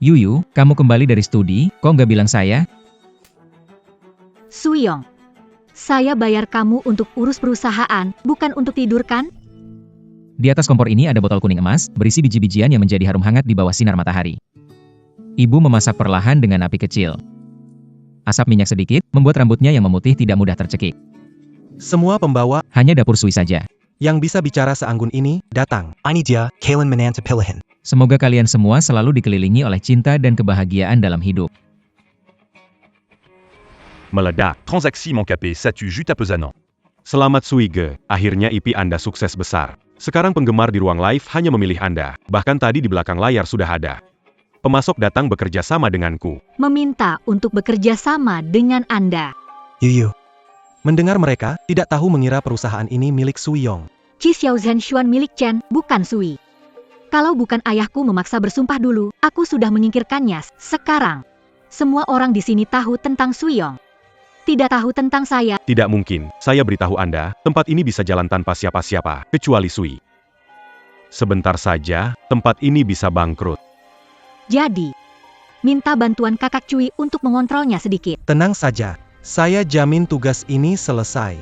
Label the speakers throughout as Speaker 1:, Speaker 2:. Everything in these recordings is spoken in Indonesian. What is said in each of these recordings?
Speaker 1: Yuyu, kamu kembali dari studi, kok nggak bilang saya?
Speaker 2: Suyong, saya bayar kamu untuk urus perusahaan, bukan untuk tidur kan?
Speaker 1: Di atas kompor ini ada botol kuning emas, berisi biji-bijian yang menjadi harum hangat di bawah sinar matahari. Ibu memasak perlahan dengan api kecil. Asap minyak sedikit, membuat rambutnya yang memutih tidak mudah tercekik.
Speaker 3: Semua pembawa
Speaker 1: Hanya dapur Sui saja.
Speaker 3: yang bisa bicara seanggun ini, datang. Ini dia, Kalen Menanta Pilihan.
Speaker 1: Semoga kalian semua selalu dikelilingi oleh cinta dan kebahagiaan dalam hidup.
Speaker 4: Meledak, transaksi Moncapé Satu Juta Pesanan. Selamat Suige, akhirnya IP Anda sukses besar. Sekarang penggemar di ruang live hanya memilih Anda, bahkan tadi di belakang layar sudah ada. Pemasok datang bekerja sama denganku.
Speaker 2: Meminta untuk bekerja sama dengan Anda.
Speaker 3: Yuyu. Mendengar mereka, tidak tahu mengira perusahaan ini milik Suyong.
Speaker 2: Chi Xiao Zhenshuan milik Chen, bukan Sui. Kalau bukan ayahku memaksa bersumpah dulu, aku sudah menyingkirkannya. Sekarang, semua orang di sini tahu tentang Suyong. Tidak tahu tentang saya.
Speaker 4: Tidak mungkin, saya beritahu Anda, tempat ini bisa jalan tanpa siapa-siapa, kecuali Sui. Sebentar saja, tempat ini bisa bangkrut.
Speaker 2: Jadi, minta bantuan kakak Cui untuk mengontrolnya sedikit.
Speaker 3: Tenang saja, saya jamin tugas ini selesai.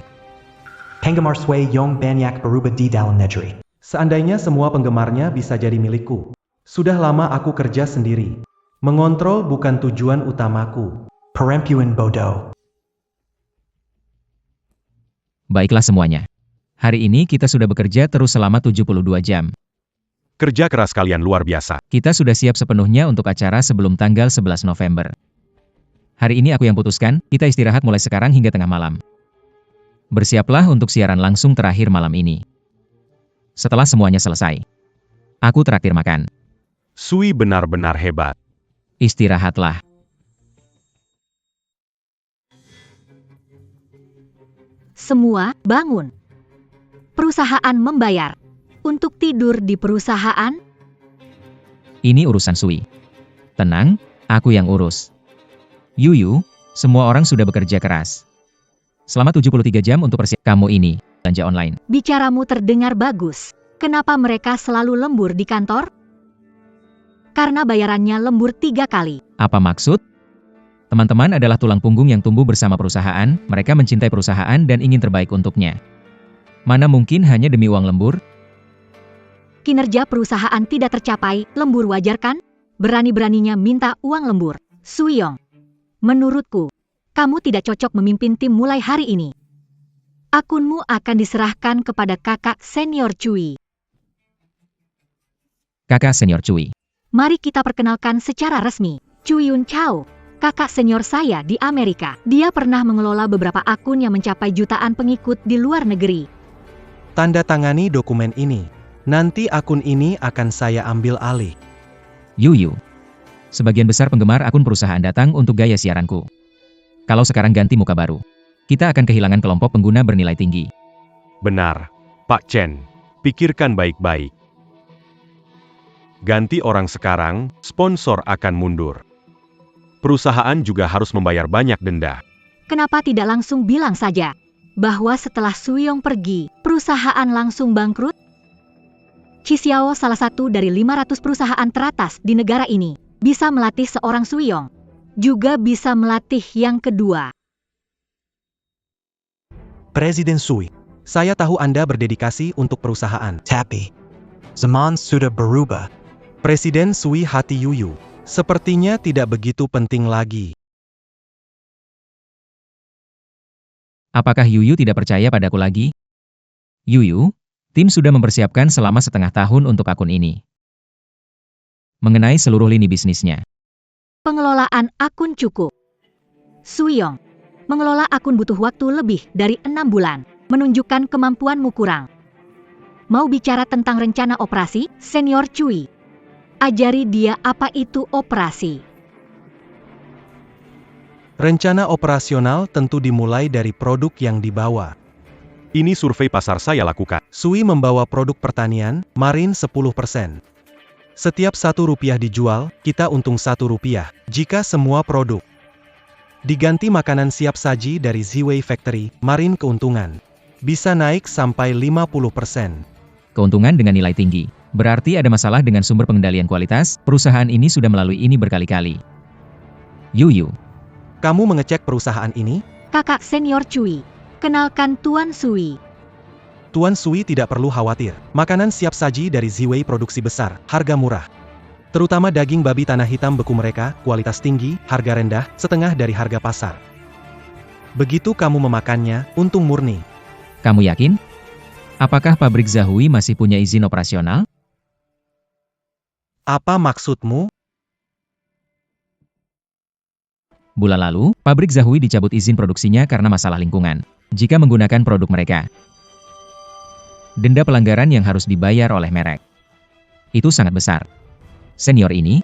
Speaker 5: Penggemar Sui Yong banyak berubah di dalam negeri.
Speaker 3: Seandainya semua penggemarnya bisa jadi milikku. Sudah lama aku kerja sendiri. Mengontrol bukan tujuan utamaku.
Speaker 5: Perempuan bodoh.
Speaker 1: Baiklah semuanya. Hari ini kita sudah bekerja terus selama 72 jam.
Speaker 4: Kerja keras kalian luar biasa.
Speaker 1: Kita sudah siap sepenuhnya untuk acara sebelum tanggal 11 November. Hari ini aku yang putuskan, kita istirahat mulai sekarang hingga tengah malam. Bersiaplah untuk siaran langsung terakhir malam ini. Setelah semuanya selesai, aku traktir makan.
Speaker 4: Sui benar-benar hebat.
Speaker 1: Istirahatlah.
Speaker 2: Semua, bangun. Perusahaan membayar. Untuk tidur di perusahaan?
Speaker 1: Ini urusan Sui. Tenang, aku yang urus. Yuyu, semua orang sudah bekerja keras. Selama 73 jam untuk persiapan kamu ini, belanja online.
Speaker 2: Bicaramu terdengar bagus. Kenapa mereka selalu lembur di kantor? Karena bayarannya lembur 3 kali.
Speaker 1: Apa maksud? Teman-teman adalah tulang punggung yang tumbuh bersama perusahaan, mereka mencintai perusahaan dan ingin terbaik untuknya. Mana mungkin hanya demi uang lembur?
Speaker 2: Kinerja perusahaan tidak tercapai, lembur wajar kan? Berani-beraninya minta uang lembur. Suyong, menurutku, kamu tidak cocok memimpin tim mulai hari ini. Akunmu akan diserahkan kepada kakak senior Cui.
Speaker 1: Kakak senior Cui.
Speaker 2: Mari kita perkenalkan secara resmi. Cui Yun Chao, kakak senior saya di Amerika. Dia pernah mengelola beberapa akun yang mencapai jutaan pengikut di luar negeri.
Speaker 3: Tanda tangani dokumen ini. Nanti akun ini akan saya ambil alih.
Speaker 1: Yuyu. Sebagian besar penggemar akun perusahaan datang untuk gaya siaranku. Kalau sekarang ganti muka baru, kita akan kehilangan kelompok pengguna bernilai tinggi.
Speaker 4: Benar, Pak Chen. Pikirkan baik-baik. Ganti orang sekarang, sponsor akan mundur. Perusahaan juga harus membayar banyak denda.
Speaker 2: Kenapa tidak langsung bilang saja bahwa setelah Suyong pergi, perusahaan langsung bangkrut? Chi Xiao salah satu dari 500 perusahaan teratas di negara ini. Bisa melatih seorang Suyong. Juga bisa melatih yang kedua.
Speaker 3: Presiden Sui, saya tahu Anda berdedikasi untuk perusahaan.
Speaker 5: Tapi, zaman sudah berubah.
Speaker 3: Presiden Sui hati Yuyu. Sepertinya tidak begitu penting lagi.
Speaker 1: Apakah Yuyu tidak percaya padaku lagi? Yuyu, tim sudah mempersiapkan selama setengah tahun untuk akun ini. Mengenai seluruh lini bisnisnya.
Speaker 2: Pengelolaan akun cukup. Suyong, mengelola akun butuh waktu lebih dari 6 bulan. Menunjukkan kemampuanmu kurang. Mau bicara tentang rencana operasi, senior Cui. Ajari dia apa itu operasi.
Speaker 3: Rencana operasional tentu dimulai dari produk yang dibawa.
Speaker 4: Ini survei pasar saya lakukan.
Speaker 3: Sui membawa produk pertanian, marin 10%. Setiap Rp1 dijual, kita untung Rp1. Jika semua produk diganti makanan siap saji dari Ziwei Factory, marin keuntungan bisa naik sampai 50%.
Speaker 1: Keuntungan dengan nilai tinggi. Berarti ada masalah dengan sumber pengendalian kualitas, perusahaan ini sudah melalui ini berkali-kali. Yuyu,
Speaker 3: Kamu mengecek perusahaan ini?
Speaker 2: Kakak senior Cui. Kenalkan Tuan Sui.
Speaker 3: Tuan Sui tidak perlu khawatir. Makanan siap saji dari Ziwei produksi besar, harga murah. Terutama daging babi tanah hitam beku mereka, kualitas tinggi, harga rendah, setengah dari harga pasar. Begitu kamu memakannya, untung murni.
Speaker 1: kamu yakin? Apakah pabrik Zahui masih punya izin operasional?
Speaker 3: Apa maksudmu?
Speaker 1: Bulan lalu, pabrik Zahui dicabut izin produksinya karena masalah lingkungan. Jika menggunakan produk mereka, denda pelanggaran yang harus dibayar oleh merek itu sangat besar. Senior ini,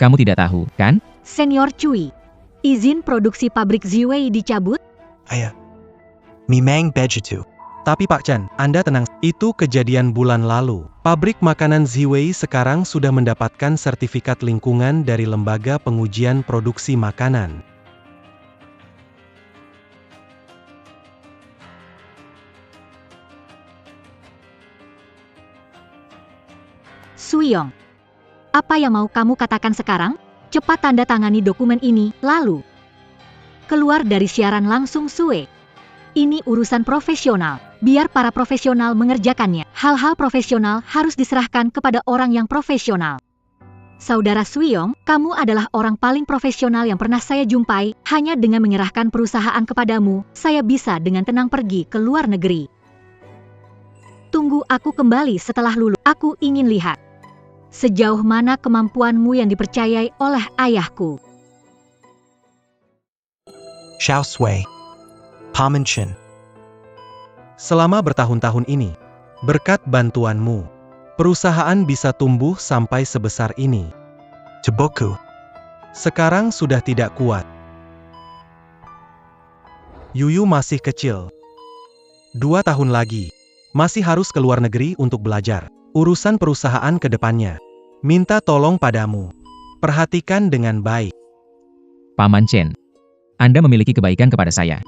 Speaker 1: kamu tidak tahu, kan?
Speaker 2: Senior Cui. Izin produksi pabrik Ziwei dicabut?
Speaker 5: Ayah. Mimang Bejitu.
Speaker 3: Tapi Pak Chan, Anda tenang, itu kejadian bulan lalu. Pabrik makanan Ziwei sekarang sudah mendapatkan sertifikat lingkungan dari Lembaga Pengujian Produksi Makanan.
Speaker 2: Suyong. Apa yang mau kamu katakan sekarang? Cepat tanda tangani dokumen ini, lalu keluar dari siaran langsung Sue. Ini urusan profesional. Biar para profesional mengerjakannya. Hal-hal profesional harus diserahkan kepada orang yang profesional. Saudara Suyong, kamu adalah orang paling profesional yang pernah saya jumpai. Hanya dengan menyerahkan perusahaan kepadamu, saya bisa dengan tenang pergi ke luar negeri. Tunggu aku kembali setelah lulus. Aku ingin lihat sejauh mana kemampuanmu yang dipercayai oleh ayahku.
Speaker 5: Xiao Sui. Pamenchen.
Speaker 3: Selama bertahun-tahun ini, berkat bantuanmu, perusahaan bisa tumbuh sampai sebesar ini.
Speaker 5: Toboku.
Speaker 3: Sekarang sudah tidak kuat. Yuyu masih kecil. 2 tahun lagi. Masih harus ke luar negeri untuk belajar. Urusan perusahaan ke depannya. Minta tolong padamu. Perhatikan dengan baik.
Speaker 1: Paman Chen, Anda memiliki kebaikan kepada saya.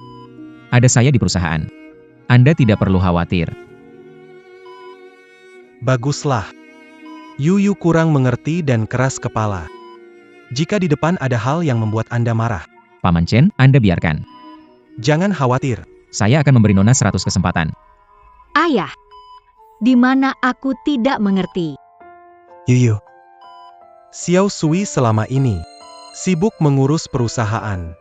Speaker 1: Ada saya di perusahaan. Anda tidak perlu khawatir.
Speaker 3: Baguslah. Yuyu kurang mengerti dan keras kepala. Jika di depan ada hal yang membuat Anda marah,
Speaker 1: Paman Chen, Anda biarkan.
Speaker 3: jangan khawatir.
Speaker 1: Saya akan memberi Nona 100 kesempatan.
Speaker 2: Ayah, di mana aku tidak mengerti.
Speaker 5: Yuyu.
Speaker 3: Xiao Sui selama ini sibuk mengurus perusahaan,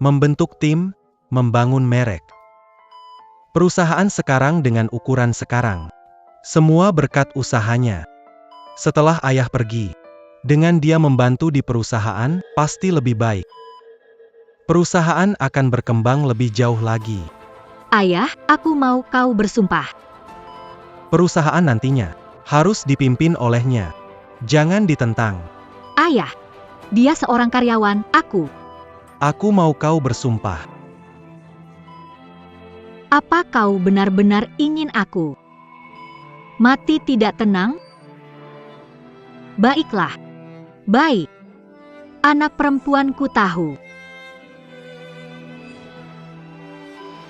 Speaker 3: membentuk tim, membangun merek. Perusahaan sekarang dengan ukuran sekarang. Semua berkat usahanya. Setelah ayah pergi, dengan dia membantu di perusahaan, pasti lebih baik. Perusahaan akan berkembang lebih jauh lagi.
Speaker 2: Ayah, aku mau kau bersumpah.
Speaker 3: Perusahaan nantinya harus dipimpin olehnya. Jangan ditentang.
Speaker 2: Ayah, dia seorang karyawan, aku.
Speaker 3: Aku mau kau bersumpah.
Speaker 2: Apa kau benar-benar ingin aku mati tidak tenang? Baiklah. Baik. Anak perempuanku tahu.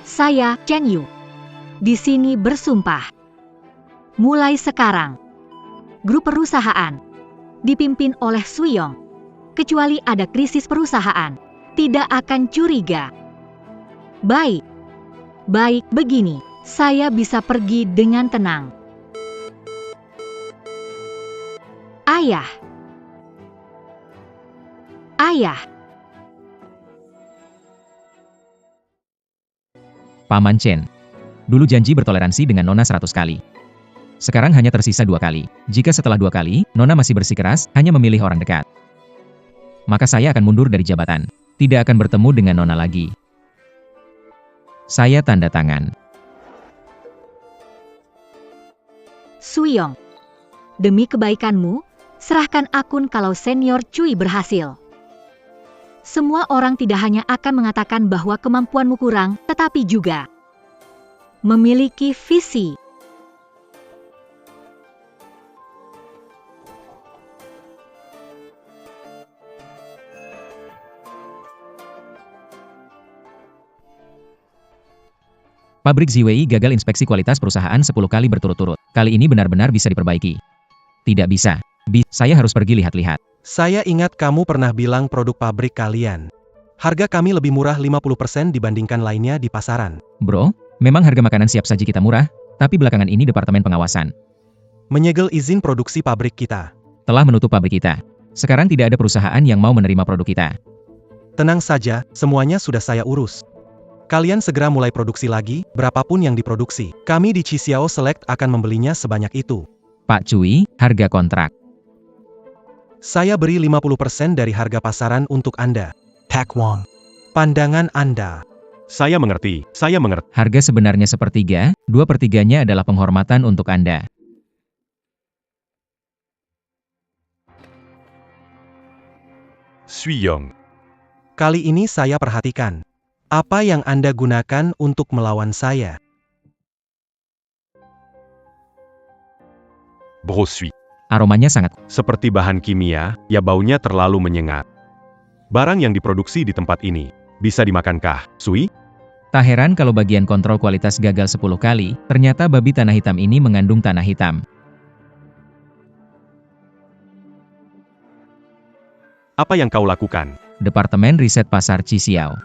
Speaker 2: Saya, Chen Yu, di sini bersumpah. Mulai sekarang, grup perusahaan dipimpin oleh Suyong. Kecuali ada krisis perusahaan, tidak akan curiga. Baik. Baik, begini, saya bisa pergi dengan tenang. Ayah. Ayah.
Speaker 1: Paman Chen, dulu janji bertoleransi dengan Nona 100 kali. Sekarang hanya tersisa 2 kali. Jika setelah 2 kali, Nona masih bersikeras, hanya memilih orang dekat, maka saya akan mundur dari jabatan. Tidak akan bertemu dengan Nona lagi. Saya tanda tangan.
Speaker 2: Suyong, demi kebaikanmu, serahkan akun kalau senior Cui berhasil. Semua orang tidak hanya akan mengatakan bahwa kemampuanmu kurang, tetapi juga memiliki visi.
Speaker 1: Pabrik Ziwei gagal inspeksi kualitas perusahaan 10 kali berturut-turut. Kali ini benar-benar bisa diperbaiki. Tidak bisa. Saya harus pergi lihat-lihat.
Speaker 3: Saya ingat kamu pernah bilang produk pabrik kalian. Harga kami lebih murah 50% dibandingkan lainnya di pasaran.
Speaker 1: Bro, memang harga makanan siap saji kita murah, tapi belakangan ini Departemen Pengawasan
Speaker 3: Menyegel izin produksi pabrik kita.
Speaker 1: telah menutup pabrik kita. Sekarang tidak ada perusahaan yang mau menerima produk kita.
Speaker 3: Tenang saja, semuanya sudah saya urus. Kalian segera mulai produksi lagi, berapapun yang diproduksi. Kami di Xiao Select akan membelinya sebanyak itu.
Speaker 1: Pak Cui, harga kontrak.
Speaker 3: Saya beri 50% dari harga pasaran untuk Anda.
Speaker 5: Pak Wong.
Speaker 3: Pandangan Anda.
Speaker 4: Saya mengerti.
Speaker 1: Harga sebenarnya sepertiga, 2/3-nya adalah penghormatan untuk Anda.
Speaker 4: Suyong.
Speaker 3: Kali ini saya perhatikan. Apa yang Anda gunakan untuk melawan saya?
Speaker 4: Brosui.
Speaker 1: Aromanya sangat.
Speaker 4: Seperti bahan kimia, ya baunya terlalu menyengat. Barang yang diproduksi di tempat ini, bisa dimakankah, Sui?
Speaker 1: Tak heran kalau bagian kontrol kualitas gagal 10 kali, ternyata babi tanah hitam ini mengandung tanah hitam.
Speaker 4: Apa yang kau lakukan?
Speaker 1: Departemen Riset Pasar Xiao.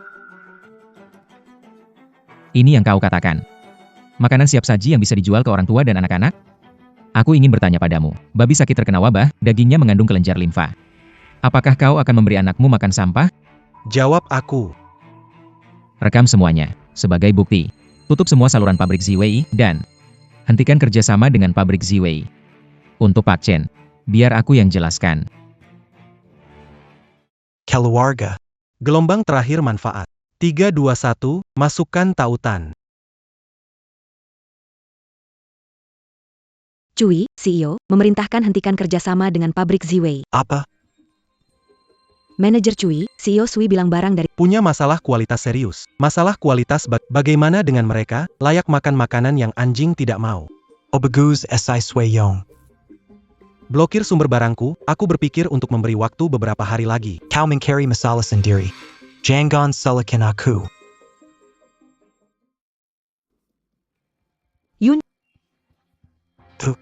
Speaker 1: Ini yang kau katakan. Makanan siap saji yang bisa dijual ke orang tua dan anak-anak? Aku ingin bertanya padamu, babi sakit terkena wabah, dagingnya mengandung kelenjar limfa. Apakah kau akan memberi anakmu makan sampah?
Speaker 3: Jawab aku.
Speaker 1: Rekam semuanya. Sebagai bukti, tutup semua saluran pabrik Ziwei, dan hentikan kerjasama dengan pabrik Ziwei. Untuk Pak Chen, biar aku yang jelaskan.
Speaker 5: Keluarga.
Speaker 3: Gelombang terakhir manfaat. 3, 2, 1, masukkan tautan.
Speaker 6: Cui, CEO, memerintahkan hentikan kerjasama dengan pabrik Ziwei.
Speaker 5: Apa?
Speaker 6: Manajer Cui, CEO Sui bilang barang dari
Speaker 3: Punya masalah kualitas serius. Masalah kualitas bagaimana dengan mereka, layak makan makanan yang anjing tidak mau.
Speaker 5: Obaguz si Sui Yong.
Speaker 3: Blokir sumber barangku, aku berpikir untuk memberi waktu beberapa hari lagi.
Speaker 5: Kau mengkari masalah sendiri. Jangan salahkan aku.
Speaker 2: Yun.
Speaker 5: Tuh.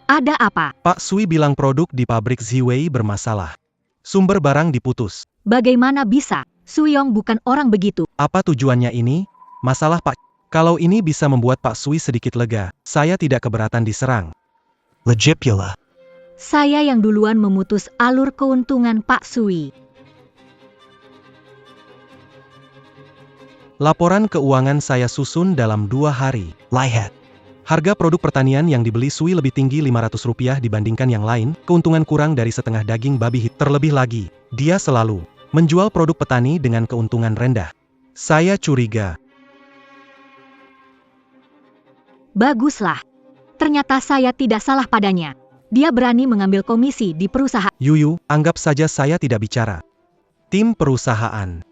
Speaker 2: Ada apa?
Speaker 3: Pak Sui bilang produk di pabrik Ziwei bermasalah. Sumber barang diputus.
Speaker 2: Bagaimana bisa? Suyong bukan orang begitu.
Speaker 3: Apa tujuannya ini? Masalah Pak. Kalau ini bisa membuat Pak Sui sedikit lega, saya tidak keberatan diserang.
Speaker 5: Legipula.
Speaker 2: Saya yang duluan memutus alur keuntungan Pak Sui.
Speaker 3: Laporan keuangan saya susun dalam 2 hari.
Speaker 5: Lihat.
Speaker 3: Harga produk pertanian yang dibeli Sui lebih tinggi Rp500 dibandingkan yang lain, keuntungan kurang dari setengah daging babi hit. Terlebih lagi, dia selalu menjual produk petani dengan keuntungan rendah. Saya curiga.
Speaker 2: Baguslah. Ternyata saya tidak salah padanya. Dia berani mengambil komisi di perusahaan.
Speaker 3: Yuyu, anggap saja saya tidak bicara. Tim perusahaan.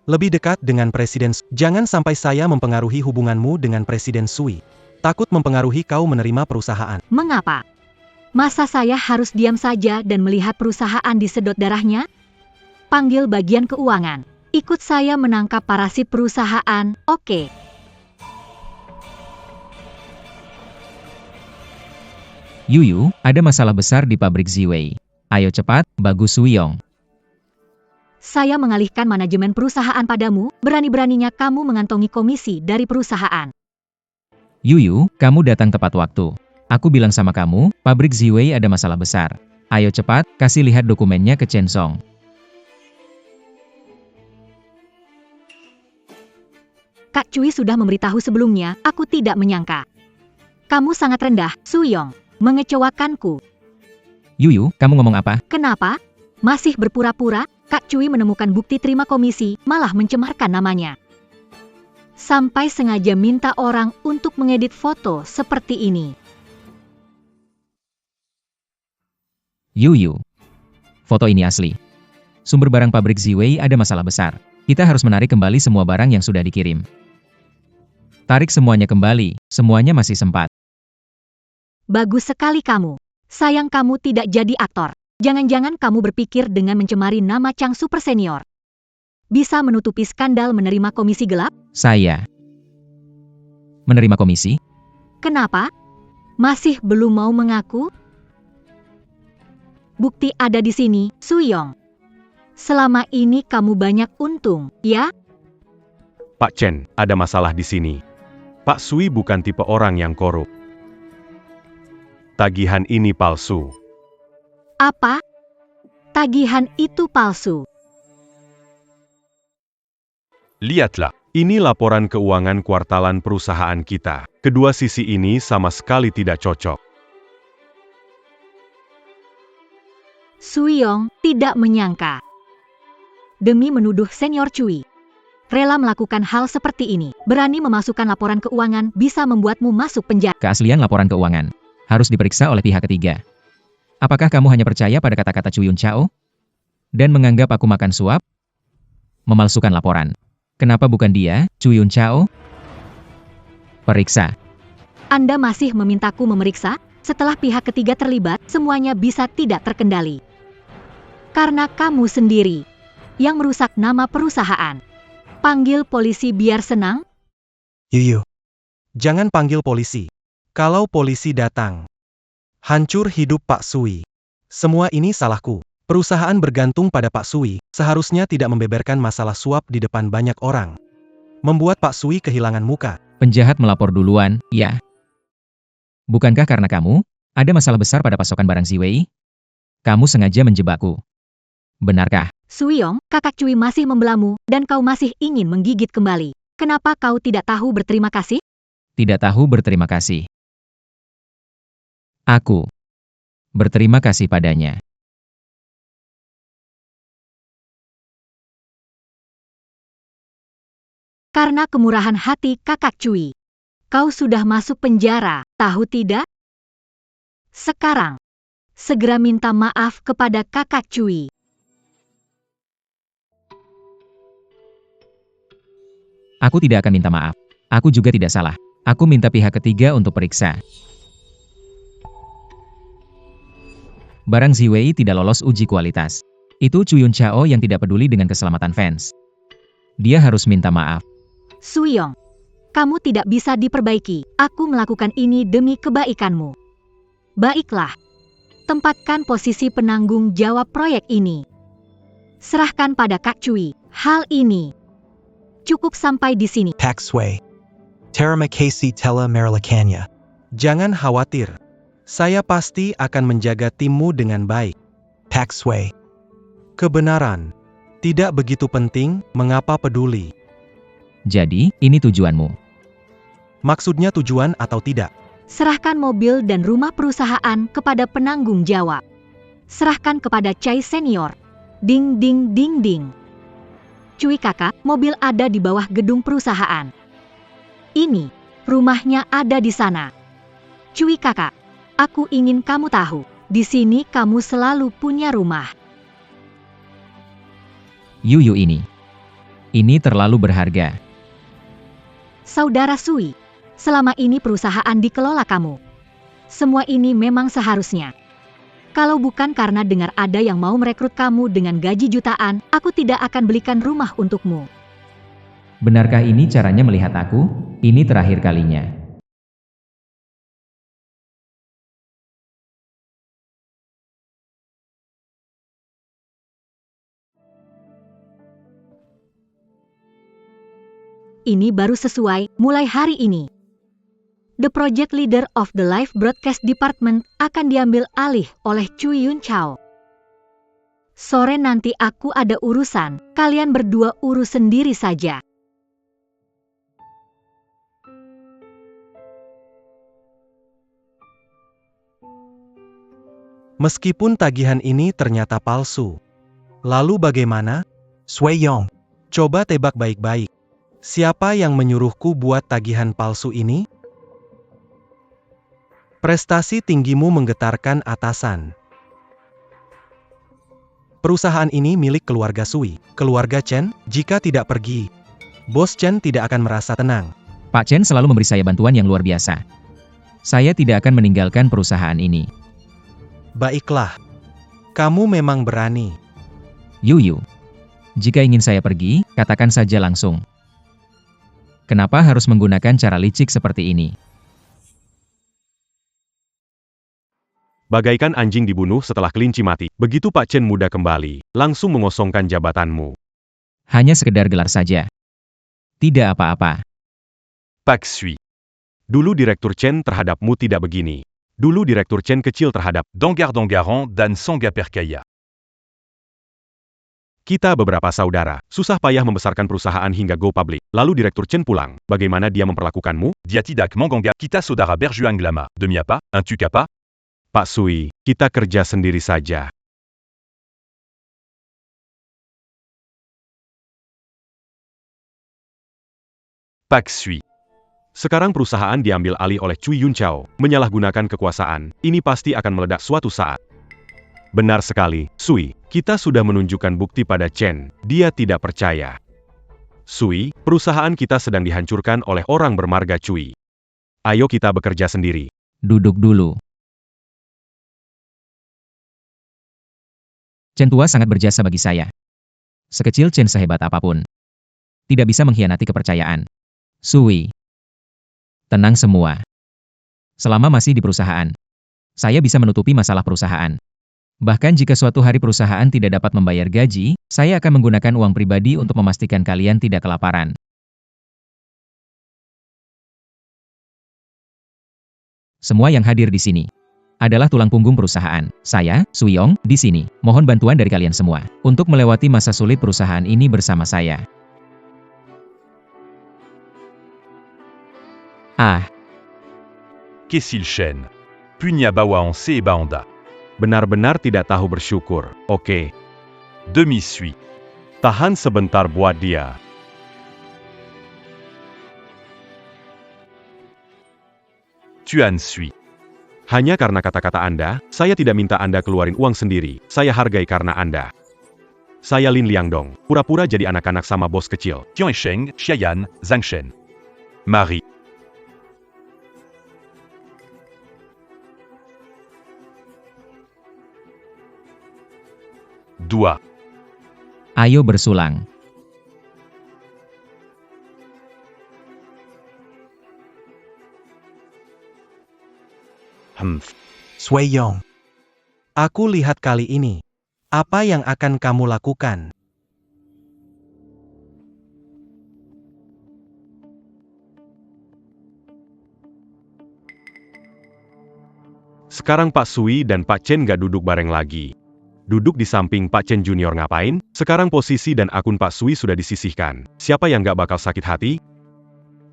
Speaker 3: Lebih dekat dengan Presiden. Jangan sampai saya mempengaruhi hubunganmu dengan Presiden Sui. Takut mempengaruhi kau menerima perusahaan.
Speaker 2: Mengapa? Masa saya harus diam saja dan melihat perusahaan disedot darahnya? Panggil bagian keuangan. Ikut saya menangkap parasit perusahaan, oke.
Speaker 1: Yuyu, ada masalah besar di pabrik Ziwei. Ayo cepat, bagus Suyong.
Speaker 2: Saya mengalihkan manajemen perusahaan padamu, berani-beraninya kamu mengantongi komisi dari perusahaan.
Speaker 1: Yuyu, kamu datang tepat waktu. Aku bilang sama kamu, pabrik Ziwei ada masalah besar. Ayo cepat, kasih lihat dokumennya ke Chen Song.
Speaker 2: Kak Cui sudah memberitahu sebelumnya, aku tidak menyangka. Kamu sangat rendah, Suyong. Mengecewakanku.
Speaker 1: Yuyu, kamu ngomong apa?
Speaker 2: Kenapa? Masih berpura-pura? Kak Cui menemukan bukti terima komisi, malah mencemarkan namanya. Sampai sengaja minta orang untuk mengedit foto seperti ini.
Speaker 1: Yuyu. Foto ini asli. Sumber barang pabrik Ziwei ada masalah besar. Kita harus menarik kembali semua barang yang sudah dikirim. Tarik semuanya kembali, semuanya masih sempat.
Speaker 2: Bagus sekali kamu. Sayang kamu tidak jadi aktor. Jangan-jangan kamu berpikir dengan mencemari nama Chang Super Senior bisa menutupi skandal menerima komisi gelap?
Speaker 1: Saya menerima komisi?
Speaker 2: Kenapa? Masih belum mau mengaku? Bukti ada di sini, Suyong. Selama ini kamu banyak untung, ya?
Speaker 4: Pak Chen, ada masalah di sini. Pak Sui bukan tipe orang yang korup. Tagihan ini palsu.
Speaker 2: Apa? Tagihan itu palsu.
Speaker 4: Lihatlah, ini laporan keuangan kuartalan perusahaan kita. Kedua sisi ini sama sekali tidak cocok.
Speaker 2: Suyong tidak menyangka. Demi menuduh Senior Cui, rela melakukan hal seperti ini. Berani memasukkan laporan keuangan bisa membuatmu masuk penjara.
Speaker 1: Keaslian laporan keuangan harus diperiksa oleh pihak ketiga. Apakah kamu hanya percaya pada kata-kata Cuyun Chao? Dan menganggap aku makan suap? Memalsukan laporan. Kenapa bukan dia, Cuyun Chao? Periksa.
Speaker 2: Anda masih memintaku memeriksa? Setelah pihak ketiga terlibat, semuanya bisa tidak terkendali. Karena kamu sendiri yang merusak nama perusahaan. Panggil polisi biar senang?
Speaker 5: Yu.
Speaker 3: Jangan panggil polisi. Kalau polisi datang, hancur hidup Pak Sui. Semua ini salahku. Perusahaan bergantung pada Pak Sui, seharusnya tidak membeberkan masalah suap di depan banyak orang. Membuat Pak Sui kehilangan muka.
Speaker 1: Penjahat melapor duluan, ya. Bukankah karena kamu ada masalah besar pada pasokan barang Ziwei? Kamu sengaja menjebakku. Benarkah?
Speaker 2: Suyong, kakak Cui masih membelamu, dan kau masih ingin menggigit kembali. Kenapa kau tidak tahu berterima kasih?
Speaker 1: Tidak tahu berterima kasih. Aku berterima kasih padanya.
Speaker 2: Karena kemurahan hati kakak Cui. Kau sudah masuk penjara, tahu tidak? Sekarang, segera minta maaf kepada kakak Cui.
Speaker 1: Aku tidak akan minta maaf. Aku juga tidak salah. Aku minta pihak ketiga untuk periksa. Barang Ziwei tidak lolos uji kualitas. Itu Cuyun Chao yang tidak peduli dengan keselamatan fans. Dia harus minta maaf.
Speaker 2: Suyong, kamu tidak bisa diperbaiki. Aku melakukan ini demi kebaikanmu. Baiklah, tempatkan posisi penanggung jawab proyek ini. Serahkan pada Kak Cui. Hal ini cukup sampai di sini.
Speaker 5: Pak Sui. Terima kasih telah merelakannya.
Speaker 3: Jangan khawatir. Saya pasti akan menjaga timmu dengan baik.
Speaker 5: Pak Sui.
Speaker 3: Kebenaran tidak begitu penting, mengapa peduli?
Speaker 1: Jadi, ini tujuanmu.
Speaker 3: Maksudnya tujuan atau tidak?
Speaker 2: Serahkan mobil dan rumah perusahaan kepada penanggung jawab. Serahkan kepada Chai Senior. Ding ding ding ding. Cui kakak, mobil ada di bawah gedung perusahaan. Ini, rumahnya ada di sana. Cui kakak, aku ingin kamu tahu, di sini kamu selalu punya rumah.
Speaker 1: Yuyu ini terlalu berharga.
Speaker 2: Saudara Sui, selama ini perusahaan dikelola kamu. Semua ini memang seharusnya. Kalau bukan karena dengar ada yang mau merekrut kamu dengan gaji jutaan, aku tidak akan belikan rumah untukmu.
Speaker 1: Benarkah ini caranya melihat aku? Ini terakhir kalinya.
Speaker 2: Ini baru sesuai, mulai hari ini. The project leader of the live broadcast department akan diambil alih oleh Cuyun Chao. Sore nanti aku ada urusan, kalian berdua urus sendiri saja.
Speaker 3: Meskipun tagihan ini ternyata palsu. Lalu bagaimana?
Speaker 5: Sui Yong.
Speaker 3: Coba tebak baik-baik. Siapa yang menyuruhku buat tagihan palsu ini? Prestasi tinggimu menggetarkan atasan. Perusahaan ini milik keluarga Sui, keluarga Chen. Jika tidak pergi, Bos Chen tidak akan merasa tenang.
Speaker 1: Pak Chen selalu memberi saya bantuan yang luar biasa. Saya tidak akan meninggalkan perusahaan ini.
Speaker 3: Baiklah. Kamu memang berani.
Speaker 1: Yuyu. Jika ingin saya pergi, katakan saja langsung. Kenapa harus menggunakan cara licik seperti ini?
Speaker 4: Bagaikan anjing dibunuh setelah kelinci mati, begitu Pak Chen muda kembali, langsung mengosongkan jabatanmu.
Speaker 1: Hanya sekedar gelar saja. Tidak apa-apa.
Speaker 4: Pak Sui. Dulu Direktur Chen terhadapmu tidak begini. Dulu Direktur Chen kecil terhadap
Speaker 7: Dangar-Dangaran dan Sangga-Perkaya.
Speaker 4: kita beberapa saudara. Susah payah membesarkan perusahaan hingga go public. Lalu Direktur Chen pulang. Bagaimana dia memperlakukanmu?
Speaker 7: Dia tidak Manganga, kita saudara berjuang lama. Demi apa? Un tu apa?
Speaker 4: Pak Sui, kita kerja sendiri saja.
Speaker 7: Pak Sui.
Speaker 4: Sekarang perusahaan diambil alih oleh Cui Yunchao, menyalahgunakan kekuasaan. Ini pasti akan meledak suatu saat. Benar sekali, Sui. Kita sudah menunjukkan bukti pada Chen. Dia tidak percaya. Sui, perusahaan kita sedang dihancurkan oleh orang bermarga Cui. Ayo kita bekerja sendiri.
Speaker 1: Duduk dulu. Chen tua sangat berjasa bagi saya. Sekecil Chen sehebat apapun, tidak bisa mengkhianati kepercayaan. Sui. Tenang semua. Selama masih di perusahaan, saya bisa menutupi masalah perusahaan. Bahkan jika suatu hari perusahaan tidak dapat membayar gaji, saya akan menggunakan uang pribadi untuk memastikan kalian tidak kelaparan. Semua yang hadir di sini adalah tulang punggung perusahaan. Saya, Suyong, di sini. Mohon bantuan dari kalian semua untuk melewati masa sulit perusahaan ini bersama saya. Ah,
Speaker 7: Kessil Shen. Punya bawa onse et baanda.
Speaker 4: Benar-benar tidak tahu bersyukur. Oke.
Speaker 7: Demi Sui.
Speaker 4: Tahan sebentar buat dia.
Speaker 7: Tuan Sui.
Speaker 4: Hanya karena kata-kata Anda, saya tidak minta Anda keluarin uang sendiri. Saya hargai karena Anda. Saya Lin Liangdong, pura-pura jadi anak-anak sama bos kecil.
Speaker 7: Tian Sheng, Xiayan, Zhang Shen. Marie. Dua.
Speaker 1: ayo bersulang.
Speaker 5: Sui Yong.
Speaker 3: Aku lihat kali ini. Apa yang akan kamu lakukan?
Speaker 4: Sekarang Pak Sui dan Pak Chen gak duduk bareng lagi. Duduk di samping Pak Chen Junior ngapain? Sekarang posisi dan akun Pak Sui sudah disisihkan. Siapa yang gak bakal sakit hati?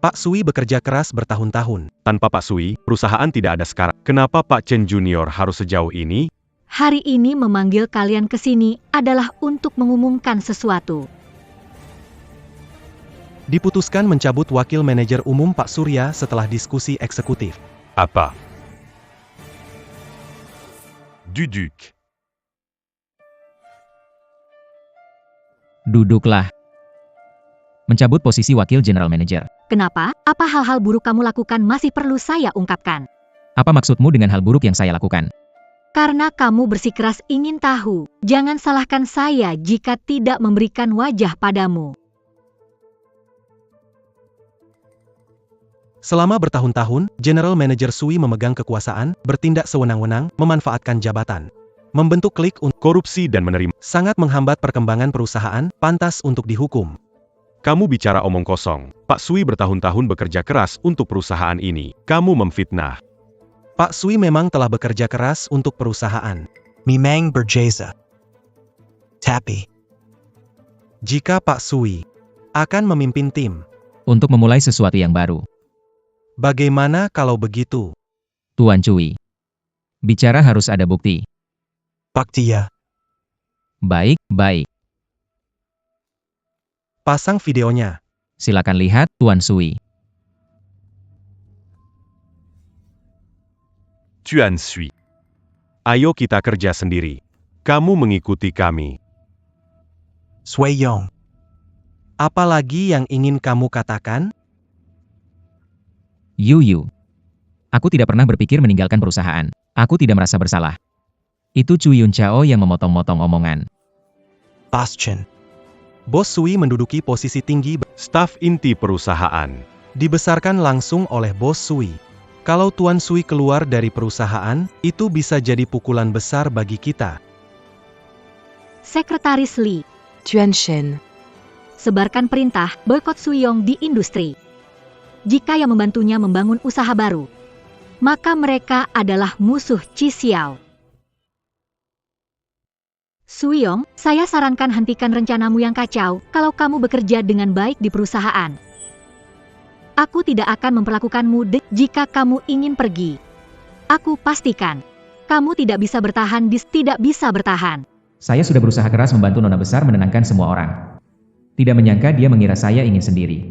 Speaker 3: Pak Sui bekerja keras bertahun-tahun.
Speaker 4: Tanpa Pak Sui, perusahaan tidak ada sekarang. Kenapa Pak Chen Junior harus sejauh ini?
Speaker 2: Hari ini memanggil kalian ke sini adalah untuk mengumumkan sesuatu.
Speaker 3: Diputuskan mencabut Wakil Manajer Umum Pak Surya setelah diskusi eksekutif.
Speaker 7: Apa? Duduk.
Speaker 1: Duduklah. Mencabut posisi Wakil General Manager.
Speaker 2: Kenapa? Apa hal-hal buruk kamu lakukan masih perlu saya ungkapkan?
Speaker 1: Apa maksudmu dengan hal buruk yang saya lakukan?
Speaker 2: Karena kamu bersikeras ingin tahu. Jangan salahkan saya jika tidak memberikan wajah padamu.
Speaker 3: Selama bertahun-tahun, General Manager Sui memegang kekuasaan, bertindak sewenang-wenang, memanfaatkan jabatan, membentuk klik untuk
Speaker 4: Korupsi dan menerima.
Speaker 3: sangat menghambat perkembangan perusahaan, pantas untuk dihukum.
Speaker 4: Kamu bicara omong kosong. Pak Sui bertahun-tahun bekerja keras untuk perusahaan ini. Kamu memfitnah.
Speaker 3: Pak Sui memang telah bekerja keras untuk perusahaan.
Speaker 5: Mimang Berjeza. Tapi.
Speaker 3: Jika Pak Sui akan memimpin tim,
Speaker 1: Untuk memulai sesuatu yang baru.
Speaker 3: bagaimana kalau begitu?
Speaker 1: Tuan Cui. Bicara harus ada bukti.
Speaker 5: Baktia.
Speaker 1: Baik, baik.
Speaker 3: Pasang videonya.
Speaker 1: Silakan lihat, Tuan Sui.
Speaker 7: Tuan Sui.
Speaker 4: Ayo kita kerja sendiri. Kamu mengikuti kami.
Speaker 5: Sui Yong.
Speaker 3: Apalagi yang ingin kamu katakan?
Speaker 1: Yu. Aku tidak pernah berpikir meninggalkan perusahaan. Aku tidak merasa bersalah. Itu Cui Yunchao yang memotong-motong omongan.
Speaker 5: Boss Chen.
Speaker 3: Bos Sui menduduki posisi tinggi,
Speaker 4: Staf inti perusahaan.
Speaker 3: dibesarkan langsung oleh Bos Sui. Kalau Tuan Sui keluar dari perusahaan, itu bisa jadi pukulan besar bagi kita.
Speaker 2: Sekretaris Lee,
Speaker 6: Tuan Shen,
Speaker 2: sebarkan perintah boykot Suyong di industri. Jika yang membantunya membangun usaha baru, maka mereka adalah musuh Chi Xiao. Suyong, saya sarankan hentikan rencanamu yang kacau kalau kamu bekerja dengan baik di perusahaan. Aku tidak akan memperlakukanmu jika kamu ingin pergi. Aku pastikan, kamu tidak bisa bertahan.
Speaker 1: Saya sudah berusaha keras membantu Nona Besar menenangkan semua orang. Tidak menyangka dia mengira saya ingin sendiri.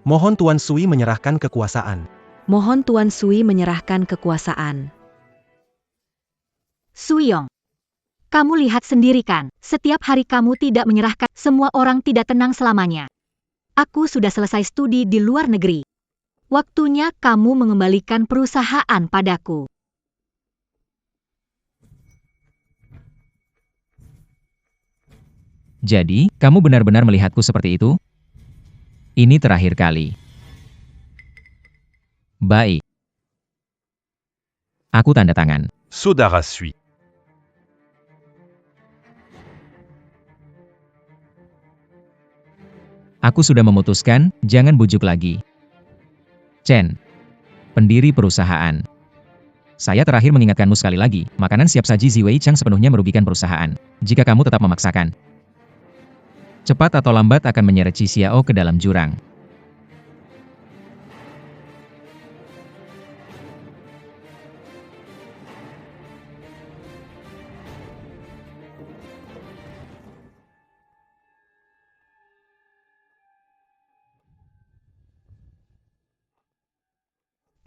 Speaker 3: Mohon Tuan Sui menyerahkan kekuasaan.
Speaker 6: mohon Tuan Sui menyerahkan kekuasaan.
Speaker 2: Suyong, kamu lihat sendiri kan, setiap hari kamu tidak menyerahkan, semua orang tidak tenang selamanya. Aku sudah selesai studi di luar negeri. Waktunya kamu mengembalikan perusahaan padaku.
Speaker 1: Jadi, kamu benar-benar melihatku seperti itu? Ini terakhir kali. Baik. Aku tanda tangan.
Speaker 7: Sodara suit.
Speaker 1: Aku sudah memutuskan, jangan bujuk lagi. Chen, pendiri perusahaan. Saya terakhir mengingatkanmu sekali lagi, makanan siap saji Ziwei Chang sepenuhnya merugikan perusahaan. Jika kamu tetap memaksakan, cepat atau lambat akan menyeret Chi Xiao ke dalam jurang.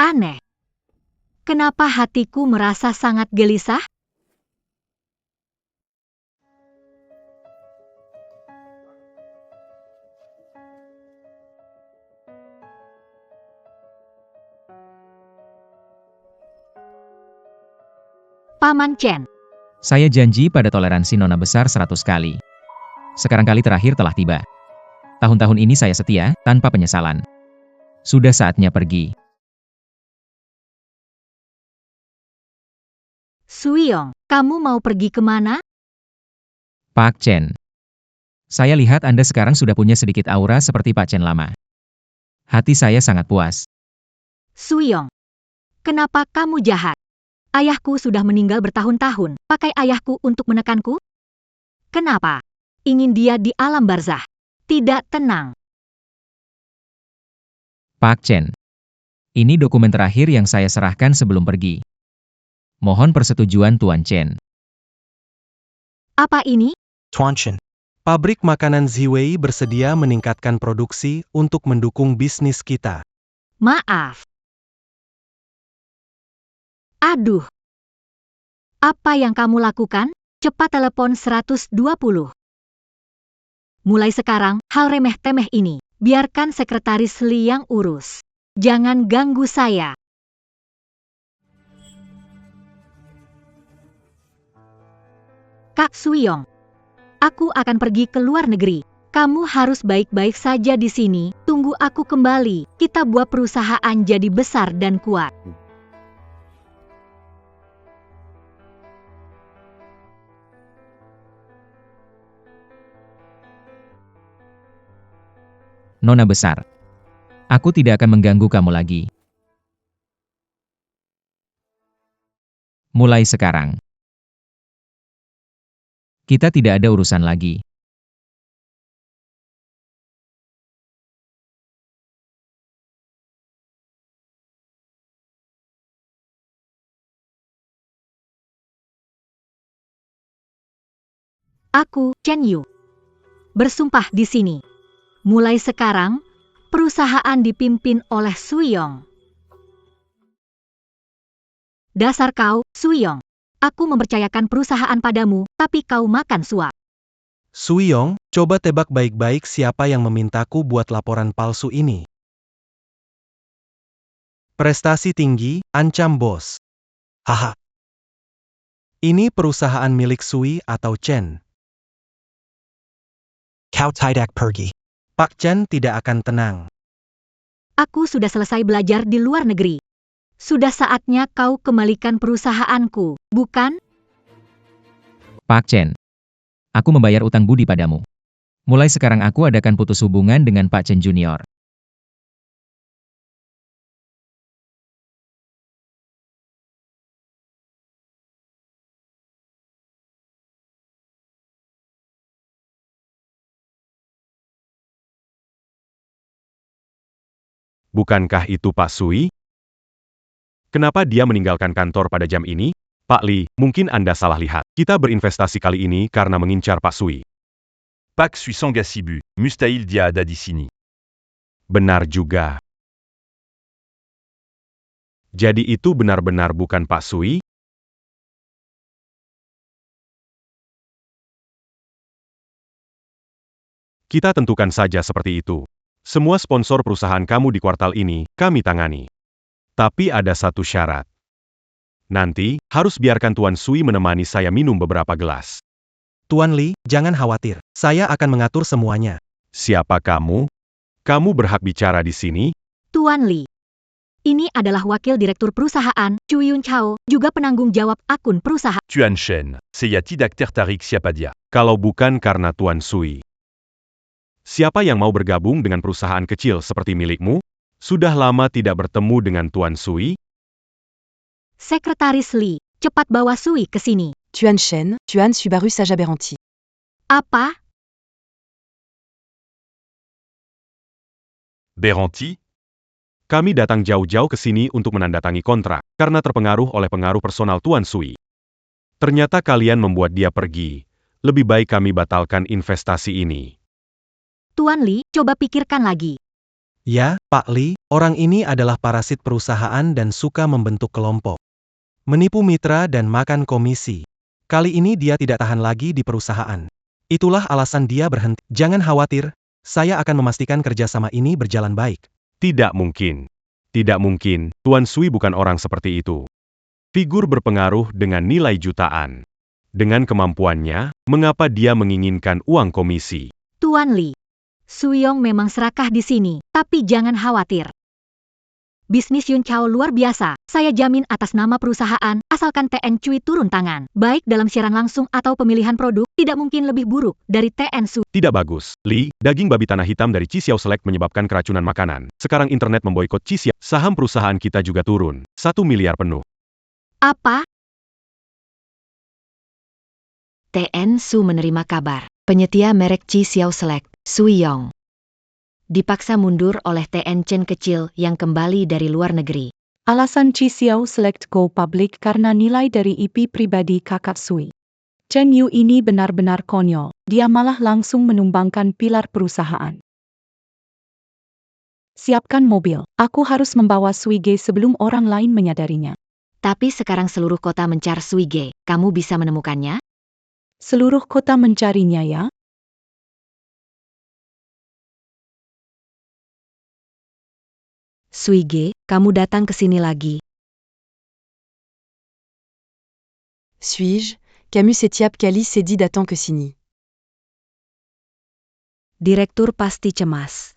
Speaker 2: Aneh. Kenapa hatiku merasa sangat gelisah? Paman Chen,
Speaker 1: Saya janji pada toleransi Nona Besar 100 kali. Sekarang kali terakhir telah tiba. Tahun-tahun ini saya setia, tanpa penyesalan. Sudah saatnya pergi.
Speaker 2: Suyong, kamu mau pergi kemana?
Speaker 1: Pak Chen. Saya lihat Anda sekarang sudah punya sedikit aura seperti Pak Chen lama. Hati saya sangat puas.
Speaker 2: Suyong, kenapa kamu jahat? Ayahku sudah meninggal bertahun-tahun, pakai ayahku untuk menekanku? Kenapa? Ingin dia di alam barzah. Tidak tenang.
Speaker 1: Pak Chen. Ini dokumen terakhir yang saya serahkan sebelum pergi. Mohon persetujuan Tuan Chen.
Speaker 2: Apa ini?
Speaker 5: Tuan Shen,
Speaker 3: Pabrik makanan Ziwei bersedia meningkatkan produksi untuk mendukung bisnis kita.
Speaker 2: Maaf. Aduh. Apa yang kamu lakukan? Cepat telepon 120. Mulai sekarang, hal remeh-temeh ini, biarkan sekretaris Li yang urus. Jangan ganggu saya. Kak Suyong, aku akan pergi ke luar negeri. Kamu harus baik-baik saja di sini, tunggu aku kembali. Kita buat perusahaan jadi besar dan kuat.
Speaker 1: Nona Besar. Aku tidak akan mengganggu kamu lagi. Mulai sekarang, kita tidak ada urusan lagi.
Speaker 2: Aku, Chen Yu, bersumpah di sini. Mulai sekarang, perusahaan dipimpin oleh Suyong. Dasar kau, Suyong. Aku mempercayakan perusahaan padamu, tapi kau makan suap.
Speaker 3: Suyong, coba tebak baik-baik siapa yang memintaku buat laporan palsu ini. Prestasi tinggi, ancam bos.
Speaker 5: haha,
Speaker 3: Ini perusahaan milik Sui atau Chen.
Speaker 5: Kau tidak pergi.
Speaker 3: Pak Chen tidak akan tenang.
Speaker 2: Aku sudah selesai belajar di luar negeri. Sudah saatnya kau kembalikan perusahaanku, bukan?
Speaker 1: Pak Chen. Aku membayar utang budi padamu. Mulai sekarang aku adakan putus hubungan dengan Pak Chen Junior.
Speaker 4: Bukankah itu Pak Sui? Kenapa dia meninggalkan kantor pada jam ini? Pak Li, mungkin Anda salah lihat. Kita berinvestasi kali ini karena mengincar Pak Sui.
Speaker 7: Pak Sui Sangasibu, Mustahil dia ada di sini.
Speaker 4: Benar juga. Jadi itu benar-benar bukan Pak Sui? Kita tentukan saja seperti itu. Semua sponsor perusahaan kamu di kuartal ini, kami tangani. Tapi ada satu syarat. Nanti, harus biarkan Tuan Sui menemani saya minum beberapa gelas.
Speaker 3: Tuan Li, jangan khawatir. Saya akan mengatur semuanya.
Speaker 4: Siapa kamu? Kamu berhak bicara di sini?
Speaker 2: Tuan Li. Ini adalah wakil direktur perusahaan, Chu Yun Chao, juga penanggung jawab akun perusahaan.
Speaker 7: Tuan Shen, saya tidak tertarik siapa dia.
Speaker 4: Kalau bukan karena Tuan Sui. Siapa yang mau bergabung dengan perusahaan kecil seperti milikmu? Sudah lama tidak bertemu dengan Tuan Sui?
Speaker 2: Sekretaris Li, cepat bawa Sui ke sini.
Speaker 6: Tuan Shen, Tuan Subaru Saja Beranti.
Speaker 2: Apa?
Speaker 7: Beranti?
Speaker 4: Kami datang jauh-jauh ke sini untuk menandatangi kontrak, karena terpengaruh oleh pengaruh personal Tuan Sui. Ternyata kalian membuat dia pergi. Lebih baik kami batalkan investasi ini.
Speaker 2: Tuan Li, coba pikirkan lagi.
Speaker 3: Ya, Pak Li, orang ini adalah parasit perusahaan dan suka membentuk kelompok. Menipu mitra dan makan komisi. Kali ini dia tidak tahan lagi di perusahaan. Itulah alasan dia berhenti. Jangan khawatir, saya akan memastikan kerjasama ini berjalan baik.
Speaker 4: Tidak mungkin. Tidak mungkin, Tuan Sui bukan orang seperti itu. Figur berpengaruh dengan nilai jutaan. Dengan kemampuannya, mengapa dia menginginkan uang komisi?
Speaker 2: Tuan Li, Suyong memang serakah di sini, tapi jangan khawatir. Bisnis Yun Chao luar biasa. Saya jamin atas nama perusahaan, asalkan TN Cui turun tangan. Baik dalam siaran langsung atau pemilihan produk, tidak mungkin lebih buruk dari TN Su.
Speaker 4: Tidak bagus. Li, daging babi tanah hitam dari Chi Xiao Select menyebabkan keracunan makanan. Sekarang internet memboikot Chi Xiao. Saham perusahaan kita juga turun. 1 miliar penuh.
Speaker 2: Apa?
Speaker 6: TN Su menerima kabar. Penyedia merek Chi Xiao Select, Suyong, dipaksa mundur oleh TN Chen kecil yang kembali dari luar negeri.
Speaker 8: Alasan Chi Xiao Select go public karena nilai dari IP pribadi kakak Sui. Chen Yu ini benar-benar konyol, dia malah langsung menumbangkan pilar perusahaan. Siapkan mobil, aku harus membawa Sui Ge sebelum orang lain menyadarinya.
Speaker 6: Tapi sekarang seluruh kota mencar Sui Ge, kamu bisa menemukannya?
Speaker 8: Seluruh kota mencarinya ya?
Speaker 6: Sui Ge, kamu datang ke sini lagi.
Speaker 9: Suis-je, Camus et Tiap Kali s'est dit d'attend que Sini.
Speaker 6: Direktur pasti cemas.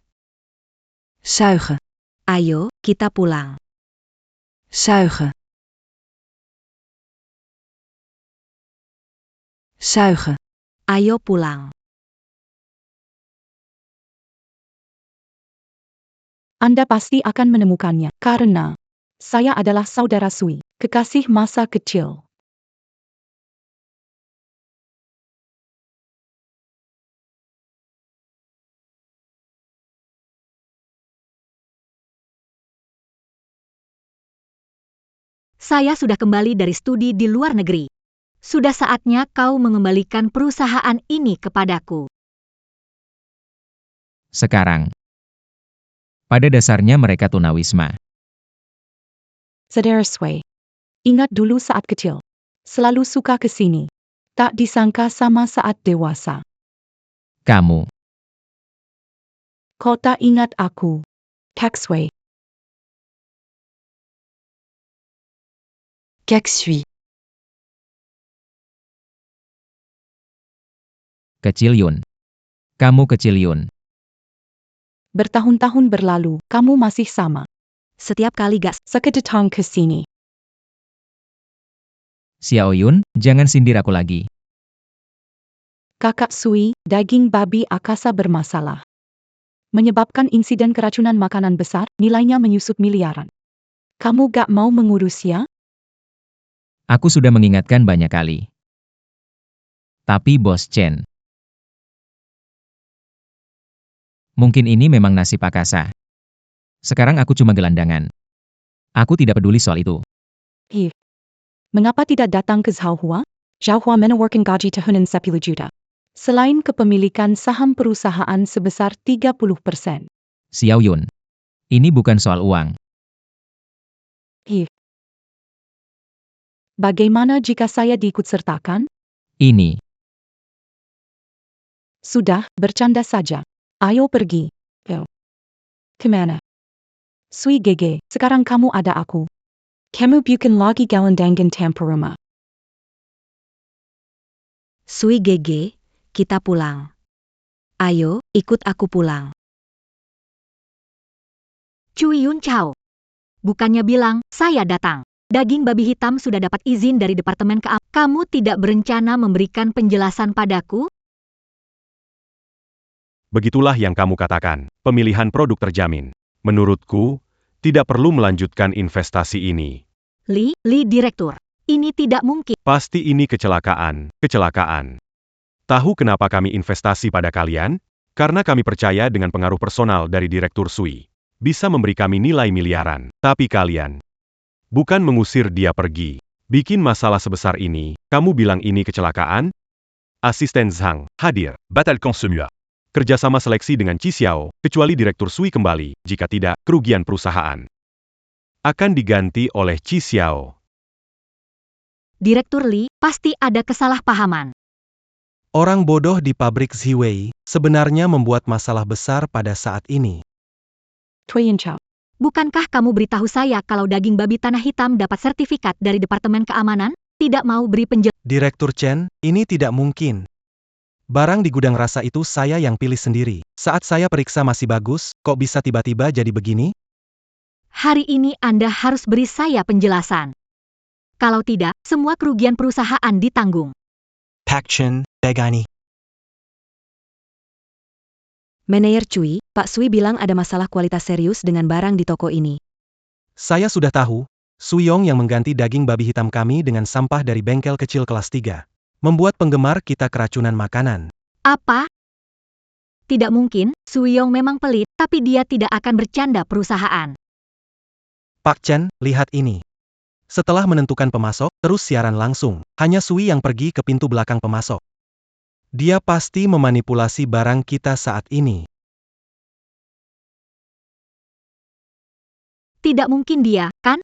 Speaker 9: Zuigen,
Speaker 6: Ayo, kita pulang.
Speaker 9: zuigen. Zuigen.
Speaker 6: Ayo pulang.
Speaker 8: Anda pasti akan menemukannya, karena saya adalah saudara Sui, kekasih masa kecil.
Speaker 2: Saya sudah kembali dari studi di luar negeri. Sudah saatnya kau mengembalikan perusahaan ini kepadaku.
Speaker 1: Sekarang. Pada dasarnya mereka tunawisma.
Speaker 8: Saudara Sui. Ingat dulu saat kecil. Selalu suka ke sini. Tak disangka sama saat dewasa.
Speaker 1: Kamu.
Speaker 8: Kau tak ingat aku. Kak Sui.
Speaker 9: Kak Sui.
Speaker 1: Kecil Yun. Kamu kecil Yun.
Speaker 8: Bertahun-tahun berlalu, kamu masih sama.
Speaker 2: Setiap kali gak
Speaker 8: Suka datang ke sini.
Speaker 1: Xiao Yun, jangan sindir aku lagi.
Speaker 8: Kakak Sui, daging babi akasa bermasalah. Menyebabkan insiden keracunan makanan besar, nilainya menyusut miliaran. Kamu gak mau mengurusnya?
Speaker 1: Aku sudah mengingatkan banyak kali. Tapi Bos Chen, mungkin ini memang nasib Akasa. Sekarang aku cuma gelandangan. Aku tidak peduli soal itu.
Speaker 8: Mengapa tidak datang ke Zhaohua? Zhaohua menawarkan gaji tahunan 10 juta. Selain kepemilikan saham perusahaan sebesar 30%.
Speaker 1: Xiao Yun, ini bukan soal uang.
Speaker 8: Bagaimana jika saya diikutsertakan?
Speaker 1: Ini,
Speaker 8: Sudah, bercanda saja. Ayo pergi. Kemana? Sui Gege, sekarang kamu ada aku. Kamu bukan lagi galandangan Tamperuma.
Speaker 2: Sui Gege, kita pulang. Ayo, ikut aku pulang. Cui Yun Chao. Bukannya bilang, saya datang. Daging babi hitam sudah dapat izin dari Departemen Keamanan. Kamu tidak berencana memberikan penjelasan padaku?
Speaker 4: Begitulah yang kamu katakan, pemilihan produk terjamin. Menurutku, tidak perlu melanjutkan investasi ini.
Speaker 2: Li Direktur. Ini tidak mungkin.
Speaker 4: Pasti ini kecelakaan. Tahu kenapa kami investasi pada kalian? Karena kami percaya dengan pengaruh personal dari Direktur Sui. Bisa memberi kami nilai miliaran. Tapi kalian bukan mengusir dia pergi. Bikin masalah sebesar ini, kamu bilang ini kecelakaan? Asisten Zhang, hadir.
Speaker 7: Batalkan semua.
Speaker 4: Kerjasama seleksi dengan Qi Xiao, kecuali Direktur Sui kembali, jika tidak, kerugian perusahaan akan diganti oleh Qi Xiao.
Speaker 2: Direktur Li, pasti ada kesalahpahaman.
Speaker 3: Orang bodoh di pabrik Ziwei sebenarnya membuat masalah besar pada saat ini.
Speaker 8: Cui Yun Chao.
Speaker 2: Bukankah kamu beritahu saya kalau daging babi tanah hitam dapat sertifikat dari Departemen Keamanan? Tidak mau beri penjelasan.
Speaker 3: Direktur Chen, ini tidak mungkin. Barang di gudang rasa itu saya yang pilih sendiri. Saat saya periksa masih bagus, kok bisa tiba-tiba jadi begini?
Speaker 2: Hari ini Anda harus beri saya penjelasan. Kalau tidak, semua kerugian perusahaan ditanggung.
Speaker 5: Pak Chen, Begani.
Speaker 6: Manajer Cui, Pak Sui bilang ada masalah kualitas serius dengan barang di toko ini.
Speaker 3: Saya sudah tahu, Suyong yang mengganti daging babi hitam kami dengan sampah dari bengkel kecil kelas 3. Membuat penggemar kita keracunan makanan.
Speaker 2: Apa? Tidak mungkin, Suyong memang pelit, tapi dia tidak akan bercanda perusahaan.
Speaker 3: Pak Chen, lihat ini. Setelah menentukan pemasok, terus siaran langsung. Hanya Sui yang pergi ke pintu belakang pemasok. Dia pasti memanipulasi barang kita saat ini.
Speaker 2: Tidak mungkin dia, kan?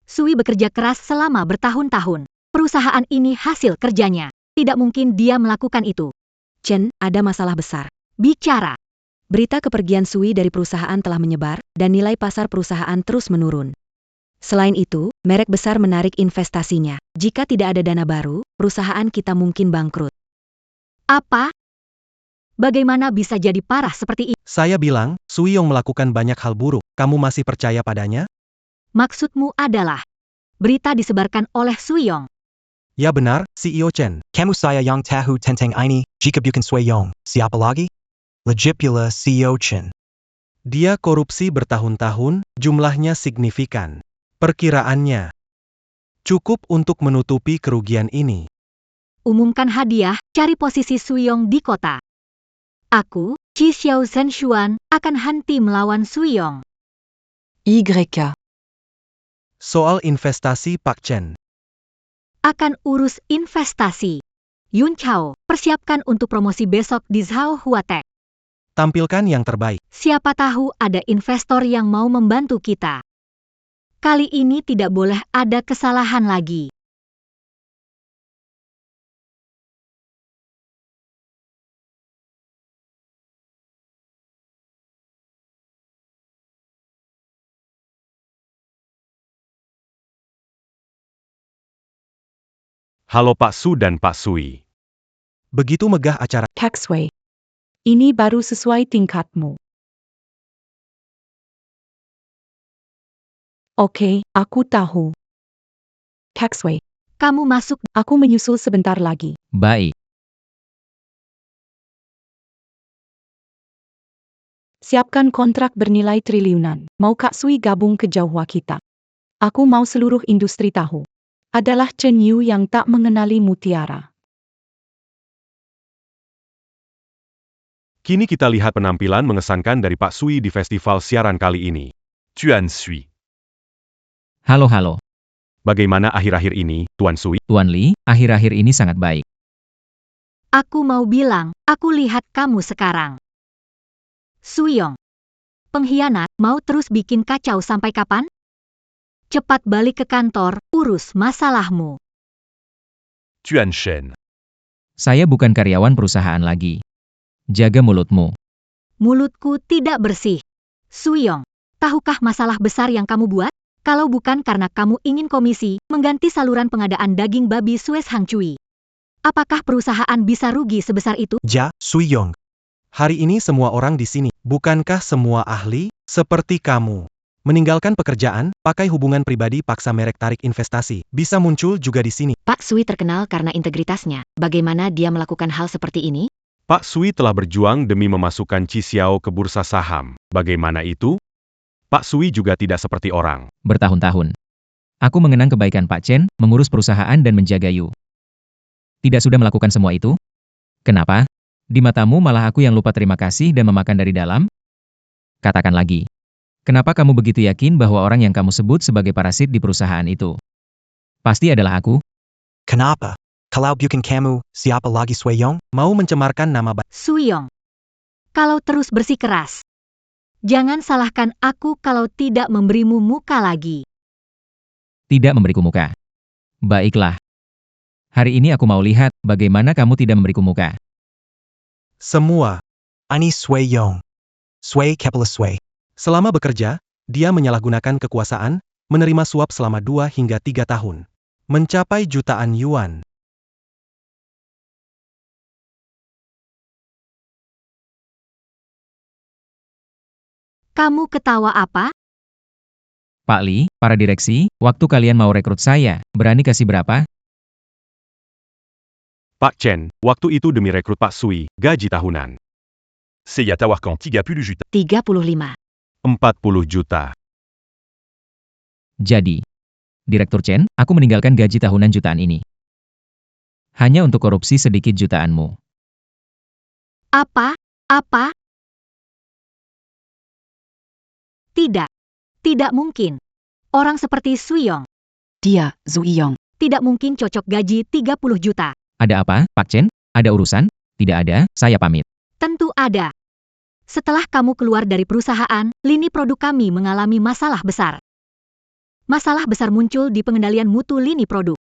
Speaker 2: Sui bekerja keras selama bertahun-tahun. Perusahaan ini hasil kerjanya. Tidak mungkin dia melakukan itu.
Speaker 6: Chen, ada masalah besar.
Speaker 2: Bicara.
Speaker 6: Berita kepergian Sui dari perusahaan telah menyebar, dan nilai pasar perusahaan terus menurun. Selain itu, merek besar menarik investasinya. Jika tidak ada dana baru, perusahaan kita mungkin bangkrut.
Speaker 2: Apa? Bagaimana bisa jadi parah seperti ini?
Speaker 3: Saya bilang, Suyong melakukan banyak hal buruk. Kamu masih percaya padanya?
Speaker 2: Maksudmu adalah, berita disebarkan oleh Suyong.
Speaker 3: Ya benar, CEO Chen.
Speaker 5: Kamu saya yang tahu tentang ini, jika bukan Sui Yong, siapa lagi? Legipula CEO Chen.
Speaker 3: Dia korupsi bertahun-tahun, jumlahnya signifikan. Perkiraannya cukup untuk menutupi kerugian ini.
Speaker 2: Umumkan hadiah, cari posisi Suyong di kota. Aku, Qi Xiao Zhenshuan, akan henti melawan Suyong.
Speaker 9: YK.
Speaker 3: Soal investasi Pak Chen.
Speaker 2: Akan urus investasi. Yun Chao, persiapkan untuk promosi besok di Zhao Huatek.
Speaker 3: Tampilkan yang terbaik.
Speaker 2: Siapa tahu ada investor yang mau membantu kita. Kali ini tidak boleh ada kesalahan lagi.
Speaker 4: Halo Pak Su dan Pak Sui.
Speaker 3: Begitu megah acara.
Speaker 8: Pak Sui. Ini baru sesuai tingkatmu. Oke, aku tahu. Kak Sui,
Speaker 2: Kamu masuk.
Speaker 8: aku menyusul sebentar lagi.
Speaker 1: Baik.
Speaker 8: Siapkan kontrak bernilai triliunan. Mau Kak Sui gabung ke Jauhwa kita? Aku mau seluruh industri tahu. Adalah Chen Yu yang tak mengenali mutiara.
Speaker 4: Kini kita lihat penampilan mengesankan dari Pak Sui di festival siaran kali ini.
Speaker 7: Tuan Sui.
Speaker 1: Halo.
Speaker 4: Bagaimana akhir-akhir ini, Tuan Sui?
Speaker 1: Tuan Li, akhir-akhir ini sangat baik.
Speaker 2: Aku mau bilang, aku lihat kamu sekarang. Suyong. Pengkhianat, mau terus bikin kacau sampai kapan? Cepat balik ke kantor, urus masalahmu.
Speaker 7: Tuan Shen.
Speaker 1: Saya bukan karyawan perusahaan lagi. Jaga mulutmu.
Speaker 2: Mulutku tidak bersih. Suyong, tahukah masalah besar yang kamu buat? Kalau bukan karena kamu ingin komisi, mengganti saluran pengadaan daging babi Suez Hang Cui. Apakah perusahaan bisa rugi sebesar itu?
Speaker 3: Ja, Suyong. Hari ini semua orang di sini, bukankah semua ahli, seperti kamu? Meninggalkan pekerjaan, pakai hubungan pribadi paksa merek tarik investasi, bisa muncul juga di sini.
Speaker 6: Pak Sui terkenal karena integritasnya. Bagaimana dia melakukan hal seperti ini?
Speaker 4: Pak Sui telah berjuang demi memasukkan Chi Xiao ke bursa saham. Bagaimana itu? Pak Sui juga tidak seperti orang.
Speaker 1: Bertahun-tahun. Aku mengenang kebaikan Pak Chen, mengurus perusahaan dan menjaga Yu. Tidak sudah melakukan semua itu? Kenapa? Di matamu malah aku yang lupa terima kasih dan memakan dari dalam? Katakan lagi. Kenapa kamu begitu yakin bahwa orang yang kamu sebut sebagai parasit di perusahaan itu pasti adalah aku?
Speaker 5: Kenapa? Kalau bukan kamu, siapa lagi Sui-yong?
Speaker 3: Mau mencemarkan nama baik.
Speaker 2: Suyong. Kalau terus bersikeras. Jangan salahkan aku kalau tidak memberimu muka lagi.
Speaker 1: Tidak memberiku muka. Baiklah. Hari ini aku mau lihat bagaimana kamu tidak memberiku muka.
Speaker 3: Semua.
Speaker 5: Ini Sui-yong. Sui kepala Sui.
Speaker 3: Selama bekerja, dia menyalahgunakan kekuasaan, menerima suap selama 2 hingga 3 tahun. Mencapai jutaan yuan.
Speaker 2: Kamu ketawa apa?
Speaker 1: Pak Li, para direksi, waktu kalian mau rekrut saya, berani kasih berapa?
Speaker 4: Pak Chen, waktu itu demi rekrut Pak Sui, gaji tahunan.
Speaker 7: Seiya Tawarkan 30 juta.
Speaker 6: 35.
Speaker 4: 40 juta.
Speaker 1: Jadi, Direktur Chen, aku meninggalkan gaji tahunan jutaan ini. Hanya untuk korupsi sedikit jutaanmu.
Speaker 2: Apa? Tidak. Tidak mungkin. Orang seperti Suyong
Speaker 9: Dia, Zuyong.
Speaker 2: tidak mungkin cocok gaji 30 juta.
Speaker 1: Ada apa, Pak Chen? Ada urusan? Tidak ada, saya pamit.
Speaker 2: Tentu ada. Setelah kamu keluar dari perusahaan, lini produk kami mengalami masalah besar. Masalah besar muncul di pengendalian mutu lini produk.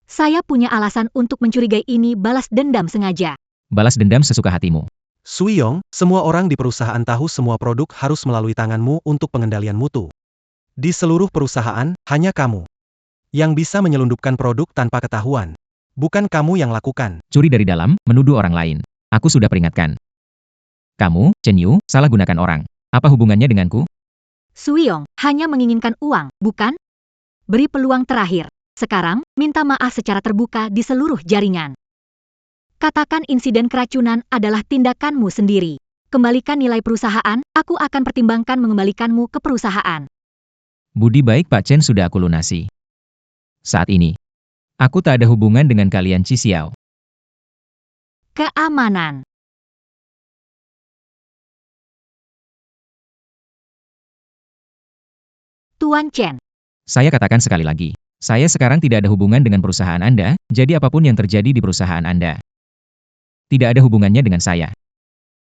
Speaker 2: Saya punya alasan untuk mencurigai ini balas dendam sengaja.
Speaker 1: Balas dendam sesuka hatimu.
Speaker 3: Suyong, semua orang di perusahaan tahu semua produk harus melalui tanganmu untuk pengendalian mutu. Di seluruh perusahaan, hanya kamu yang bisa menyelundupkan produk tanpa ketahuan. Bukan kamu yang lakukan.
Speaker 1: Curi dari dalam, menuduh orang lain. Aku sudah peringatkan. Kamu, Chen Yu, salah gunakan orang. Apa hubungannya denganku?
Speaker 2: Suyong hanya menginginkan uang, bukan? Beri peluang terakhir. Sekarang, minta maaf secara terbuka di seluruh jaringan. Katakan insiden keracunan adalah tindakanmu sendiri. Kembalikan nilai perusahaan, aku akan pertimbangkan mengembalikanmu ke perusahaan.
Speaker 1: Budi baik Pak Chen sudah aku lunasi. Saat ini, aku tak ada hubungan dengan kalian Chi Xiao.
Speaker 2: Keamanan. Tuan Chen.
Speaker 1: Saya katakan sekali lagi, saya sekarang tidak ada hubungan dengan perusahaan Anda, jadi apapun yang terjadi di perusahaan Anda tidak ada hubungannya dengan saya.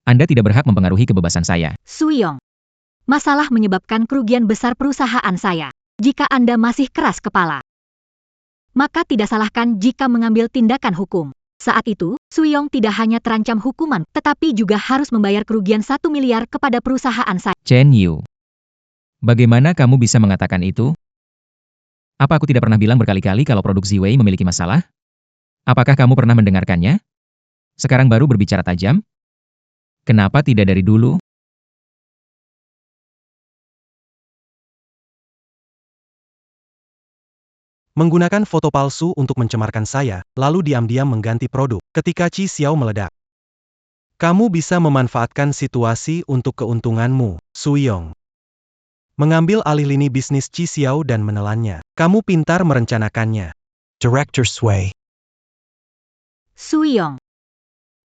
Speaker 1: Anda tidak berhak mempengaruhi kebebasan saya.
Speaker 2: Suyong. Masalah menyebabkan kerugian besar perusahaan saya. Jika Anda masih keras kepala, maka tidak salahkan jika mengambil tindakan hukum. Saat itu, Suyong tidak hanya terancam hukuman, tetapi juga harus membayar kerugian 1 miliar kepada perusahaan saya.
Speaker 1: Chen Yu. Bagaimana kamu bisa mengatakan itu? Apa aku tidak pernah bilang berkali-kali kalau produk Ziwei memiliki masalah? Apakah kamu pernah mendengarkannya? Sekarang baru berbicara tajam? Kenapa tidak dari dulu?
Speaker 3: Menggunakan foto palsu untuk mencemarkan saya, lalu diam-diam mengganti produk. Ketika Qi Xiao meledak. Kamu bisa memanfaatkan situasi untuk keuntunganmu, Su Yong. Mengambil alih lini bisnis Qi Xiao dan menelannya. Kamu pintar merencanakannya.
Speaker 5: Director Sui.
Speaker 2: Suyong.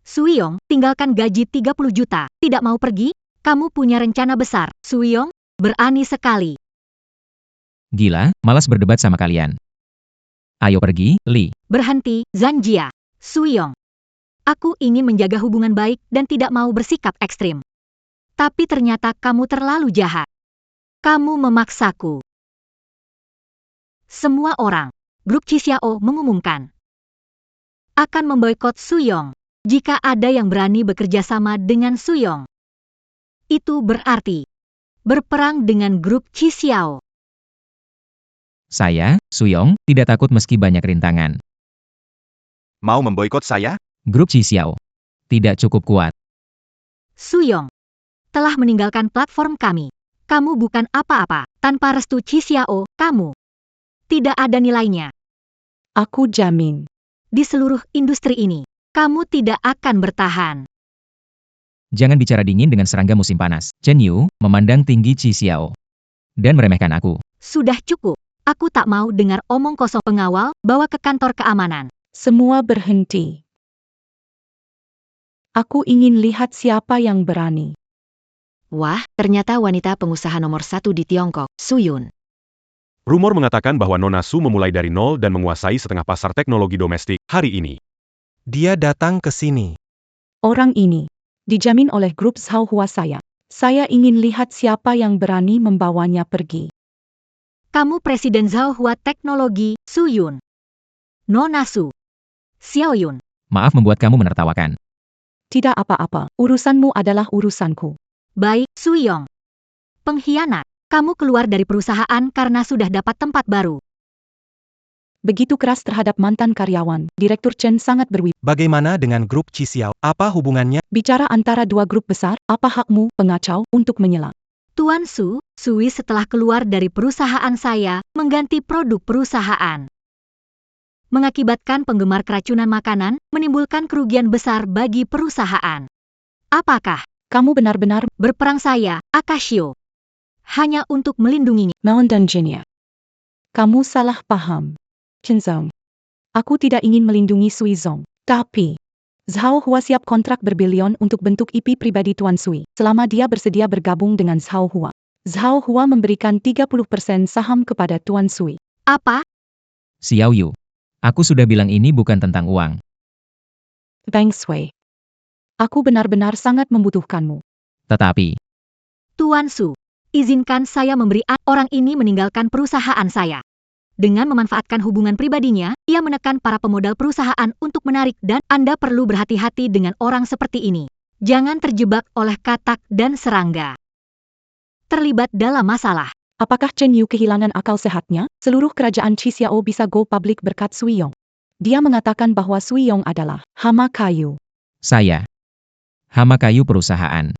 Speaker 2: Suyong, tinggalkan gaji 30 juta. Tidak mau pergi? Kamu punya rencana besar. Suyong, berani sekali.
Speaker 1: Gila, malas berdebat sama kalian. Ayo pergi, Li.
Speaker 2: Berhenti, Zanjia. Suyong. Aku ingin menjaga hubungan baik dan tidak mau bersikap ekstrim. Tapi ternyata kamu terlalu jahat. Kamu memaksaku. Semua orang, grup Qi Xiao mengumumkan akan memboikot Suyong. Jika ada yang berani bekerja sama dengan Suyong, itu berarti berperang dengan grup Qi Xiao.
Speaker 1: Saya, Suyong, tidak takut meski banyak rintangan.
Speaker 10: Mau memboikot saya?
Speaker 1: Grup Qi Xiao tidak cukup kuat.
Speaker 2: Suyong telah meninggalkan platform kami. Kamu bukan apa-apa. Tanpa restu Qi Xiao, kamu tidak ada nilainya.
Speaker 8: Aku jamin.
Speaker 2: Di seluruh industri ini, kamu tidak akan bertahan.
Speaker 1: Jangan bicara dingin dengan serangga musim panas. Chen Yu memandang tinggi Qi Xiao dan meremehkan aku.
Speaker 2: Sudah cukup. Aku tak mau dengar omong kosong. Pengawal, bawa ke kantor keamanan.
Speaker 8: Semua berhenti. Aku ingin lihat siapa yang berani.
Speaker 6: Wah, ternyata wanita pengusaha nomor 1 di Tiongkok, Suyun.
Speaker 4: Rumor mengatakan bahwa Nona Su memulai dari nol dan menguasai setengah pasar teknologi domestik hari ini.
Speaker 3: Dia datang ke sini.
Speaker 8: Orang ini dijamin oleh grup Zhao Hua saya. Saya ingin lihat siapa yang berani membawanya pergi.
Speaker 2: Kamu Presiden Zhao Hua Teknologi, Suyun. Nona Su. Xiaoyun.
Speaker 1: Maaf membuat kamu menertawakan.
Speaker 8: Tidak apa-apa, urusanmu adalah urusanku.
Speaker 2: Baik, Suyong. Pengkhianat. Kamu keluar dari perusahaan karena sudah dapat tempat baru.
Speaker 8: Begitu keras terhadap mantan karyawan, Direktur Chen sangat berwibawa.
Speaker 3: Bagaimana dengan grup Qi Xiao? Apa hubungannya?
Speaker 8: Bicara antara dua grup besar, apa hakmu, pengacau, untuk menyela?
Speaker 2: Tuan Su, Sui setelah keluar dari perusahaan saya, mengganti produk perusahaan. Mengakibatkan penggemar keracunan makanan, menimbulkan kerugian besar bagi perusahaan. Apakah
Speaker 8: Kamu benar-benar
Speaker 2: berperang saya, Akashio? Hanya untuk melindunginya.
Speaker 8: Melon dan Jenya. Kamu salah paham. Chen Zong. Aku tidak ingin melindungi Sui Zong. Tapi, Zhao Hua siap kontrak berbilion untuk bentuk IP pribadi Tuan Sui, selama dia bersedia bergabung dengan Zhao Hua. Zhao Hua memberikan 30% saham kepada Tuan Sui.
Speaker 2: Apa?
Speaker 1: Xiao Yu. Aku sudah bilang ini bukan tentang uang.
Speaker 8: Bang Sui. Aku benar-benar sangat membutuhkanmu.
Speaker 1: Tetapi,
Speaker 2: Tuan Su, izinkan saya memberi orang ini meninggalkan perusahaan saya. Dengan memanfaatkan hubungan pribadinya, ia menekan para pemodal perusahaan untuk menarik dan Anda perlu berhati-hati dengan orang seperti ini. Jangan terjebak oleh katak dan serangga. Terlibat dalam masalah.
Speaker 8: Apakah Chen Yu kehilangan akal sehatnya? Seluruh kerajaan Qi Xiao bisa go public berkat Sui Yong. Dia mengatakan bahwa Sui Yong adalah hama kayu.
Speaker 1: saya hama kayu perusahaan.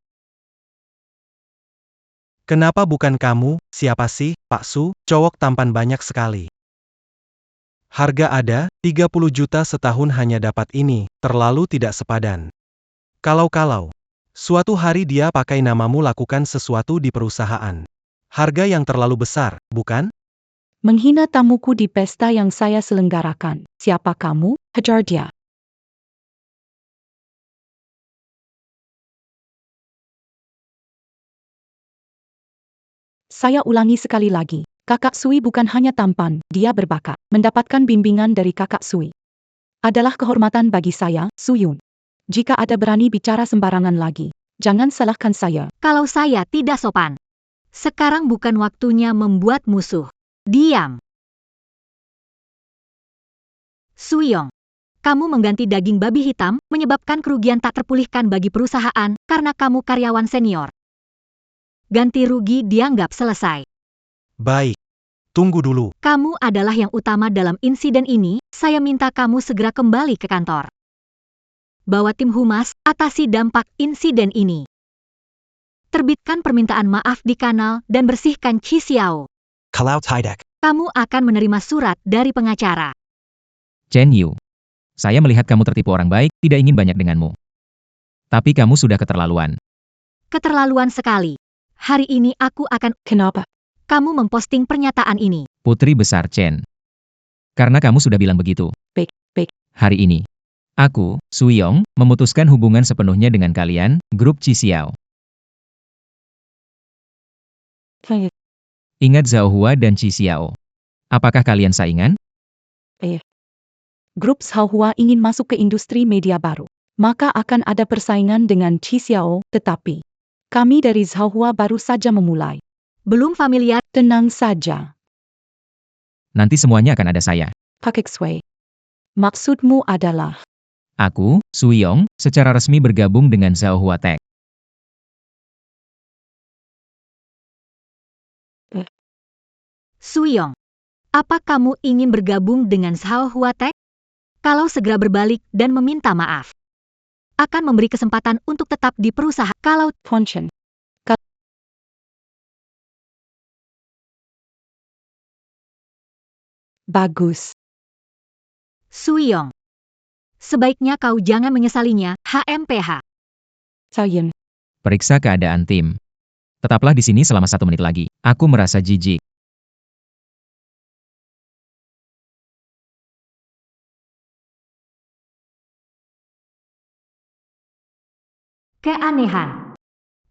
Speaker 3: Kenapa bukan kamu? Siapa sih, Pak Su? Cowok tampan banyak sekali. Harga ada, 30 juta setahun hanya dapat ini, terlalu tidak sepadan. Kalau suatu hari dia pakai namamu lakukan sesuatu di perusahaan. Harga yang terlalu besar, bukan?
Speaker 8: Menghina tamuku di pesta yang saya selenggarakan. Siapa kamu? Hajar dia. Saya ulangi sekali lagi. Kakak Sui bukan hanya tampan, dia berbakat. Mendapatkan bimbingan dari kakak Sui adalah kehormatan bagi saya, Suyun. Jika ada berani bicara sembarangan lagi, jangan salahkan saya.
Speaker 2: Kalau saya tidak sopan, sekarang bukan waktunya membuat musuh. Diam. Suyong, kamu mengganti daging babi hitam, menyebabkan kerugian tak terpulihkan bagi perusahaan karena kamu karyawan senior. Ganti rugi dianggap selesai.
Speaker 3: Baik. Tunggu dulu.
Speaker 2: Kamu adalah yang utama dalam insiden ini, saya minta kamu segera kembali ke kantor. Bawa tim humas, atasi dampak insiden ini. Terbitkan permintaan maaf di kanal dan bersihkan Qi Xiao.
Speaker 5: Kalau tidak,
Speaker 2: kamu akan menerima surat dari pengacara.
Speaker 1: Chen Yu. Saya melihat kamu tertipu orang baik, tidak ingin banyak denganmu. Tapi kamu sudah keterlaluan.
Speaker 2: Keterlaluan sekali. Hari ini aku akan...
Speaker 8: Kenapa?
Speaker 2: Kamu memposting pernyataan ini.
Speaker 1: Putri besar Chen. Karena kamu sudah bilang begitu.
Speaker 8: Baik.
Speaker 1: Hari ini, aku, Suyong, memutuskan hubungan sepenuhnya dengan kalian, grup Chi Xiao. Ingat Zhao Hua dan Chi Xiao. Apakah kalian saingan?
Speaker 8: Grup Zhao Hua ingin masuk ke industri media baru. Maka akan ada persaingan dengan Chi Xiao, tetapi kami dari Zhao Hua baru saja memulai.
Speaker 2: Belum familiar.
Speaker 8: Tenang saja,
Speaker 1: Nanti semuanya akan ada saya.
Speaker 8: Pak Xue. Maksudmu adalah,
Speaker 1: Aku, Suyong, secara resmi bergabung dengan Zhao Hua Tech.
Speaker 2: Suyong, apa kamu ingin bergabung dengan Zhao Hua Tech? Kalau segera berbalik dan meminta maaf, akan memberi kesempatan untuk tetap di perusahaan. Kalau
Speaker 8: Ponchen. Bagus.
Speaker 2: Suyong, sebaiknya kau jangan menyesalinya, HMPH.
Speaker 8: Sayen.
Speaker 1: Periksa keadaan tim. Tetaplah di sini selama 1 menit lagi. Aku merasa jijik.
Speaker 2: Keanehan.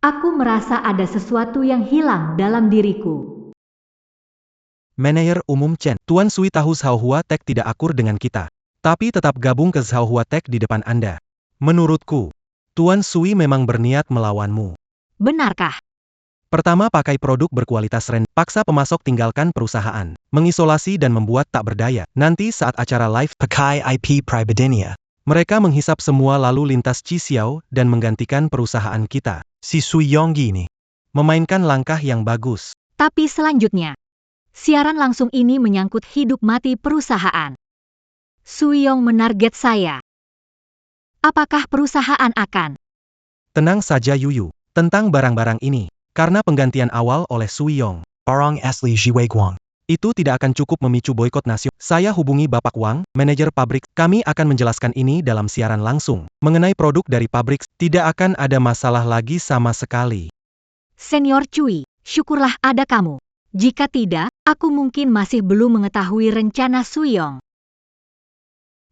Speaker 2: Aku merasa ada sesuatu yang hilang dalam diriku.
Speaker 3: Manajer Umum Chen, Tuan Sui tahu Zhao Hua Tech tidak akur dengan kita. Tapi tetap gabung ke Zhao Hua Tech di depan Anda. Menurutku, Tuan Sui memang berniat melawanmu.
Speaker 2: Benarkah?
Speaker 3: Pertama, pakai produk berkualitas rendah. Paksa pemasok tinggalkan perusahaan. Mengisolasi dan membuat tak berdaya. Nanti saat acara live,
Speaker 5: Pakai IP Pribadinia.
Speaker 3: mereka menghisap semua lalu lintas Chi Xiao dan menggantikan perusahaan kita.
Speaker 5: Si Suyong gini.
Speaker 3: Memainkan langkah yang bagus.
Speaker 2: Tapi selanjutnya, siaran langsung ini menyangkut hidup mati perusahaan. Suyong menarget saya. Apakah perusahaan akan?
Speaker 3: Tenang saja Yuyu. Tentang barang-barang ini. Karena penggantian awal oleh Suyong,
Speaker 5: Barang asli Jiwei Guang.
Speaker 3: itu tidak akan cukup memicu boikot nasional. Saya hubungi Bapak Wang, manajer pabrik. Kami akan menjelaskan ini dalam siaran langsung. Mengenai produk dari pabrik, tidak akan ada masalah lagi sama sekali.
Speaker 2: Senior Cui, syukurlah ada kamu. Jika tidak, aku mungkin masih belum mengetahui rencana Suyong.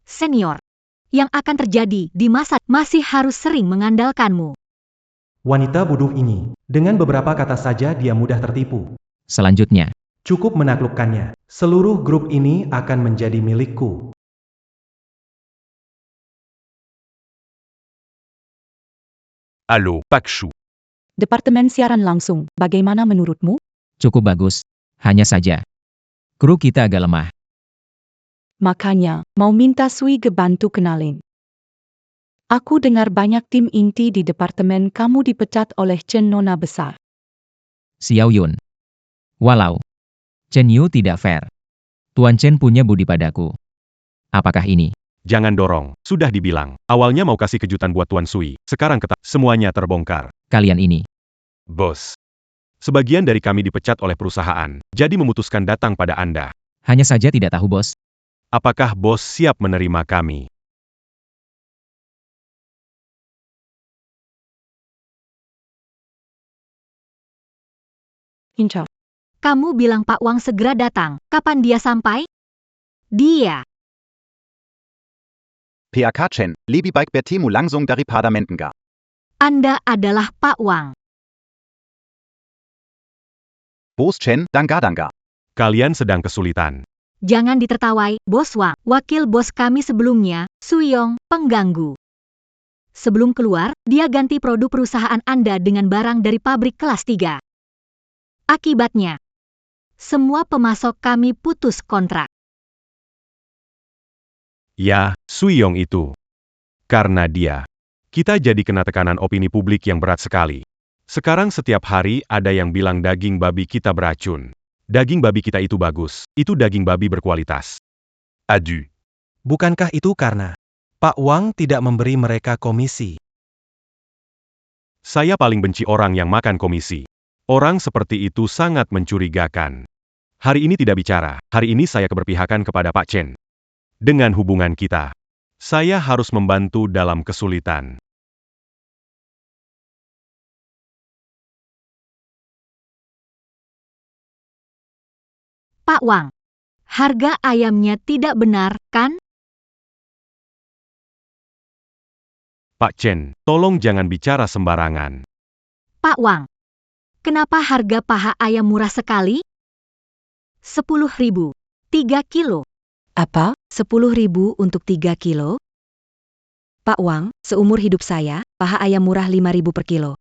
Speaker 2: Senior, yang akan terjadi di masa masih harus sering mengandalkanmu.
Speaker 3: Wanita bodoh ini, dengan beberapa kata saja dia mudah tertipu.
Speaker 1: Selanjutnya,
Speaker 3: Cukup menaklukkannya. Seluruh grup ini akan menjadi milikku.
Speaker 7: Allô, Pak Chou.
Speaker 8: Departemen siaran langsung, bagaimana menurutmu?
Speaker 1: cukup bagus. Hanya saja, kru kita agak lemah.
Speaker 8: Makanya, mau minta Sui Ge bantu kenalin. Aku dengar banyak tim inti di departemen kamu dipecat oleh Chen Nona besar.
Speaker 1: Xiao Yun. Walau, Chen Yu tidak fair. Tuan Chen punya budi padaku. Apakah ini?
Speaker 4: Jangan dorong, sudah dibilang. Awalnya mau kasih kejutan buat Tuan Sui, sekarang semuanya terbongkar.
Speaker 1: Kalian ini.
Speaker 4: Bos. Sebagian dari kami dipecat oleh perusahaan, jadi memutuskan datang pada Anda.
Speaker 1: Hanya saja tidak tahu bos.
Speaker 4: Apakah bos siap menerima kami?
Speaker 8: Inca.
Speaker 2: Kamu bilang Pak Wang segera datang. Kapan dia sampai? Dia.
Speaker 10: PAK Chen, lebih baik bertemu langsung daripada mendengar.
Speaker 2: Anda adalah Pak Wang.
Speaker 10: Bos Chen, dangga.
Speaker 4: Kalian sedang kesulitan.
Speaker 2: Jangan ditertawai, Bos Wang. Wakil bos kami sebelumnya, Suyong, pengganggu. Sebelum keluar, dia ganti produk perusahaan Anda dengan barang dari pabrik kelas 3. Akibatnya, semua pemasok kami putus kontrak.
Speaker 4: Ya, Suyong itu. Karena dia, kita jadi kena tekanan opini publik yang berat sekali. Sekarang setiap hari ada yang bilang daging babi kita beracun. Daging babi kita itu bagus, itu daging babi berkualitas.
Speaker 7: Adieu.
Speaker 3: Bukankah itu karena Pak Wang tidak memberi mereka komisi?
Speaker 4: Saya paling benci orang yang makan komisi. Orang seperti itu sangat mencurigakan. Hari ini tidak bicara, hari ini saya keberpihakan kepada Pak Chen. Dengan hubungan kita, saya harus membantu dalam kesulitan.
Speaker 2: Pak Wang, harga ayamnya tidak benar, kan?
Speaker 4: Pak Chen, tolong jangan bicara sembarangan.
Speaker 2: Pak Wang, kenapa harga paha ayam murah sekali? 10.000, 3 kilo.
Speaker 6: Apa? 10.000 untuk 3 kilo? Pak Wang, seumur hidup saya, paha ayam murah 5.000 per kilo.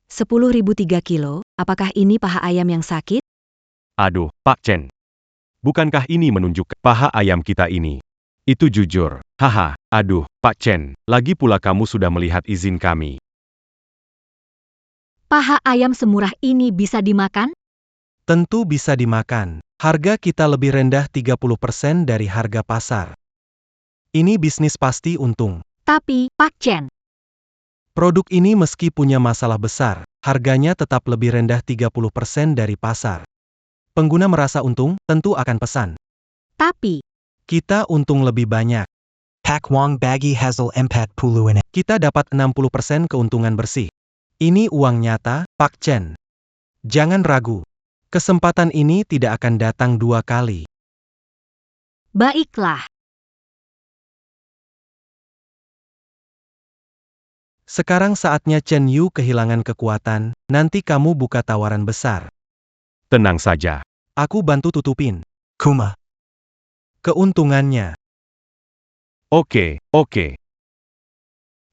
Speaker 6: 10.000 3 kilo, apakah ini paha ayam yang sakit?
Speaker 4: Aduh, Pak Chen. Bukankah ini menunjukkan paha ayam kita ini? Itu jujur. Haha, aduh, Pak Chen. Lagi pula kamu sudah melihat izin kami.
Speaker 2: Paha ayam semurah ini bisa dimakan?
Speaker 3: Tentu bisa dimakan. Harga kita lebih rendah 30% dari harga pasar. Ini bisnis pasti untung.
Speaker 2: Tapi, Pak Chen,
Speaker 3: Produk ini meski punya masalah besar, harganya tetap lebih rendah 30% dari pasar. Pengguna merasa untung, tentu akan pesan.
Speaker 2: tapi,
Speaker 3: Kita untung lebih banyak.
Speaker 5: Pak Wang bagi hasil 40 ini.
Speaker 3: Kita dapat 60% keuntungan bersih. Ini uang nyata, Pak Chen. Jangan ragu. Kesempatan ini tidak akan datang 2 kali.
Speaker 2: baiklah.
Speaker 3: Sekarang saatnya Chen Yu kehilangan kekuatan, nanti kamu buka tawaran besar.
Speaker 4: Tenang saja.
Speaker 3: Aku bantu tutupin.
Speaker 5: Kuma.
Speaker 3: Keuntungannya.
Speaker 4: Oke.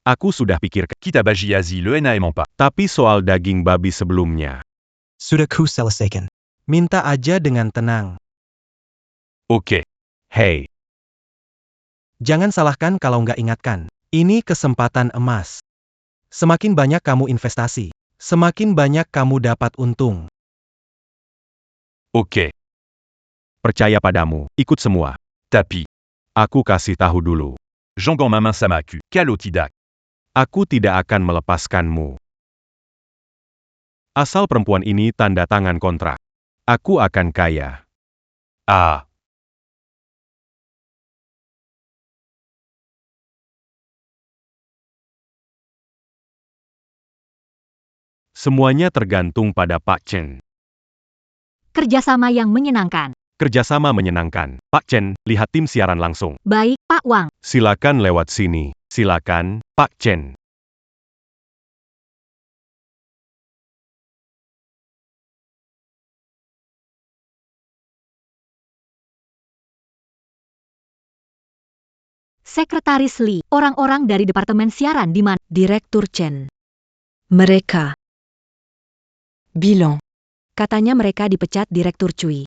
Speaker 4: Aku sudah pikirkan.
Speaker 7: Quitte à Bagiazi le NAM pas.
Speaker 4: Tapi soal daging babi sebelumnya.
Speaker 5: Sudah ku selesaikan.
Speaker 3: Minta aja dengan tenang.
Speaker 7: Ok.
Speaker 4: Hey,
Speaker 3: Jangan salahkan kalau nggak ingatkan. Ini kesempatan emas. Semakin banyak kamu investasi, semakin banyak kamu dapat untung.
Speaker 7: Ok.
Speaker 4: percaya padamu, ikut semua.
Speaker 7: Tapi.
Speaker 4: Aku kasih tahu dulu.
Speaker 7: Jangan ma main Samaku. Kalotidak.
Speaker 4: Aku tidak akan melepaskanmu. Asal perempuan ini tanda tangan kontrak. Aku akan kaya.
Speaker 7: Ah.
Speaker 4: Semuanya tergantung pada Pak Chen.
Speaker 2: Kerjasama yang menyenangkan.
Speaker 4: Kerjasama menyenangkan. Pak Chen, lihat tim siaran langsung.
Speaker 2: Baik, Pak Wang.
Speaker 4: Silakan lewat sini. Silakan, Pak Chen.
Speaker 2: Sekretaris Li, orang-orang dari Departemen Siaran di mana?
Speaker 6: Direktur Chen. Mereka.
Speaker 9: Bilan.
Speaker 6: Katanya mereka dipecat Direktur Cui.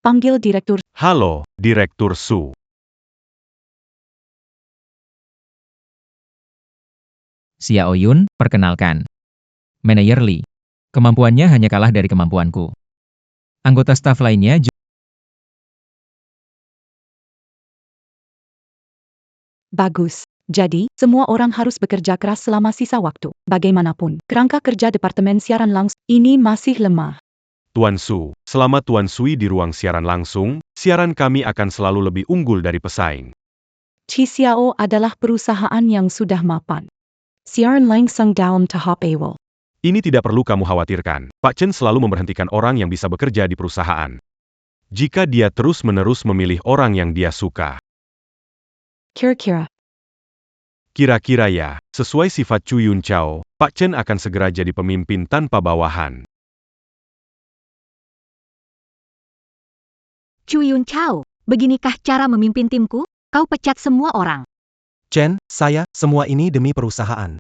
Speaker 8: Panggil Direktur.
Speaker 4: Halo, Direktur Su.
Speaker 1: Xiao Yun, perkenalkan. Manajer Li. Kemampuannya hanya kalah dari kemampuanku. Anggota staf lainnya juga
Speaker 8: Bagus. Jadi, semua orang harus bekerja keras selama sisa waktu. Bagaimanapun, kerangka kerja Departemen Siaran Langsung ini masih lemah.
Speaker 4: Tuan Su, selama Tuan Sui di ruang siaran langsung, siaran kami akan selalu lebih unggul dari pesaing.
Speaker 8: Xiao adalah perusahaan yang sudah mapan. Siaran langsung dalam tahap awal.
Speaker 4: Ini tidak perlu kamu khawatirkan. Pak Chen selalu memberhentikan orang yang bisa bekerja di perusahaan. Jika dia terus-menerus memilih orang yang dia suka.
Speaker 8: Kira-kira,
Speaker 4: Kira-kira ya, sesuai sifat Chu Yun Chao, Pak Chen akan segera jadi pemimpin tanpa bawahan.
Speaker 2: Chu Yun Chao, beginikah cara memimpin timku? Kau pecat semua orang.
Speaker 3: Chen, saya, semua ini demi perusahaan.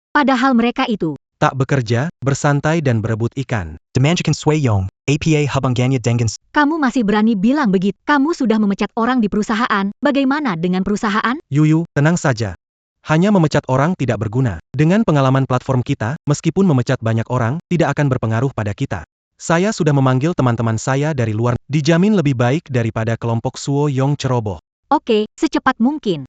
Speaker 2: Padahal mereka itu.
Speaker 3: Tak bekerja, bersantai dan berebut ikan.
Speaker 5: Demanjakan Sui Yong. APA hubungannya dengan
Speaker 2: Kamu masih berani bilang begitu. Kamu sudah memecat orang di perusahaan. Bagaimana dengan perusahaan?
Speaker 3: Yuyu, tenang saja. Hanya memecat orang tidak berguna. Dengan pengalaman platform kita, meskipun memecat banyak orang, tidak akan berpengaruh pada kita. Saya sudah memanggil teman-teman saya dari luar. Dijamin lebih baik daripada kelompok Suo Yong ceroboh.
Speaker 2: Oke, secepat mungkin.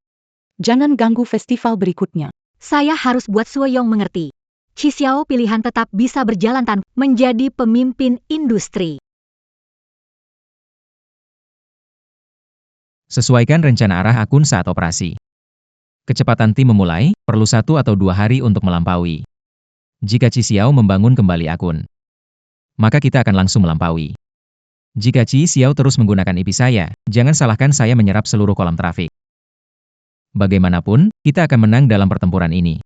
Speaker 8: jangan ganggu festival berikutnya.
Speaker 2: Saya harus buat Suoyong mengerti. Chi Xiao pilihan tetap bisa berjalan tanpa menjadi pemimpin industri.
Speaker 1: Sesuaikan rencana arah akun saat operasi. Kecepatan tim memulai, perlu 1 atau 2 hari untuk melampaui. Jika Chi Xiao membangun kembali akun, maka kita akan langsung melampaui. Jika Chi Xiao terus menggunakan IP saya, jangan salahkan saya menyerap seluruh kolam trafik. Bagaimanapun, kita akan menang dalam pertempuran ini.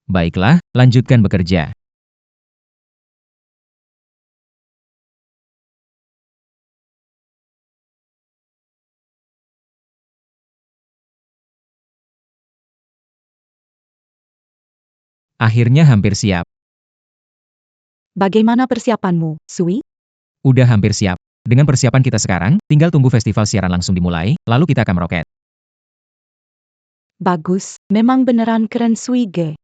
Speaker 1: Baiklah, lanjutkan bekerja. Akhirnya hampir siap.
Speaker 8: Bagaimana persiapanmu, Sui?
Speaker 1: Udah hampir siap. Dengan persiapan kita sekarang, tinggal tunggu festival siaran langsung dimulai, lalu kita akan meroket.
Speaker 8: Bagus, memang beneran keren Sui Ge.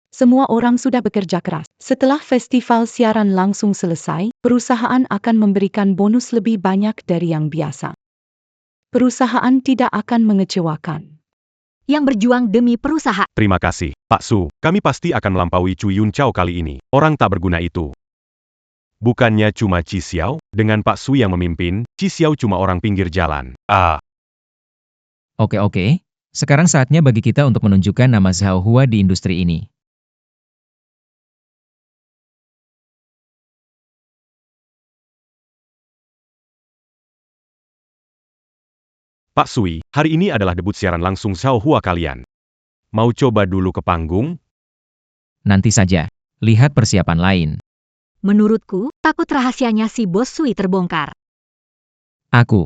Speaker 8: Semua orang sudah bekerja keras. Setelah festival siaran langsung selesai, perusahaan akan memberikan bonus lebih banyak dari yang biasa. Perusahaan tidak akan mengecewakan.
Speaker 2: Yang berjuang demi perusahaan.
Speaker 4: Terima kasih, Pak Su. Kami pasti akan melampaui Chu Yun Chao kali ini. Orang tak berguna itu. Bukannya cuma Chi Xiao, dengan Pak Su yang memimpin, Chi Xiao cuma orang pinggir jalan.
Speaker 1: Oke. Sekarang saatnya bagi kita untuk menunjukkan nama Zhao Hua di industri ini.
Speaker 4: Pak Sui, hari ini adalah debut siaran langsung Zhao Hua kalian. Mau coba dulu ke panggung?
Speaker 1: Nanti saja. Lihat persiapan lain.
Speaker 2: Menurutku, takut rahasianya si bos Sui terbongkar.
Speaker 1: Aku.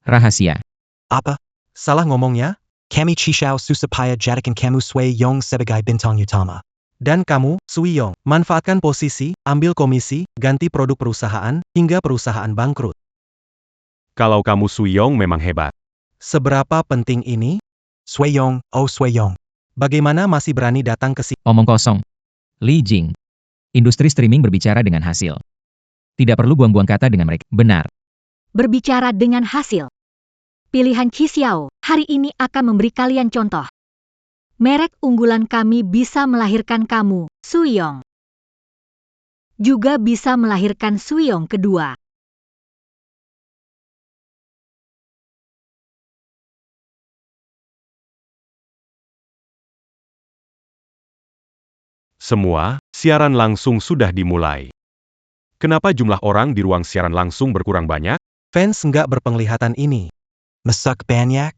Speaker 1: Rahasia.
Speaker 3: Apa? Salah ngomongnya?
Speaker 5: Kami Chishao Susapaya Jadikan Kamu Sui Yong sebagai bintang utama.
Speaker 3: Dan kamu, Sui Yong, manfaatkan posisi, ambil komisi, ganti produk perusahaan, hingga perusahaan bangkrut.
Speaker 4: Kalau kamu Sui Yong memang hebat.
Speaker 3: Seberapa penting ini?
Speaker 5: Sui Yong, oh Sui Yong.
Speaker 3: Bagaimana masih berani datang ke sini?
Speaker 1: Omong kosong. Li Jing. Industri streaming berbicara dengan hasil. Tidak perlu buang-buang kata dengan mereka. Benar.
Speaker 2: Berbicara dengan hasil. Pilihan Chi Xiao hari ini akan memberi kalian contoh. Merek unggulan kami bisa melahirkan kamu, Sui Yong. Juga bisa melahirkan Sui Yong kedua.
Speaker 4: Semua, siaran langsung sudah dimulai. Kenapa jumlah orang di ruang siaran langsung berkurang banyak?
Speaker 3: Fans nggak berpenglihatan ini.
Speaker 5: Masak banyak?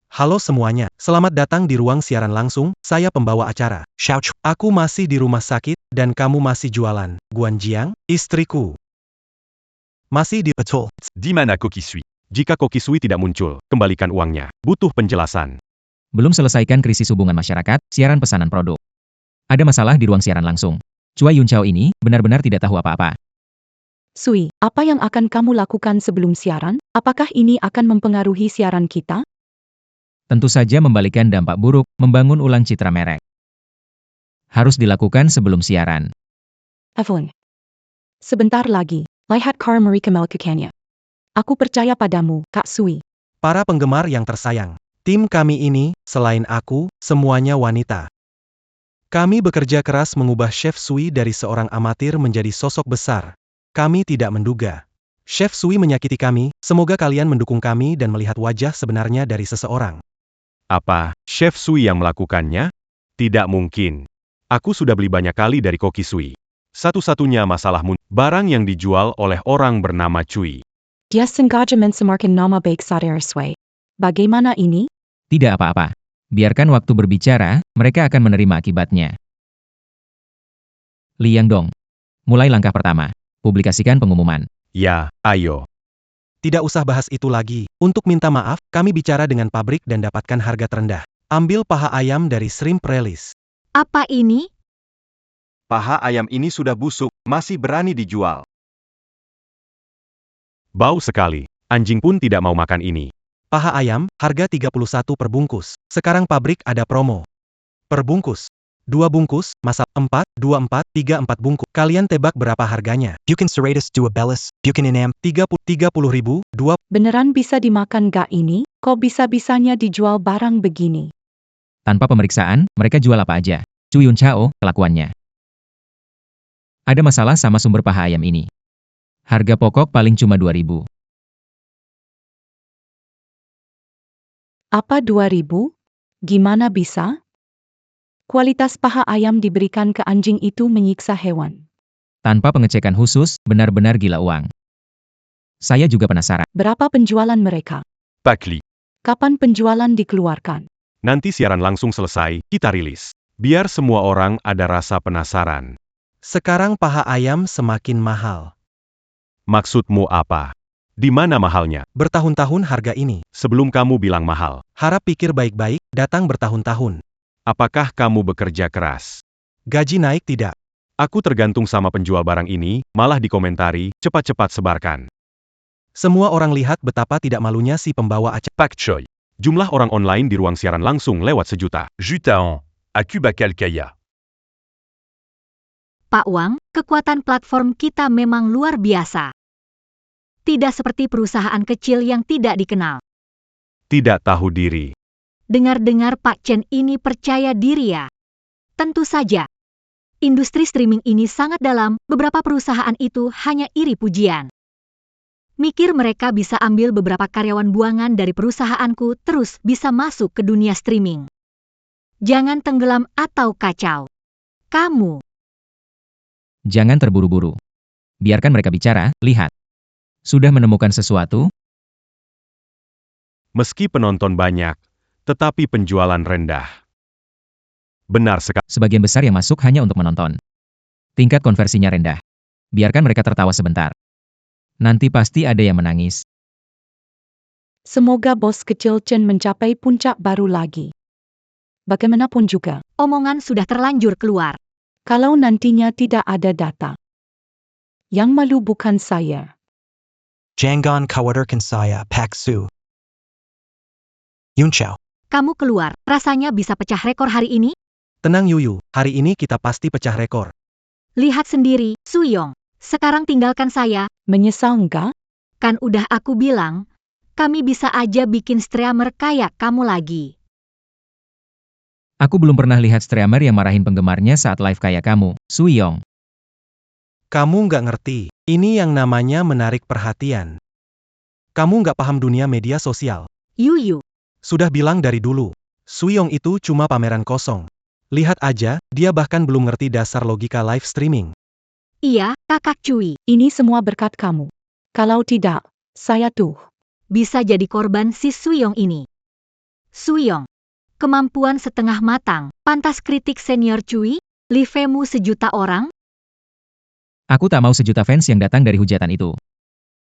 Speaker 3: Halo semuanya, selamat datang di ruang siaran langsung, saya pembawa acara.
Speaker 5: Xiao Chu.
Speaker 3: Aku masih di rumah sakit, dan kamu masih jualan. Guan Jiang, istriku. Masih di...
Speaker 5: Betul.
Speaker 7: Di mana Koki Sui?
Speaker 4: Jika Koki Sui tidak muncul, kembalikan uangnya. Butuh penjelasan.
Speaker 1: Belum selesaikan krisis hubungan masyarakat, siaran pesanan produk. Ada masalah di ruang siaran langsung. Chua Yun Chao ini benar-benar tidak tahu apa-apa.
Speaker 8: Sui, apa yang akan kamu lakukan sebelum siaran? Apakah ini akan mempengaruhi siaran kita?
Speaker 1: Tentu saja membalikan dampak buruk, membangun ulang citra merek. Harus dilakukan sebelum siaran.
Speaker 8: Evelyn. Sebentar lagi, lihat car mereka melakukannya. Aku percaya padamu, Kak Sui.
Speaker 3: Para penggemar yang tersayang, tim kami ini, selain aku, semuanya wanita. Kami bekerja keras mengubah Chef Sui dari seorang amatir menjadi sosok besar. Kami tidak menduga. Chef Sui menyakiti kami, semoga kalian mendukung kami dan melihat wajah sebenarnya dari seseorang.
Speaker 4: Apa, Chef Sui yang melakukannya? Tidak mungkin. Aku sudah beli banyak kali dari Koki Sui. Satu-satunya masalahmu, barang yang dijual oleh orang bernama Cui.
Speaker 8: Dia sengaja mencemarkan nama baik saudara Sui. Bagaimana ini?
Speaker 1: Tidak apa-apa. Biarkan waktu berbicara, mereka akan menerima akibatnya. Liang Dong. Mulai langkah pertama. Publikasikan pengumuman.
Speaker 4: Ya, ayo.
Speaker 3: Tidak usah bahas itu lagi. Untuk minta maaf, kami bicara dengan pabrik dan dapatkan harga terendah. Ambil paha ayam dari Shrimp Release.
Speaker 2: Apa ini?
Speaker 10: Paha ayam ini sudah busuk, masih berani dijual.
Speaker 4: Bau sekali. Anjing pun tidak mau makan ini.
Speaker 3: Paha ayam, harga 31 per bungkus. Sekarang pabrik ada promo. Per bungkus. 2 bungkus, masa 4, 24, 34 bungkus. Kalian tebak berapa harganya?
Speaker 5: Bukan Serratus dua belas, bukan enam.
Speaker 3: 30 ribu, 2.
Speaker 8: Beneran bisa dimakan gak ini? Kok bisa-bisanya dijual barang begini?
Speaker 1: Tanpa pemeriksaan, mereka jual apa aja. Chu Yun Chao, kelakuannya. Ada masalah sama sumber paha ayam ini. Harga pokok paling cuma 2.000.
Speaker 8: Apa 2000? Gimana bisa? Kualitas paha ayam diberikan ke anjing itu menyiksa hewan.
Speaker 1: Tanpa pengecekan khusus, benar-benar gila uang. Saya juga penasaran.
Speaker 8: Berapa penjualan mereka?
Speaker 7: Pacli.
Speaker 8: Kapan penjualan dikeluarkan?
Speaker 4: Nanti siaran langsung selesai, kita rilis. Biar semua orang ada rasa penasaran.
Speaker 3: Sekarang paha ayam semakin mahal.
Speaker 4: Maksudmu apa? Di mana mahalnya?
Speaker 3: Bertahun-tahun harga ini.
Speaker 4: Sebelum kamu bilang mahal,
Speaker 3: Harap pikir baik-baik, datang bertahun-tahun.
Speaker 4: apakah kamu bekerja keras?
Speaker 3: Gaji naik tidak?
Speaker 4: Aku tergantung sama penjual barang ini, malah dikomentari, cepat-cepat sebarkan.
Speaker 3: Semua orang lihat betapa tidak malunya si pembawa acara.
Speaker 7: Pak Choi.
Speaker 4: Jumlah orang online di ruang siaran langsung lewat 1 juta.
Speaker 7: Jutaan. À Kubakal-Kaya.
Speaker 2: Pak Wang, kekuatan platform kita memang luar biasa. Tidak seperti perusahaan kecil yang tidak dikenal.
Speaker 4: Tidak tahu diri.
Speaker 2: Dengar-dengar Pak Chen ini percaya diri ya? Tentu saja. Industri streaming ini sangat dalam, beberapa perusahaan itu hanya iri pujian. Mikir mereka bisa ambil beberapa karyawan buangan dari perusahaanku terus bisa masuk ke dunia streaming. Jangan tenggelam atau kacau. Kamu.
Speaker 1: Jangan terburu-buru. Biarkan mereka bicara, lihat. Sudah menemukan sesuatu?
Speaker 4: Meski penonton banyak, tetapi penjualan rendah. Benar sekali.
Speaker 1: Sebagian besar yang masuk hanya untuk menonton. Tingkat konversinya rendah. Biarkan mereka tertawa sebentar. Nanti pasti ada yang menangis.
Speaker 8: Semoga bos kecil Chen mencapai puncak baru lagi. Bagaimanapun juga,
Speaker 2: Omongan sudah terlanjur keluar.
Speaker 8: kalau nantinya tidak ada data. Yang malu bukan saya.
Speaker 5: Jangan khawatirkan saya, Pak Su. Yun Chao.
Speaker 2: Kamu keluar, rasanya bisa pecah rekor hari ini?
Speaker 3: Tenang Yuyu, hari ini kita pasti pecah rekor.
Speaker 2: Lihat sendiri, Suyong. Sekarang tinggalkan saya,
Speaker 8: Menyesal enggak?
Speaker 2: kan udah aku bilang. Kami bisa aja bikin streamer kayak kamu lagi.
Speaker 1: Aku belum pernah lihat streamer yang marahin penggemarnya saat live kayak kamu, Suyong.
Speaker 3: Kamu nggak ngerti, ini yang namanya menarik perhatian. Kamu nggak paham dunia media sosial.
Speaker 2: Yuyu.
Speaker 3: Sudah bilang dari dulu, Suyong itu cuma pameran kosong. Lihat aja, dia bahkan belum ngerti dasar logika live streaming.
Speaker 2: Iya, kakak Cui.
Speaker 8: Ini semua berkat kamu. Kalau tidak, saya tuh.
Speaker 2: Bisa jadi korban si Suyong ini. Suyong. Kemampuan setengah matang, pantas kritik senior Cui, live-mu 1 juta orang?
Speaker 1: Aku tak mau 1 juta fans yang datang dari hujatan itu.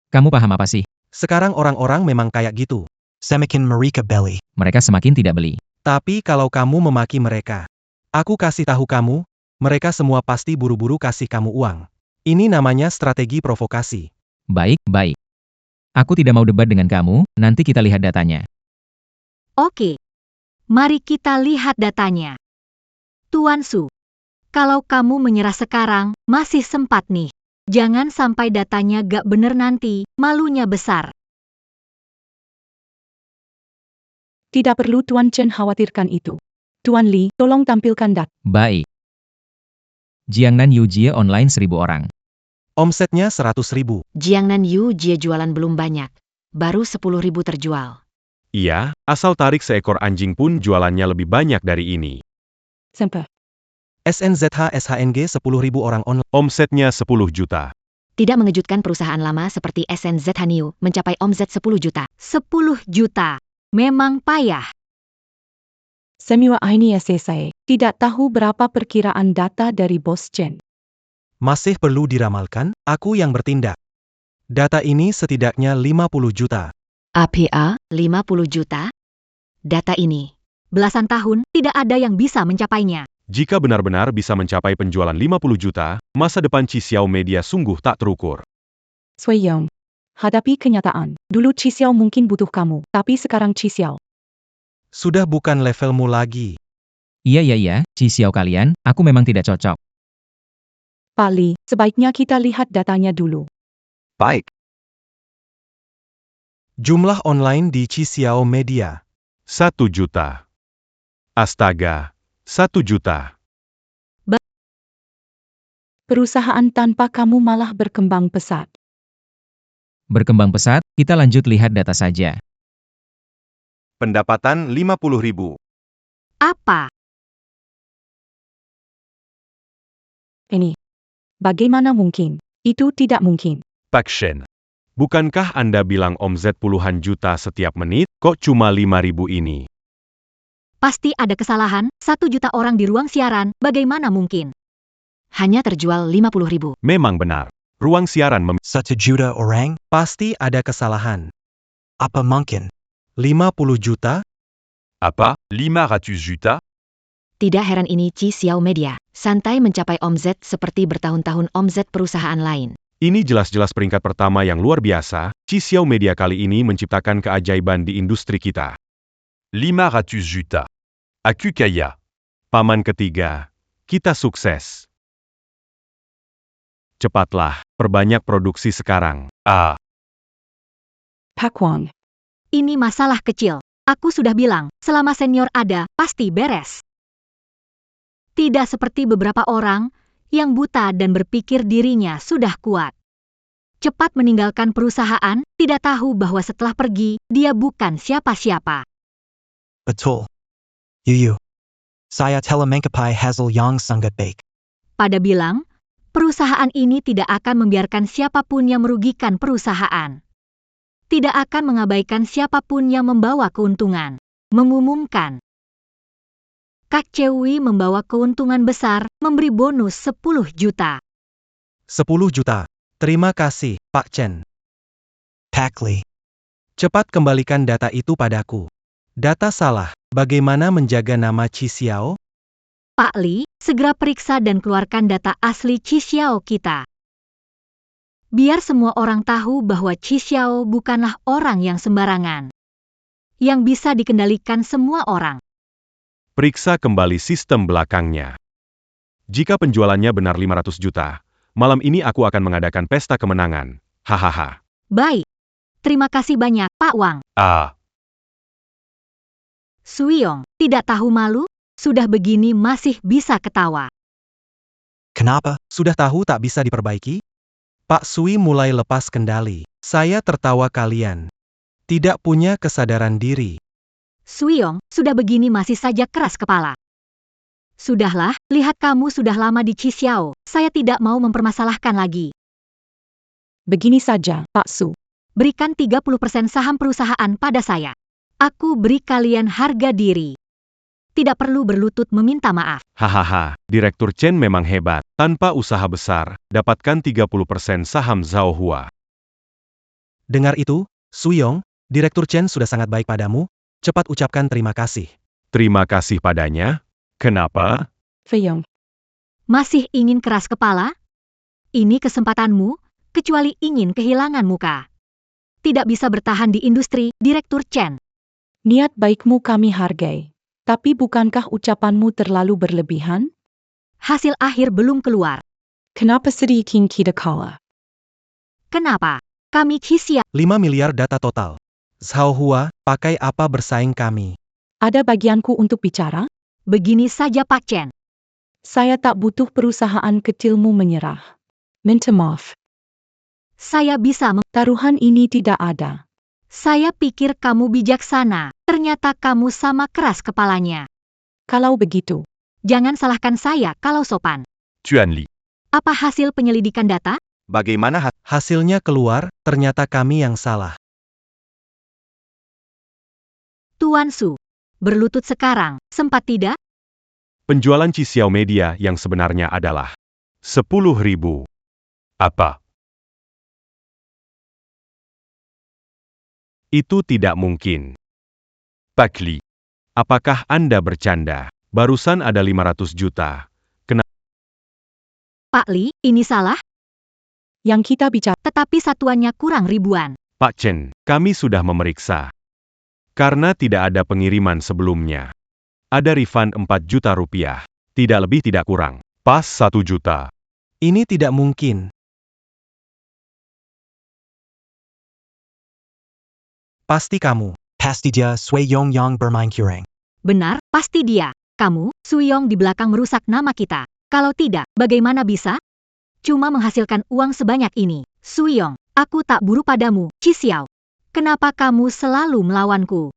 Speaker 1: Kamu paham apa sih?
Speaker 3: Sekarang orang-orang memang kayak gitu.
Speaker 5: Semakin mereka beli.
Speaker 1: Mereka semakin tidak beli.
Speaker 3: Tapi kalau kamu memaki mereka, aku kasih tahu kamu, mereka semua pasti buru-buru kasih kamu uang. Ini namanya strategi provokasi.
Speaker 1: Baik, baik. Aku tidak mau debat dengan kamu, nanti kita lihat datanya.
Speaker 2: Oke. Mari kita lihat datanya. Tuan Su. Kalau kamu menyerah sekarang, masih sempat nih. Jangan sampai datanya gak bener nanti, malunya besar.
Speaker 8: Tidak perlu Tuan Chen khawatirkan itu. Tuan Li, tolong tampilkan data.
Speaker 1: Baik. Jiangnan Yujie online 1000 orang.
Speaker 3: Omsetnya 100.000.
Speaker 11: Jiangnan Yu Jie jualan belum banyak. Baru 10.000 terjual.
Speaker 4: Iya, asal tarik seekor anjing pun jualannya lebih banyak dari ini.
Speaker 8: Sampai.
Speaker 3: SNZH SHNG 10.000 orang online.
Speaker 4: Omsetnya 10 juta.
Speaker 11: Tidak mengejutkan perusahaan lama seperti SNZ Haniu mencapai omset 10 juta.
Speaker 2: 10 juta. Memang payah.
Speaker 8: Semua ini selesai. Tidak tahu berapa perkiraan data dari bos Chen.
Speaker 3: Masih perlu diramalkan, aku yang bertindak. Data ini setidaknya 50 juta.
Speaker 11: APA, 50 juta? Data ini.
Speaker 2: Belasan tahun, tidak ada yang bisa mencapainya.
Speaker 4: Jika benar-benar bisa mencapai penjualan 50 juta, masa depan Xiao Media sungguh tak terukur.
Speaker 8: Sui Yong. Hadapi kenyataan. Dulu Xiao mungkin butuh kamu, tapi sekarang Xiao.
Speaker 3: Sudah bukan levelmu lagi.
Speaker 1: Iya, Xiao kalian, aku memang tidak cocok.
Speaker 8: Pak Li, sebaiknya kita lihat datanya dulu.
Speaker 10: Baik.
Speaker 3: Jumlah online di Xiao Media.
Speaker 4: 1 juta. Astaga, 1 juta.
Speaker 8: Perusahaan tanpa kamu malah berkembang pesat.
Speaker 1: Berkembang pesat, kita lanjut lihat data saja.
Speaker 4: Pendapatan 50.000.
Speaker 2: Apa?
Speaker 8: Ini. Bagaimana mungkin? Itu tidak mungkin.
Speaker 7: Pak Shen.
Speaker 4: Bukankah Anda bilang omzet puluhan juta setiap menit? Kok cuma 5.000 ini?
Speaker 2: Pasti ada kesalahan, 1 juta orang di ruang siaran, bagaimana mungkin?
Speaker 11: Hanya terjual 50.000.
Speaker 4: Memang benar. Ruang siaran
Speaker 5: 1 juta orang?
Speaker 3: Pasti ada kesalahan.
Speaker 5: Apa mungkin?
Speaker 3: 50 juta?
Speaker 7: Apa? 500 juta?
Speaker 11: Tidak heran ini Chi Xiao Media. Santai mencapai omzet seperti bertahun-tahun omzet perusahaan lain.
Speaker 4: Ini jelas-jelas peringkat pertama yang luar biasa. Chi Xiao Media kali ini menciptakan keajaiban di industri kita.
Speaker 7: 500 juta. Aku kaya.
Speaker 4: Paman ketiga. Kita sukses. Cepatlah, perbanyak produksi sekarang.
Speaker 7: Ah,
Speaker 8: Pak Wang.
Speaker 2: Ini masalah kecil. Aku sudah bilang, selama senior ada, pasti beres. Tidak seperti beberapa orang yang buta dan berpikir dirinya sudah kuat. Cepat meninggalkan perusahaan, tidak tahu bahwa setelah pergi, dia bukan siapa-siapa.
Speaker 5: Betul. Yuyu. Saya telah mengkapai hasil yang sangat baik.
Speaker 2: Pada bilang, perusahaan ini tidak akan membiarkan siapapun yang merugikan perusahaan. Tidak akan mengabaikan siapapun yang membawa keuntungan. Mengumumkan. Kak Cewi membawa keuntungan besar, memberi bonus 10 juta.
Speaker 3: 10 juta. Terima kasih, Pak Chen.
Speaker 5: Pak Li.
Speaker 3: Cepat kembalikan data itu padaku. Data salah. Bagaimana menjaga nama Chi Xiao?
Speaker 2: Pak Li, segera periksa dan keluarkan data asli Chi Xiao kita. Biar semua orang tahu bahwa Chi Xiao bukanlah orang yang sembarangan. Yang bisa dikendalikan semua orang.
Speaker 4: Periksa kembali sistem belakangnya. Jika penjualannya benar 500 juta, malam ini aku akan mengadakan pesta kemenangan. Hahaha.
Speaker 2: Baik. Terima kasih banyak, Pak Wang.
Speaker 7: ah,
Speaker 2: Suyong, tidak tahu malu? Sudah begini masih bisa ketawa.
Speaker 5: Kenapa?
Speaker 3: Sudah tahu tak bisa diperbaiki? Pak Sui mulai lepas kendali. Saya tertawa kalian. Tidak punya kesadaran diri.
Speaker 2: Suyong, sudah begini masih saja keras kepala. Sudahlah, lihat kamu sudah lama di Chi Xiao. Saya tidak mau mempermasalahkan lagi.
Speaker 8: Begini saja, Pak Su.
Speaker 2: Berikan 30% saham perusahaan pada saya. Aku beri kalian harga diri. Tidak perlu berlutut meminta maaf.
Speaker 4: Hahaha, Direktur Chen memang hebat. Tanpa usaha besar, dapatkan 30% saham Zhao Hua.
Speaker 3: Dengar itu, Suyong, Direktur Chen sudah sangat baik padamu. Cepat ucapkan terima kasih.
Speaker 4: Terima kasih padanya. Kenapa?
Speaker 8: Feyong.
Speaker 2: Masih ingin keras kepala? Ini kesempatanmu, kecuali ingin kehilangan muka. Tidak bisa bertahan di industri, Direktur Chen.
Speaker 8: Niat baikmu kami hargai. Tapi bukankah ucapanmu terlalu berlebihan?
Speaker 2: Hasil akhir belum keluar.
Speaker 8: Kenapa sedikit kita kalah?
Speaker 2: Kenapa? Kami Chi Xiao.
Speaker 3: 5 miliar data total. Zhao Hua, pakai apa bersaing kami?
Speaker 8: Ada bagianku untuk bicara?
Speaker 2: Begini saja Pak Chen.
Speaker 8: Saya tak butuh perusahaan kecilmu menyerah. Minta maaf.
Speaker 2: Saya bisa
Speaker 8: Taruhan ini tidak ada.
Speaker 2: Saya pikir kamu bijaksana, ternyata kamu sama keras kepalanya.
Speaker 8: Kalau begitu,
Speaker 2: Jangan salahkan saya kalau sopan.
Speaker 7: Tuan Li.
Speaker 2: Apa hasil penyelidikan data?
Speaker 10: Bagaimana
Speaker 3: Hasilnya keluar, ternyata kami yang salah.
Speaker 2: Tuan Su. Berlutut sekarang, sempat tidak?
Speaker 4: Penjualan Chi Xiao Media yang sebenarnya adalah 10.000.
Speaker 7: Apa?
Speaker 4: Itu tidak mungkin.
Speaker 7: Pak Li.
Speaker 4: Apakah Anda bercanda? Barusan ada 500 juta.
Speaker 2: Pak Li, ini salah,
Speaker 8: yang kita bicara,
Speaker 2: tetapi satuannya kurang ribuan.
Speaker 4: Pak Chen, kami sudah memeriksa. Karena tidak ada pengiriman sebelumnya. Ada refund 4 juta rupiah. Tidak lebih tidak kurang.
Speaker 7: Pas 1 juta.
Speaker 3: Ini tidak mungkin. Pasti kamu.
Speaker 5: Pasti dia Sui Yong yang bermain curang.
Speaker 2: Benar, pasti dia. Kamu, Suyong di belakang merusak nama kita. Kalau tidak, bagaimana bisa? Cuma menghasilkan uang sebanyak ini. Suyong, aku tak buru padamu, Chi Xiao. Kenapa kamu selalu melawanku?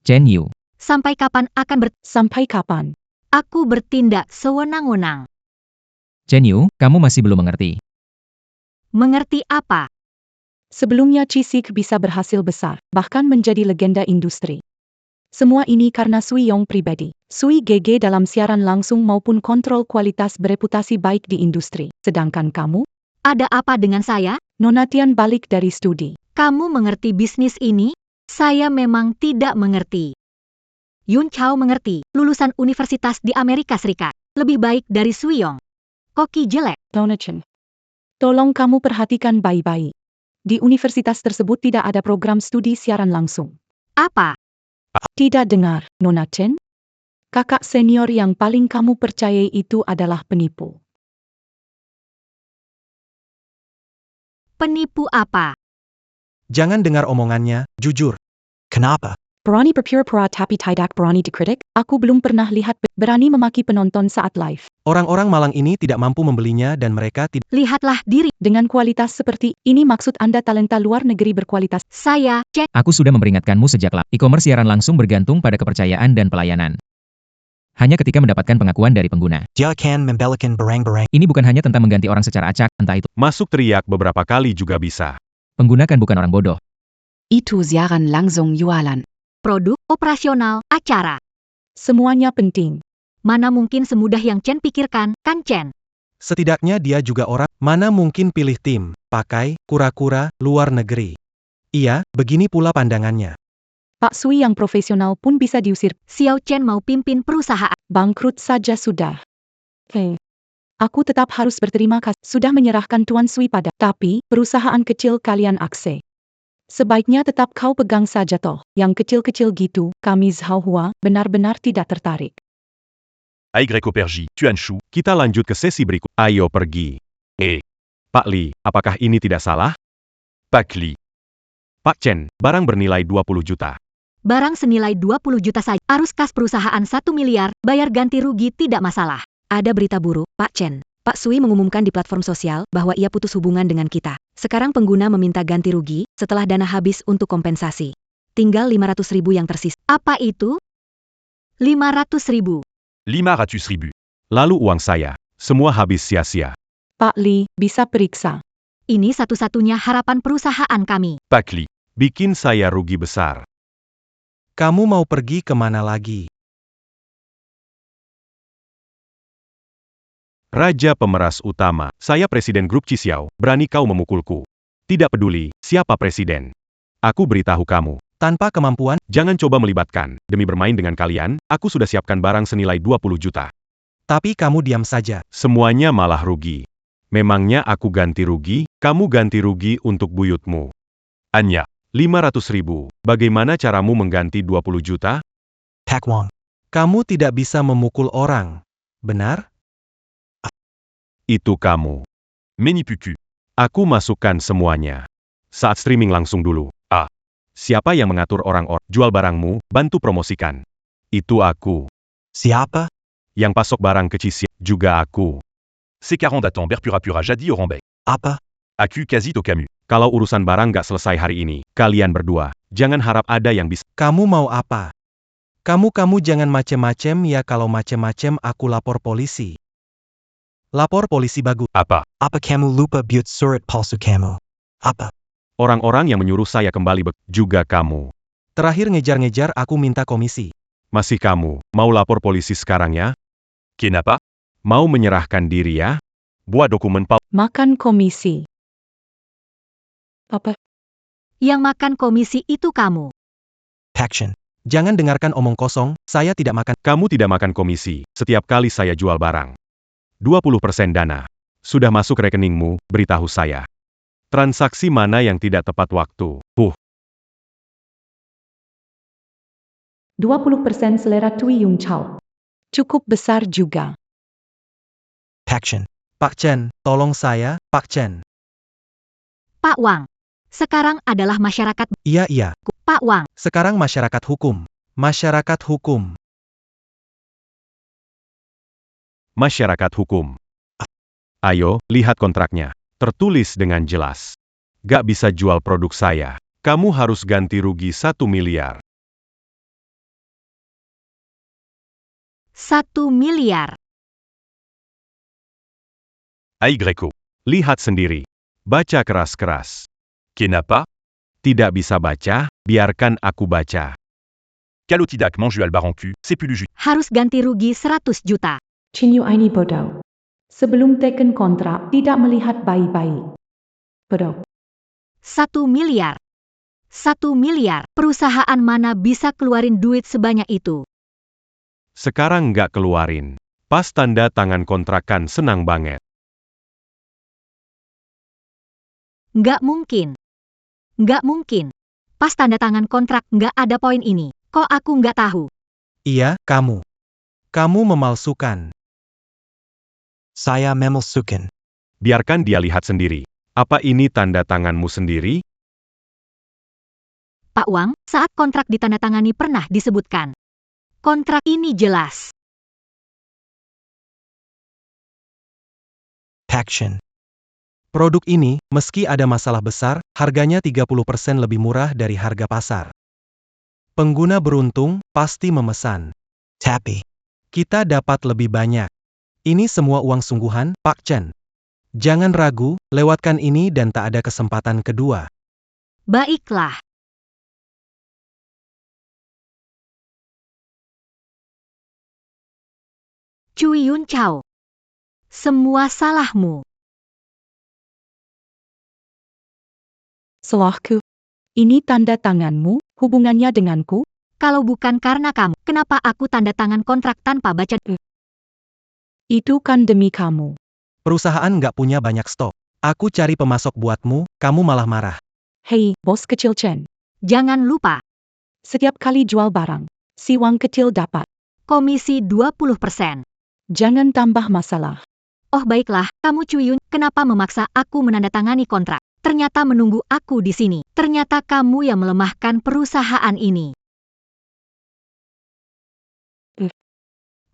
Speaker 1: Chen Yu,
Speaker 2: Sampai kapan akan
Speaker 8: Sampai kapan?
Speaker 2: Aku bertindak sewenang-wenang.
Speaker 1: Chen Yu, kamu masih belum mengerti.
Speaker 2: Mengerti apa?
Speaker 8: Sebelumnya Cisik bisa berhasil besar, bahkan menjadi legenda industri. Semua ini karena Sui Yong pribadi. Sui GG dalam siaran langsung maupun kontrol kualitas bereputasi baik di industri. Sedangkan kamu?
Speaker 2: Ada apa dengan saya?
Speaker 8: Nona Tian balik dari studi.
Speaker 2: Kamu mengerti bisnis ini? Saya memang tidak mengerti. Yun Chao mengerti, lulusan universitas di Amerika Serikat. Lebih baik dari Sui Yong. Koki jelek.
Speaker 8: Nona Chen. Tolong kamu perhatikan baik-baik. Di universitas tersebut tidak ada program studi siaran langsung.
Speaker 2: Apa?
Speaker 8: Tidak dengar, Nona Chen? Kakak senior yang paling kamu percayai itu adalah penipu.
Speaker 2: Penipu apa?
Speaker 3: Jangan dengar omongannya, jujur.
Speaker 5: Kenapa?
Speaker 8: Berani berpura-pura tapi tidak berani dikritik? Aku belum pernah lihat berani memaki penonton saat live.
Speaker 3: Orang-orang Malang ini tidak mampu membelinya dan mereka tidak.
Speaker 2: Lihatlah diri.
Speaker 8: Dengan kualitas seperti ini maksud Anda talenta luar negeri berkualitas.
Speaker 2: Saya, Chen.
Speaker 1: Aku sudah memperingatkanmu sejak lama. E-commerce siaran langsung bergantung pada kepercayaan dan pelayanan. Hanya ketika mendapatkan pengakuan dari pengguna.
Speaker 5: Dia akan membelikan barang-barang.
Speaker 1: Ini bukan hanya tentang mengganti orang secara acak, entah itu.
Speaker 4: Masuk teriak beberapa kali juga bisa.
Speaker 1: Pengguna kan bukan orang bodoh.
Speaker 9: Itu siaran langsung jualan.
Speaker 2: Produk, operasional, acara.
Speaker 8: Semuanya penting.
Speaker 2: Mana mungkin semudah yang Chen pikirkan, kan Chen?
Speaker 3: Setidaknya dia juga orang. Mana mungkin pilih tim, pakai, kura-kura, luar negeri. Iya, begini pula pandangannya.
Speaker 8: Pak Sui yang profesional pun bisa diusir.
Speaker 2: Xiao Chen mau pimpin perusahaan.
Speaker 8: Bangkrut saja sudah. Aku tetap harus berterima kasih sudah menyerahkan Tuan Sui pada. Tapi, perusahaan kecil kalian akse. Sebaiknya tetap kau pegang saja toh. Yang kecil-kecil gitu, kami Zhao Hua, benar-benar tidak tertarik.
Speaker 7: Aubergine, Tuan Shu,
Speaker 4: Kita lanjut ke sesi berikut. Ayo pergi. Pak Li, apakah ini tidak salah?
Speaker 7: Pak Li,
Speaker 4: Pak Chen, barang bernilai 20 juta.
Speaker 2: Barang senilai 20 juta saja. Arus kas perusahaan 1 miliar, bayar ganti rugi tidak masalah.
Speaker 6: Ada berita buruk, Pak Chen. Pak Sui mengumumkan di platform sosial bahwa ia putus hubungan dengan kita. Sekarang pengguna meminta ganti rugi setelah dana habis untuk kompensasi. Tinggal 500.000 yang tersisa.
Speaker 2: Apa itu? 500.000.
Speaker 7: 500.000.
Speaker 4: Lalu uang saya, semua habis sia-sia.
Speaker 8: Pak Li, bisa periksa.
Speaker 2: Ini satu-satunya harapan perusahaan kami.
Speaker 7: Pak Li,
Speaker 4: Bikin saya rugi besar.
Speaker 3: Kamu mau pergi kemana lagi?
Speaker 4: Raja pemeras utama, saya Presiden Grup Cisiao, berani kau memukulku. Tidak peduli, siapa presiden. Aku beritahu kamu,
Speaker 3: Tanpa kemampuan,
Speaker 4: jangan coba melibatkan. Demi bermain dengan kalian, aku sudah siapkan barang senilai 20 juta.
Speaker 3: tapi kamu diam saja.
Speaker 4: Semuanya malah rugi. Memangnya aku ganti rugi, kamu ganti rugi untuk buyutmu.
Speaker 7: Anya,
Speaker 4: 500.000, bagaimana caramu mengganti 20 juta?
Speaker 5: Tak Wong.
Speaker 3: Kamu tidak bisa memukul orang. Benar?
Speaker 4: Itu kamu.
Speaker 7: Menipuku,
Speaker 4: Aku masukkan semuanya. Saat streaming langsung dulu. Siapa yang mengatur orang-orang? Jual barangmu, bantu promosikan. Itu aku.
Speaker 5: Siapa?
Speaker 4: Yang pasok barang ke Cisia, juga aku.
Speaker 7: c'est 40 datant Berpura-pura jadi orang baik.
Speaker 5: Apa?
Speaker 7: Aku quasi au Camus.
Speaker 4: Kalau urusan barang gak selesai hari ini, kalian berdua, jangan harap ada yang bisa.
Speaker 3: Kamu mau apa? Kamu jangan macem-macem ya, kalau macem-macem aku lapor polisi. Lapor polisi bagus.
Speaker 7: Apa?
Speaker 5: Apa kamu lupa buat surat palsu kamu? Apa?
Speaker 4: Orang-orang yang menyuruh saya kembali juga kamu.
Speaker 3: Terakhir ngejar-ngejar aku minta komisi.
Speaker 4: Masih kamu, mau lapor polisi sekarang ya?
Speaker 7: Kenapa?
Speaker 4: Mau menyerahkan diri ya? Buat dokumen
Speaker 8: Makan komisi. Apa?
Speaker 2: Yang makan komisi itu kamu.
Speaker 5: Action.
Speaker 3: Jangan dengarkan omong kosong, saya tidak makan.
Speaker 4: Kamu tidak makan komisi, setiap kali saya jual barang. 20% dana. Sudah masuk rekeningmu, beritahu saya. Transaksi mana yang tidak tepat waktu?
Speaker 8: 20% selera Tui Yung Chao. Cukup besar juga.
Speaker 5: Action.
Speaker 3: Pak Chen, tolong saya, Pak Chen.
Speaker 2: Pak Wang. Sekarang adalah masyarakat.
Speaker 3: Iya.
Speaker 2: Pak Wang.
Speaker 3: Sekarang masyarakat hukum. Masyarakat hukum.
Speaker 4: Masyarakat hukum. Ayo, lihat kontraknya. Tertulis dengan jelas. Gak bisa jual produk saya. Kamu harus ganti rugi 1 miliar.
Speaker 2: 1 miliar.
Speaker 7: AY.
Speaker 4: Lihat sendiri. Baca keras-keras.
Speaker 7: Kenapa?
Speaker 4: Tidak bisa baca, biarkan aku baca.
Speaker 7: Calotidac mange Albaran Q, c'est plus du jus.
Speaker 2: Harus ganti rugi 100 juta.
Speaker 8: Cinyu ini bodoh. Sebelum teken kontrak, tidak melihat baik-baik. Bodoh.
Speaker 2: 1 miliar. 1 miliar. Perusahaan mana bisa keluarin duit sebanyak itu?
Speaker 4: Sekarang nggak keluarin. Pas tanda tangan kontrakan senang banget.
Speaker 2: Nggak mungkin. Nggak mungkin. Pas tanda tangan kontrak nggak ada poin ini. Kok aku nggak tahu?
Speaker 3: Iya, kamu. Kamu memalsukan.
Speaker 5: Saya memalsukan.
Speaker 4: Biarkan dia lihat sendiri. Apa ini tanda tanganmu sendiri?
Speaker 2: Pak Wang, saat kontrak ditandatangani pernah disebutkan. Kontrak ini jelas.
Speaker 5: Paction.
Speaker 3: Produk ini, meski ada masalah besar, harganya 30% lebih murah dari harga pasar. Pengguna beruntung, pasti memesan.
Speaker 5: Tapi.
Speaker 3: Kita dapat lebih banyak. Ini semua uang sungguhan, Pak Chen. Jangan ragu, lewatkan ini dan tak ada kesempatan kedua.
Speaker 2: Baiklah. Cui Yun Chao. Semua salahmu.
Speaker 8: Salahku. Ini tanda tanganmu, hubungannya denganku?
Speaker 2: Kalau bukan karena kamu, kenapa aku tanda tangan kontrak tanpa baca?
Speaker 8: Itu kan demi kamu.
Speaker 3: Perusahaan nggak punya banyak stok. Aku cari pemasok buatmu, kamu malah marah.
Speaker 8: Hei, bos kecil Chen.
Speaker 2: Jangan lupa,
Speaker 8: Setiap kali jual barang, si Wang kecil dapat.
Speaker 2: komisi 20%.
Speaker 8: Jangan tambah masalah.
Speaker 2: Oh baiklah, kamu Cui Yun, kenapa memaksa aku menandatangani kontrak? Ternyata menunggu aku di sini. Ternyata kamu yang melemahkan perusahaan ini.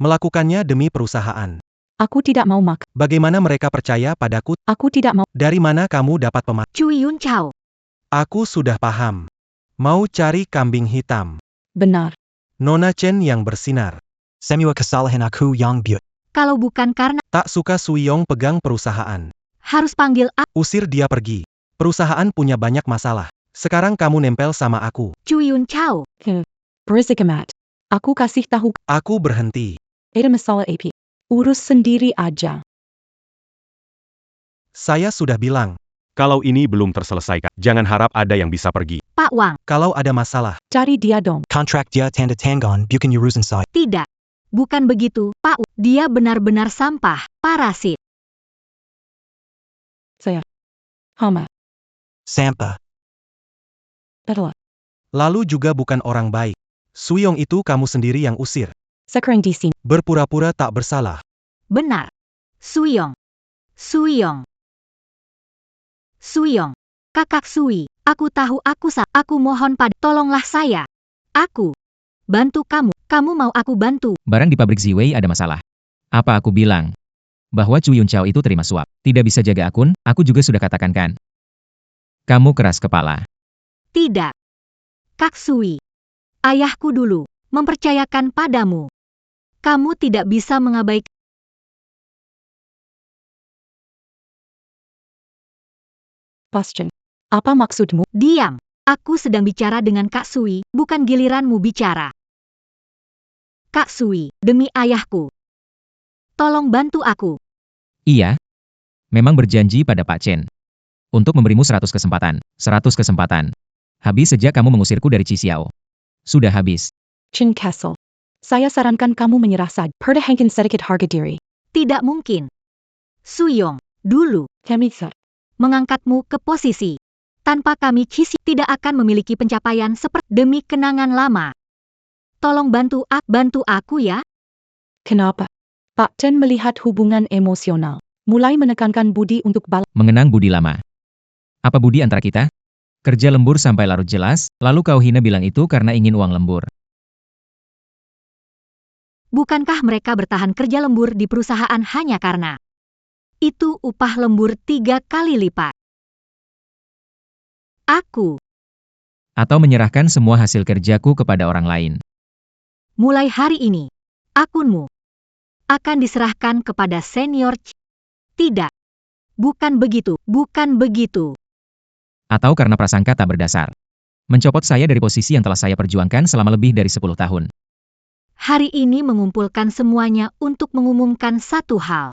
Speaker 3: Melakukannya demi perusahaan.
Speaker 8: Aku tidak mau makan.
Speaker 3: Bagaimana mereka percaya padaku?
Speaker 8: Aku tidak mau.
Speaker 3: Dari mana kamu dapat pemasok?
Speaker 2: Cui Yun Chao.
Speaker 3: Aku sudah paham. Mau cari kambing hitam.
Speaker 8: Benar.
Speaker 3: Nona Chen yang bersinar.
Speaker 5: Semua kesalahan aku yang buat.
Speaker 2: Kalau bukan karena
Speaker 3: Tak suka Suyong pegang perusahaan.
Speaker 2: harus panggil
Speaker 3: Usir dia pergi. Perusahaan punya banyak masalah. Sekarang kamu nempel sama aku.
Speaker 2: Cui Yun Chao.
Speaker 8: Berisik amat. Aku kasih tahu.
Speaker 3: Aku berhenti.
Speaker 8: Ada masalah AP. Urus sendiri aja.
Speaker 3: Saya sudah bilang.
Speaker 4: Kalau ini belum terselesaikan, jangan harap ada yang bisa pergi.
Speaker 2: Pak Wang,
Speaker 3: Kalau ada masalah,
Speaker 8: Cari dia dong.
Speaker 5: Kontrak dia tanda tangan bukan urusan saya.
Speaker 2: tidak. Bukan begitu, Pak Wang. Dia benar-benar sampah, parasit.
Speaker 8: Hama.
Speaker 5: Sampah.
Speaker 8: Adalah.
Speaker 3: lalu juga bukan orang baik. Suyong itu kamu sendiri yang usir.
Speaker 8: Sekarang di sini.
Speaker 3: Berpura-pura tak bersalah.
Speaker 2: Benar. Suyong. Suyong. Suyong. Kakak Sui, aku tahu aku salah. Aku mohon tolonglah saya. Aku. Bantu kamu. Kamu mau aku bantu.
Speaker 1: Barang di pabrik Ziwei ada masalah. Apa aku bilang? Bahwa Cui Yun Chao itu terima suap. Tidak bisa jaga akun, aku juga sudah katakan kan. Kamu keras kepala.
Speaker 2: Tidak. Kak Sui. Ayahku dulu mempercayakan padamu. Kamu tidak bisa mengabaikan.
Speaker 8: Passion. Apa maksudmu?
Speaker 2: Diam. Aku sedang bicara dengan Kak Sui, bukan giliranmu bicara. Kak Sui, demi ayahku. Tolong bantu aku.
Speaker 1: Iya. Memang berjanji pada Pak Chen. Untuk memberimu 100 kesempatan. 100 kesempatan. Habis sejak kamu mengusirku dari Xiao. Sudah habis.
Speaker 8: Chin Castle. Saya sarankan kamu menyerah saja. Pertahankan sedikit harga diri.
Speaker 2: Tidak mungkin. Suyong, dulu.
Speaker 8: Kami sir.
Speaker 2: Mengangkatmu ke posisi. Tanpa kami Cisi tidak akan memiliki pencapaian seperti demi kenangan lama. Tolong bantu aku ya.
Speaker 8: Kenapa? Pak Chen melihat hubungan emosional. Mulai menekankan budi untuk
Speaker 1: Mengenang budi lama. Apa budi antara kita? Kerja lembur sampai larut jelas, lalu kau hina bilang itu karena ingin uang lembur.
Speaker 2: Bukankah mereka bertahan kerja lembur di perusahaan hanya karena itu upah lembur 3 kali lipat? Aku.
Speaker 1: Atau menyerahkan semua hasil kerjaku kepada orang lain.
Speaker 2: Mulai hari ini, akunmu akan diserahkan kepada senior Tidak. Bukan begitu, bukan begitu.
Speaker 1: Atau karena prasangka tak berdasar. Mencopot saya dari posisi yang telah saya perjuangkan selama lebih dari 10 tahun.
Speaker 2: Hari ini mengumpulkan semuanya untuk mengumumkan satu hal.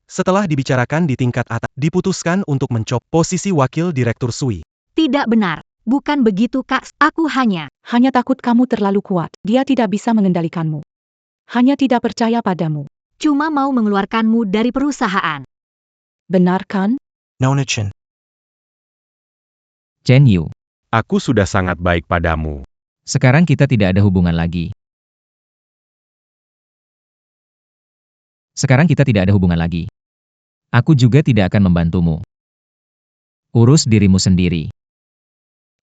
Speaker 3: Setelah dibicarakan di tingkat atas, diputuskan untuk mencopot posisi wakil direktur SUI.
Speaker 2: Tidak benar. Bukan begitu, Kak. Aku hanya
Speaker 8: Hanya takut kamu terlalu kuat. Dia tidak bisa mengendalikanmu. Hanya tidak percaya padamu.
Speaker 2: cuma mau mengeluarkanmu dari perusahaan.
Speaker 8: Benar kan?
Speaker 5: Nona Chen.
Speaker 1: Chen Yu.
Speaker 4: Aku sudah sangat baik padamu.
Speaker 1: Sekarang kita tidak ada hubungan lagi. Sekarang kita tidak ada hubungan lagi. Aku juga tidak akan membantumu. Urus dirimu sendiri.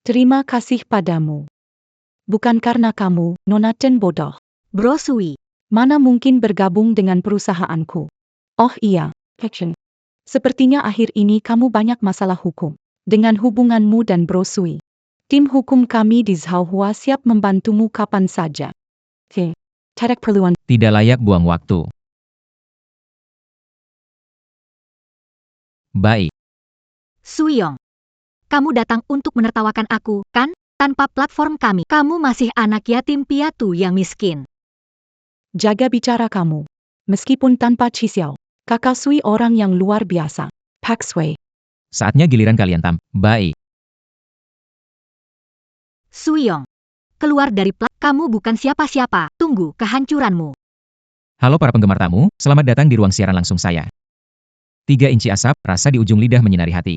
Speaker 8: Terima kasih padamu. Bukan karena kamu, Nona Chen bodoh.
Speaker 2: Bro Sui,
Speaker 8: Mana mungkin bergabung dengan perusahaanku? Oh iya, Action. Sepertinya akhir ini kamu banyak masalah hukum. Dengan hubunganmu dan Bro Sui. Tim hukum kami di Zhaohua siap membantumu kapan saja. Tidak perluan.
Speaker 1: Tidak layak buang waktu. Baik.
Speaker 2: Suyong. Kamu datang untuk menertawakan aku, kan? Tanpa platform kami, kamu masih anak yatim piatu yang miskin.
Speaker 8: Jaga bicara kamu. Meskipun tanpa Xiao, kakak Sui orang yang luar biasa. Pak Sui.
Speaker 1: Saatnya giliran kalian Baik.
Speaker 2: Suyong. Keluar dari kamu bukan siapa-siapa, tunggu kehancuranmu.
Speaker 1: Halo para penggemar tamu, selamat datang di ruang siaran langsung saya. 3 inci asap, rasa di ujung lidah menyinari hati.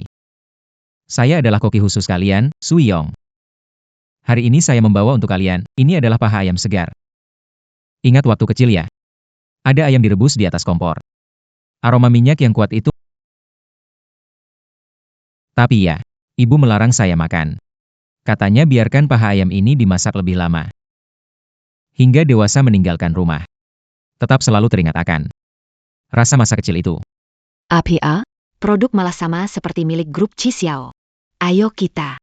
Speaker 1: Saya adalah koki khusus kalian, Suyong. Hari ini saya membawa untuk kalian, ini adalah paha ayam segar. Ingat waktu kecil ya? Ada ayam direbus di atas kompor. Aroma minyak yang kuat itu. Tapi ya, ibu melarang saya makan. Katanya biarkan paha ayam ini dimasak lebih lama. Hingga dewasa meninggalkan rumah. Tetap selalu teringat akan rasa masa kecil itu.
Speaker 11: APA, produk malah sama seperti milik grup Xiao. Ayo kita.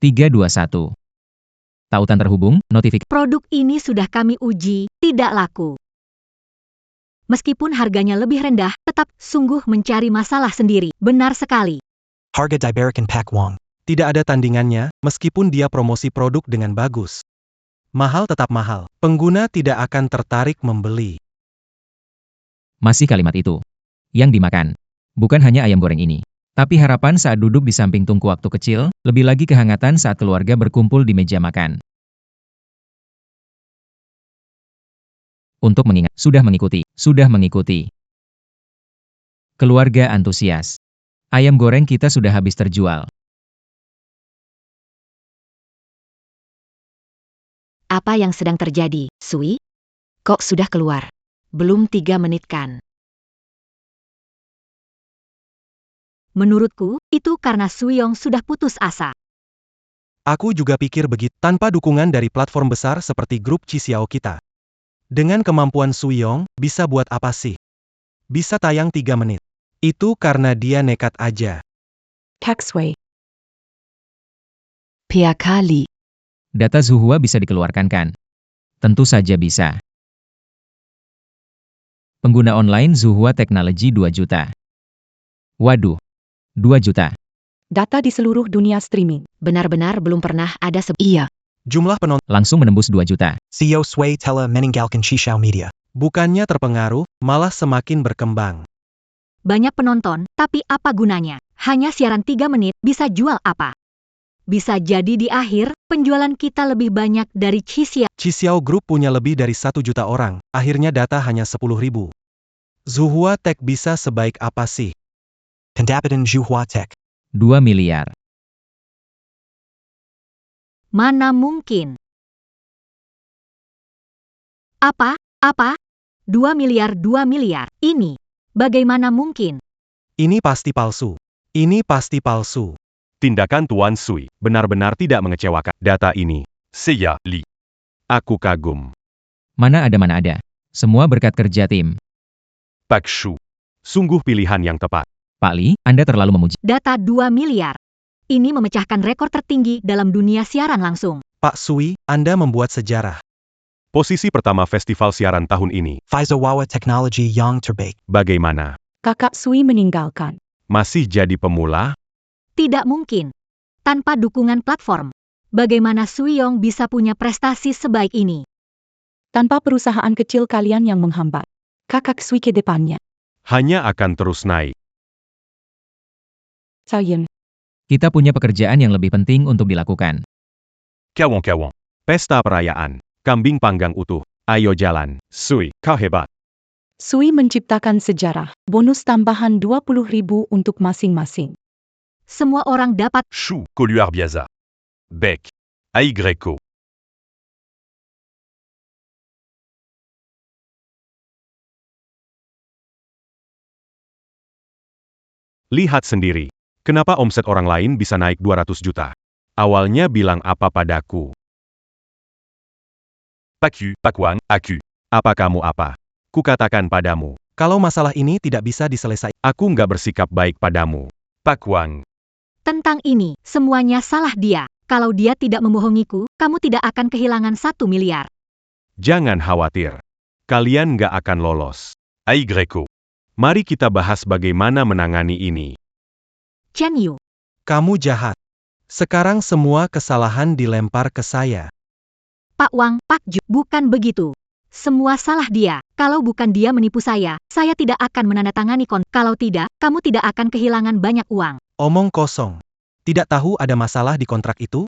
Speaker 1: 321. Tautan terhubung, notifikasi.
Speaker 2: Produk ini sudah kami uji, tidak laku. Meskipun harganya lebih rendah, tetap sungguh mencari masalah sendiri. Benar sekali.
Speaker 5: Harga diberikan Pak Wong.
Speaker 3: Tidak ada tandingannya, meskipun dia promosi produk dengan bagus. Mahal tetap mahal. Pengguna tidak akan tertarik membeli.
Speaker 1: Masih kalimat itu. Yang dimakan. Bukan hanya ayam goreng ini. Tapi harapan saat duduk di samping tungku waktu kecil, lebih lagi kehangatan saat keluarga berkumpul di meja makan. Untuk mengingat, sudah mengikuti. Keluarga antusias. Ayam goreng kita sudah habis terjual.
Speaker 11: Apa yang sedang terjadi, Sui? Kok sudah keluar? Belum 3 menit kan?
Speaker 2: Menurutku, itu karena Suyong sudah putus asa.
Speaker 3: Aku juga pikir begitu, tanpa dukungan dari platform besar seperti grup Xiao kita. Dengan kemampuan Suyong, bisa buat apa sih? Bisa tayang 3 menit. Itu karena dia nekat aja.
Speaker 8: Pak Sui.
Speaker 11: Pia kali.
Speaker 1: Data Zhuhua bisa dikeluarkan kan? Tentu saja bisa. Pengguna online Zhuhua Technology 2 juta. Waduh. 2 juta.
Speaker 8: Data di seluruh dunia streaming.
Speaker 11: Benar-benar belum pernah ada Iya.
Speaker 3: Jumlah penonton
Speaker 1: Langsung menembus 2 juta.
Speaker 5: CEO Sui telah meninggalkan Xiao Media.
Speaker 3: bukannya terpengaruh, malah semakin berkembang.
Speaker 2: Banyak penonton, tapi apa gunanya? Hanya siaran 3 menit, bisa jual apa? Bisa jadi di akhir, penjualan kita lebih banyak dari Xiao.
Speaker 3: Xiao Group punya lebih dari 1 juta orang, akhirnya data hanya 10.000. Zhuhua Tech bisa sebaik apa sih?
Speaker 5: Pendapatan Zhuhua Tech.
Speaker 1: 2 miliar.
Speaker 2: Mana mungkin? Apa? 2 miliar, 2 miliar. Ini. Bagaimana mungkin?
Speaker 3: Ini pasti palsu. Ini pasti palsu.
Speaker 4: Tindakan Tuan Sui benar-benar tidak mengecewakan. Data ini.
Speaker 7: Seiya Li.
Speaker 4: Aku kagum.
Speaker 1: Mana ada. Semua berkat kerja tim.
Speaker 7: Pak Shu.
Speaker 4: Sungguh pilihan yang tepat.
Speaker 1: Pak Li, Anda terlalu memuji.
Speaker 2: Data 2 miliar. Ini memecahkan rekor tertinggi dalam dunia siaran langsung.
Speaker 3: Pak Sui, Anda membuat sejarah.
Speaker 4: Posisi pertama festival siaran tahun ini.
Speaker 5: Faizawawa Technology Yang Terbaik.
Speaker 4: Bagaimana?
Speaker 8: Kakak Sui meninggalkan.
Speaker 4: Masih jadi pemula?
Speaker 2: Tidak mungkin. Tanpa dukungan platform, bagaimana Suyong bisa punya prestasi sebaik ini?
Speaker 8: Tanpa perusahaan kecil kalian yang menghambat. Kakak Sui ke depannya.
Speaker 4: Hanya akan terus naik.
Speaker 8: Sayang.
Speaker 1: Kita punya pekerjaan yang lebih penting untuk dilakukan.
Speaker 7: Kawon Kawon.
Speaker 4: Pesta perayaan. Kambing panggang utuh. Ayo jalan. Sui, kau hebat.
Speaker 8: Sui menciptakan sejarah. Bonus tambahan 20.000 untuk masing-masing.
Speaker 2: Semua orang dapat
Speaker 7: Chou, Coluar Biaza. Bec. Aigreco.
Speaker 4: Lihat sendiri. Kenapa omset orang lain bisa naik 200 juta? Awalnya bilang apa padaku?
Speaker 7: Paku, Pakuang, Aku.
Speaker 4: Apa kamu apa? Kukatakan padamu.
Speaker 3: Kalau masalah ini tidak bisa diselesaikan,
Speaker 4: Aku nggak bersikap baik padamu.
Speaker 7: Pakuang.
Speaker 2: tentang ini, semuanya salah dia. Kalau dia tidak membohongiku, kamu tidak akan kehilangan 1 miliar.
Speaker 4: Jangan khawatir. Kalian nggak akan lolos.
Speaker 7: Aigreco.
Speaker 4: Mari kita bahas bagaimana menangani ini.
Speaker 2: Chen Yu,
Speaker 3: kamu jahat. Sekarang semua kesalahan dilempar ke saya.
Speaker 2: Pak Wang, Pak Ju, bukan begitu. Semua salah dia. Kalau bukan dia menipu saya tidak akan menandatangani kontrak. Kalau tidak, kamu tidak akan kehilangan banyak uang.
Speaker 3: Omong kosong. Tidak tahu ada masalah di kontrak itu?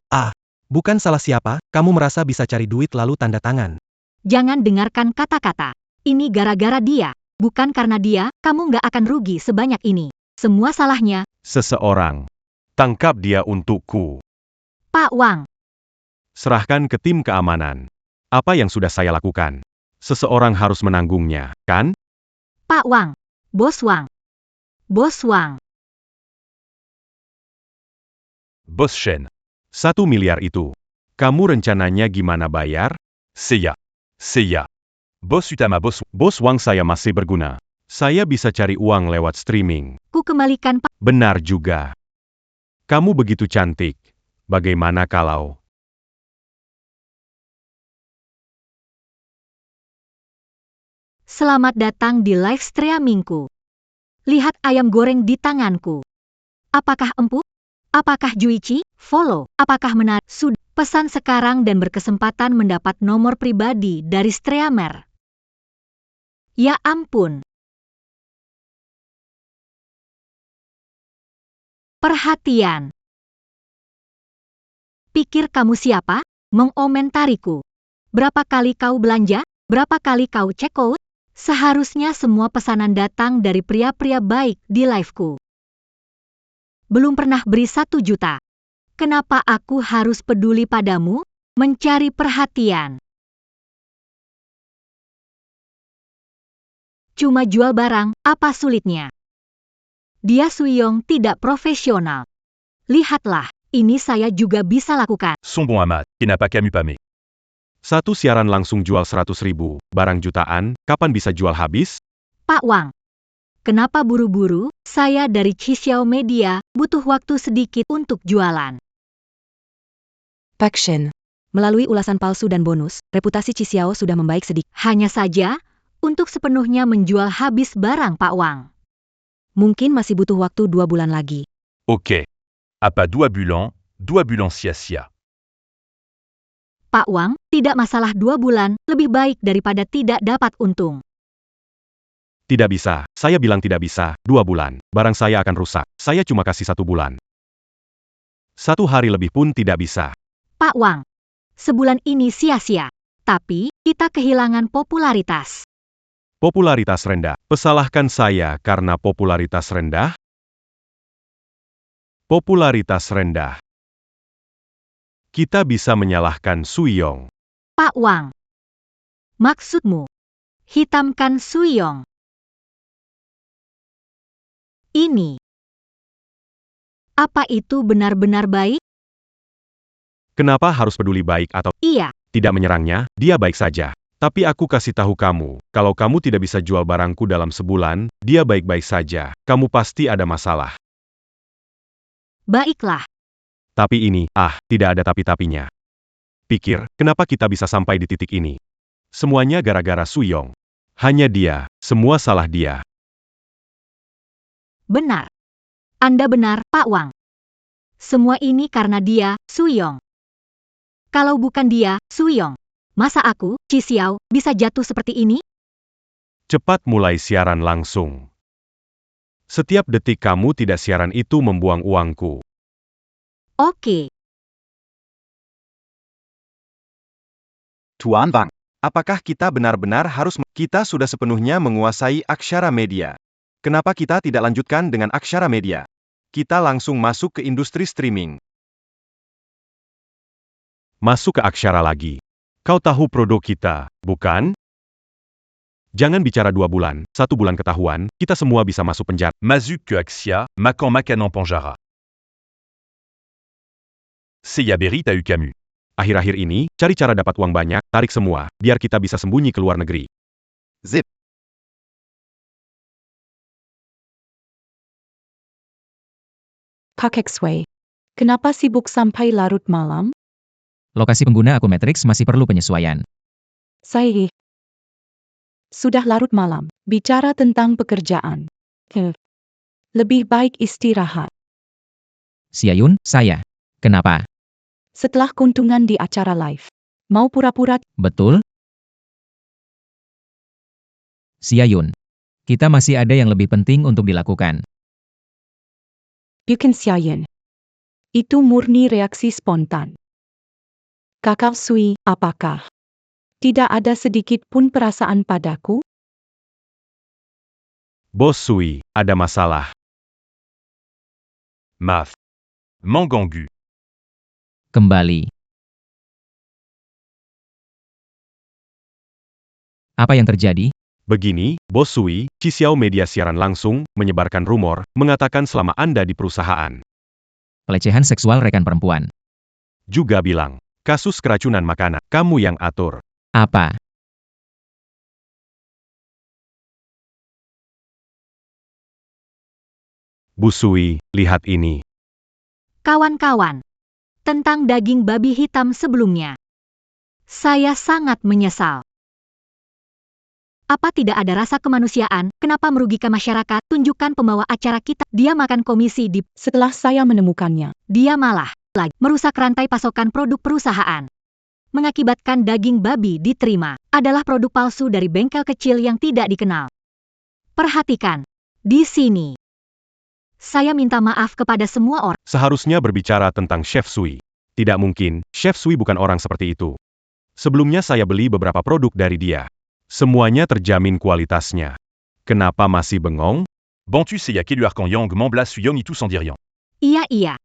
Speaker 3: Bukan salah siapa, kamu merasa bisa cari duit lalu tanda tangan.
Speaker 2: Jangan dengarkan kata-kata. Ini gara-gara dia. Bukan karena dia, kamu nggak akan rugi sebanyak ini. Semua salahnya,
Speaker 4: Seseorang. Tangkap dia untukku.
Speaker 2: Pak Wang.
Speaker 4: Serahkan ke tim keamanan. Apa yang sudah saya lakukan? Seseorang harus menanggungnya, kan?
Speaker 2: Pak Wang. Bos Wang. Bos Wang.
Speaker 7: Boss Shen.
Speaker 4: 1 miliar itu. Kamu rencananya gimana bayar?
Speaker 7: Seiya. Seiya. Boss Utama Boss.
Speaker 4: Bos Wang saya masih berguna. Saya bisa cari uang lewat streaming.
Speaker 2: Ku kembalikan Pak.
Speaker 4: Benar juga. Kamu begitu cantik. Bagaimana kalau...
Speaker 2: Selamat datang di live streamingku. Lihat ayam goreng di tanganku. Apakah empuk? Apakah juicy? Follow. Apakah menarik? Sudah. Pesan sekarang dan berkesempatan mendapat nomor pribadi dari streamer. Ya ampun. Perhatian. Pikir kamu siapa? Mengomentariku. Berapa kali kau belanja? Berapa kali kau check out? Seharusnya semua pesanan datang dari pria-pria baik di liveku. Belum pernah beri 1 juta. Kenapa aku harus peduli padamu? Mencari perhatian. Cuma jual barang, apa sulitnya? Dia Suyong tidak profesional. Lihatlah, ini saya juga bisa lakukan.
Speaker 7: Son bon amat, qui n'a pas Camus Pamé.
Speaker 4: Satu siaran langsung jual 100.000, barang jutaan, kapan bisa jual habis?
Speaker 2: Pak Wang. Kenapa buru-buru? Saya dari Xiao Media, butuh waktu sedikit untuk jualan.
Speaker 9: Pak Shen.
Speaker 6: Melalui ulasan palsu dan bonus, reputasi Xiao sudah membaik sedikit.
Speaker 2: Hanya saja, untuk sepenuhnya menjual habis barang Pak Wang.
Speaker 6: Mungkin masih butuh waktu 2 bulan lagi.
Speaker 7: Ok. Apa 2 bulan sia-sia.
Speaker 2: Pak Wang, tidak masalah 2 bulan, lebih baik daripada tidak dapat untung.
Speaker 4: Tidak bisa, saya bilang tidak bisa, 2 bulan. Barang saya akan rusak, saya cuma kasih 1 bulan. 1 hari lebih pun tidak bisa.
Speaker 2: Pak Wang, sebulan ini sia-sia. Tapi, kita kehilangan popularitas.
Speaker 4: Popularitas rendah. Pesalahkan saya karena popularitas rendah? Popularitas rendah. Kita bisa menyalahkan Suyong.
Speaker 2: Pak Wang. Maksudmu, hitamkan Suyong. Ini. Apa itu benar-benar baik?
Speaker 4: Kenapa harus peduli baik atau
Speaker 2: Iya.
Speaker 4: tidak menyerangnya? Dia baik saja. Tapi aku kasih tahu kamu, kalau kamu tidak bisa jual barangku dalam sebulan, dia baik-baik saja. Kamu pasti ada masalah.
Speaker 2: Baiklah.
Speaker 4: Tapi ini, tidak ada tapi-tapinya. Pikir, kenapa kita bisa sampai di titik ini? Semuanya gara-gara Suyong. Hanya dia, semua salah dia.
Speaker 2: Benar. Anda benar, Pak Wang. Semua ini karena dia, Suyong. Kalau bukan dia, Suyong, masa aku, Chi Xiao, bisa jatuh seperti ini?
Speaker 4: Cepat mulai siaran langsung. Setiap detik kamu tidak siaran itu membuang uangku.
Speaker 2: Oke.
Speaker 3: Tuan Wang, apakah kita benar-benar harus... Kita sudah sepenuhnya menguasai Akshara Media. Kenapa kita tidak lanjutkan dengan Akshara Media? Kita langsung masuk ke industri streaming.
Speaker 4: Masuk ke Akshara lagi. Kau tahu produk kita, bukan? Jangan bicara 2 bulan, 1 bulan ketahuan, kita semua bisa masuk penjara.
Speaker 7: Mazuk que Axia, Macan Macanan Panjara. Seiya Berry Tahu Camus.
Speaker 4: Akhir-akhir ini, cari cara dapat uang banyak, tarik semua, biar kita bisa sembunyi ke luar negeri.
Speaker 10: Zip.
Speaker 8: Kakek Sui. Kenapa sibuk sampai larut malam?
Speaker 1: Lokasi pengguna akun Matrix masih perlu penyesuaian.
Speaker 8: Saya. Sudah larut malam. Bicara tentang pekerjaan. Lebih baik istirahat.
Speaker 1: Xiayun, saya. Kenapa?
Speaker 8: Setelah keuntungan di acara live. Mau pura-pura?
Speaker 1: Betul? Xiayun. Kita masih ada yang lebih penting untuk dilakukan.
Speaker 8: Bukan Xiaoyan. Itu murni reaksi spontan. Kakak Sui, apakah tidak ada sedikit pun perasaan padaku?
Speaker 4: Bos Sui, ada masalah.
Speaker 7: Math. Mangangu.
Speaker 1: Kembali. Apa yang terjadi?
Speaker 4: Begini, Bos Sui, Chi Xiao Media siaran langsung, menyebarkan rumor, mengatakan selama Anda di perusahaan.
Speaker 1: Pelecehan seksual rekan perempuan.
Speaker 4: Juga bilang, kasus keracunan makanan, kamu yang atur.
Speaker 1: Apa?
Speaker 4: Bu Sui, lihat ini.
Speaker 2: Kawan-kawan, tentang daging babi hitam sebelumnya. Saya sangat menyesal. Apa tidak ada rasa kemanusiaan? Kenapa merugikan masyarakat? Tunjukkan pembawa acara kita. Dia makan komisi di...
Speaker 8: Setelah saya menemukannya.
Speaker 2: Dia malah lagi merusak rantai pasokan produk perusahaan. Mengakibatkan daging babi diterima adalah produk palsu dari bengkel kecil yang tidak dikenal. Perhatikan. Di sini. Saya minta maaf kepada semua orang.
Speaker 4: Seharusnya berbicara tentang Chef Sui. Tidak mungkin, Chef Sui bukan orang seperti itu. Sebelumnya saya beli beberapa produk dari dia. Semuanya terjamin kualitasnya. Kenapa masih bengong?
Speaker 7: Bantu Seiya Kelu Arcan Yang Mambla Suyong Itu Sans dire rien.
Speaker 2: Iya.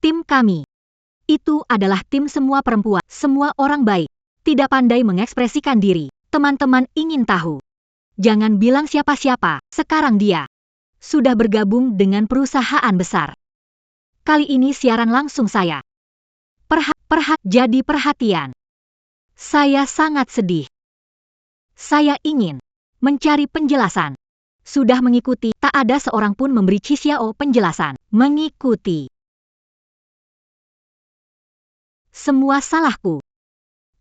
Speaker 2: Tim kami. Itu adalah tim semua perempuan, semua orang baik. Tidak pandai mengekspresikan diri. Teman-teman ingin tahu. Jangan bilang siapa-siapa, sekarang dia sudah bergabung dengan perusahaan besar. Kali ini siaran langsung saya. Jadi perhatian. Saya sangat sedih. Saya ingin mencari penjelasan. Sudah mengikuti, tak ada seorang pun memberi Chi Xiao penjelasan. Mengikuti. Semua salahku.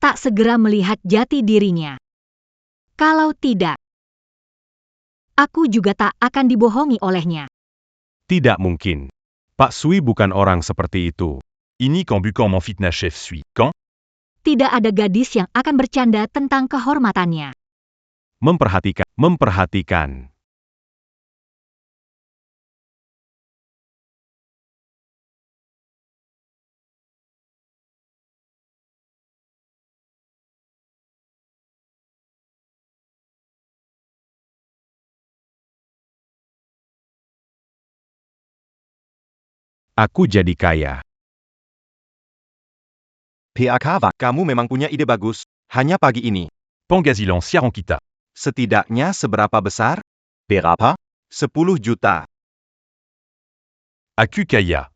Speaker 2: Tak segera melihat jati dirinya. Kalau tidak, aku juga tak akan dibohongi olehnya.
Speaker 4: Tidak mungkin. Pak Sui bukan orang seperti itu.
Speaker 7: Ini quand bukan mon fitna chef Sui. Quand?
Speaker 2: Tidak ada gadis yang akan bercanda tentang kehormatannya.
Speaker 4: Memperhatikan. Aku jadi kaya.
Speaker 3: PAK Wang, kamu memang punya ide bagus. Hanya pagi ini.
Speaker 7: Pangazilan siaran kita.
Speaker 3: Setidaknya seberapa besar?
Speaker 10: Berapa?
Speaker 3: 10 juta.
Speaker 7: Aku kaya.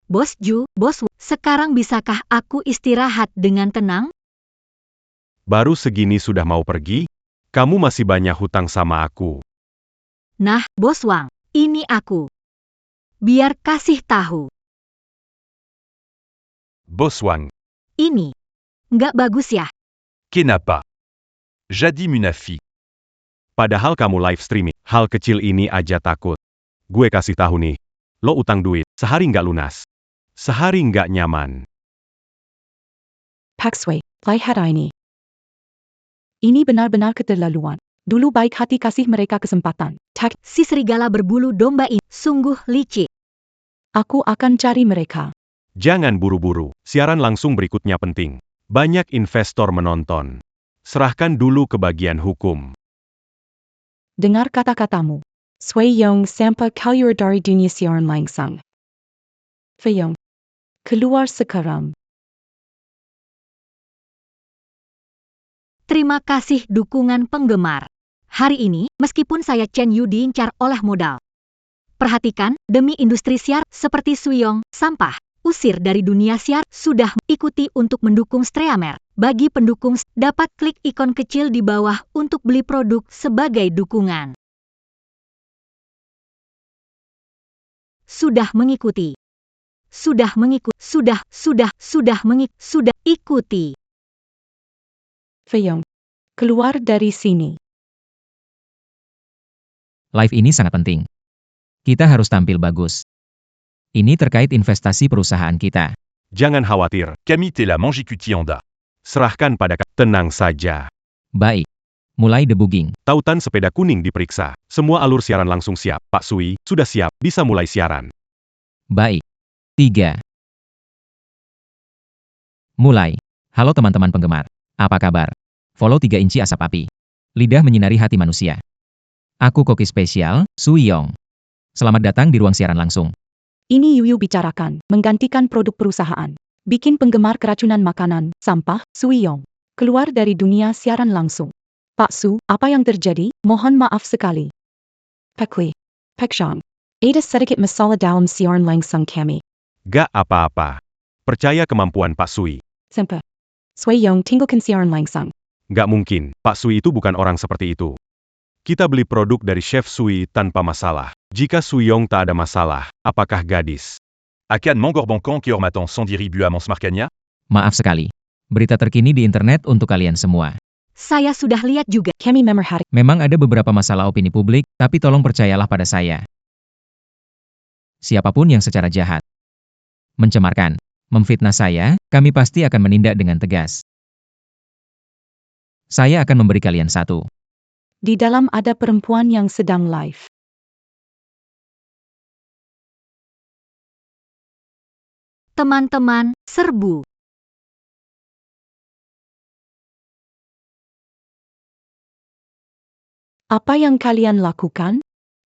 Speaker 2: Bos Ju, Bos Wu, sekarang bisakah aku istirahat dengan tenang?
Speaker 4: Baru segini sudah mau pergi? Kamu masih banyak hutang sama aku.
Speaker 2: Nah, Bos Wang, ini aku. Biar kasih tahu.
Speaker 7: Bos Wang.
Speaker 2: Ini. Nggak bagus ya?
Speaker 7: Kenapa? Jadi Munafi.
Speaker 4: Padahal kamu live streaming. Hal kecil ini aja takut. Gue kasih tahu nih. Lo utang duit, sehari nggak lunas. Sehari nggak nyaman.
Speaker 8: Pak Sui, lihat ini. Ini benar-benar keterlaluan. Dulu baik hati kasih mereka kesempatan. Tak,
Speaker 2: Si serigala berbulu domba ini sungguh licik.
Speaker 8: aku akan cari mereka.
Speaker 4: Jangan buru-buru. Siaran langsung berikutnya penting. Banyak investor menonton. Serahkan dulu ke bagian hukum.
Speaker 8: Dengar kata-katamu. Sui Yong sampai keluar dari dunia siaran langsung. Feyong. Keluar sekarang.
Speaker 2: Terima kasih dukungan penggemar. Hari ini, meskipun saya Chen Yu diincar oleh modal. Perhatikan, demi industri siar seperti Suyong, sampah, usir dari dunia siar, sudah ikuti untuk mendukung Streamer. Bagi pendukung, dapat klik ikon kecil di bawah untuk beli produk sebagai dukungan. Sudah mengikuti. Sudah ikuti.
Speaker 8: Feyong. Keluar dari sini.
Speaker 1: Live ini sangat penting. Kita harus tampil bagus. Ini terkait investasi perusahaan kita.
Speaker 4: Jangan khawatir.
Speaker 7: Camille Tella Mangicuti Anda.
Speaker 4: Serahkan pada tenang saja.
Speaker 1: Baik. Mulai debugging.
Speaker 4: Tautan sepeda kuning diperiksa. Semua alur siaran langsung siap. Pak Sui, sudah siap. Bisa mulai siaran.
Speaker 1: Baik. 3. Mulai. Halo teman-teman penggemar. Apa kabar? Follow 3 inci asap api. Lidah menyinari hati manusia. Aku koki spesial, Sui Yong. Selamat datang di ruang siaran langsung.
Speaker 8: Ini Yuyu bicarakan, menggantikan produk perusahaan. Bikin penggemar keracunan makanan, sampah, Sui Yong. Keluar dari dunia siaran langsung. Pak Su, apa yang terjadi? Mohon maaf sekali. Pekli. Pekshang. Ada sedikit masalah dalam siaran langsung kami.
Speaker 4: Gak apa-apa. Percaya kemampuan Pak Sui.
Speaker 8: Sempa. Sui Yong tinggalkan siaran langsung.
Speaker 4: Gak mungkin, Pak Sui itu bukan orang seperti itu. Kita beli produk dari Chef Sui tanpa masalah. Jika Sui Yong tak ada masalah, apakah gadis?
Speaker 7: Akan Mangorbankan qui ormatan sans diribu à Monsmarkanya?
Speaker 1: Maaf sekali. Berita terkini di internet untuk kalian semua.
Speaker 2: Saya sudah lihat juga.
Speaker 8: Kami memang
Speaker 1: Memang ada beberapa masalah opini publik, tapi tolong percayalah pada saya. Siapapun yang secara jahat mencemarkan, memfitnah saya, kami pasti akan menindak dengan tegas. Saya akan memberi kalian 1.
Speaker 8: Di dalam ada perempuan yang sedang live.
Speaker 2: Teman-teman, serbu.
Speaker 8: Apa yang kalian lakukan?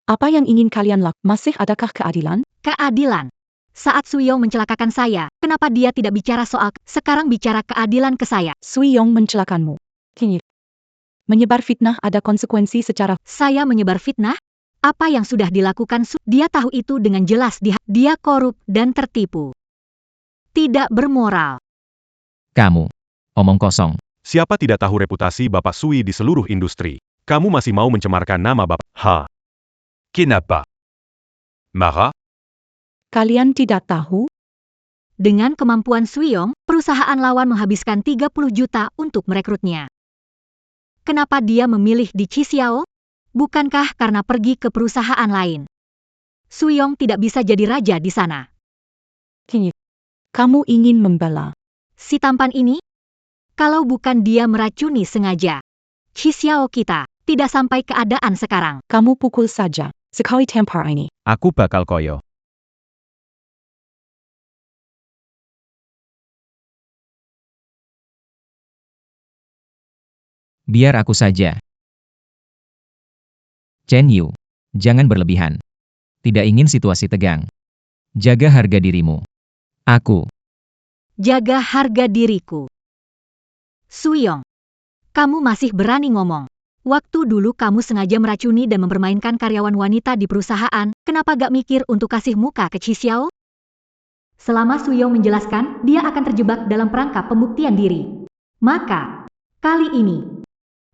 Speaker 8: Apa yang ingin kalian lakukan? Masih adakah keadilan?
Speaker 2: Keadilan. Saat Suyong mencelakakan saya, kenapa dia tidak bicara soal, sekarang bicara keadilan ke saya?
Speaker 8: Sui Yong mencelakanmu. Kini. Menyebar fitnah ada konsekuensi secara.
Speaker 2: Saya menyebar fitnah? Apa yang sudah dilakukan dia tahu itu dengan jelas dia korup dan tertipu. Tidak bermoral.
Speaker 1: Kamu. Omong kosong.
Speaker 4: Siapa tidak tahu reputasi Bapak Sui di seluruh industri? Kamu masih mau mencemarkan nama Bapak?
Speaker 7: Kenapa? Mara?
Speaker 8: Kalian tidak tahu?
Speaker 2: Dengan kemampuan Suyong, perusahaan lawan menghabiskan 30 juta untuk merekrutnya. Kenapa dia memilih di Qixiao? Bukankah karena pergi ke perusahaan lain? Suyong tidak bisa jadi raja di sana.
Speaker 8: Kini. Kamu ingin membela.
Speaker 2: Si tampan ini? Kalau bukan dia meracuni sengaja. Qixiao kita tidak sampai keadaan sekarang.
Speaker 8: Kamu pukul saja. Sekali tampar ini.
Speaker 4: Aku bakal koyo.
Speaker 1: Biar aku saja. Chen Yu, jangan berlebihan. Tidak ingin situasi tegang. Jaga harga dirimu. Aku.
Speaker 2: Jaga harga diriku. Suyong, kamu masih berani ngomong. Waktu dulu kamu sengaja meracuni dan mempermainkan karyawan wanita di perusahaan, kenapa gak mikir untuk kasih muka ke Qixiao? Selama Suyong menjelaskan, dia akan terjebak dalam perangkap pembuktian diri. Maka, kali ini,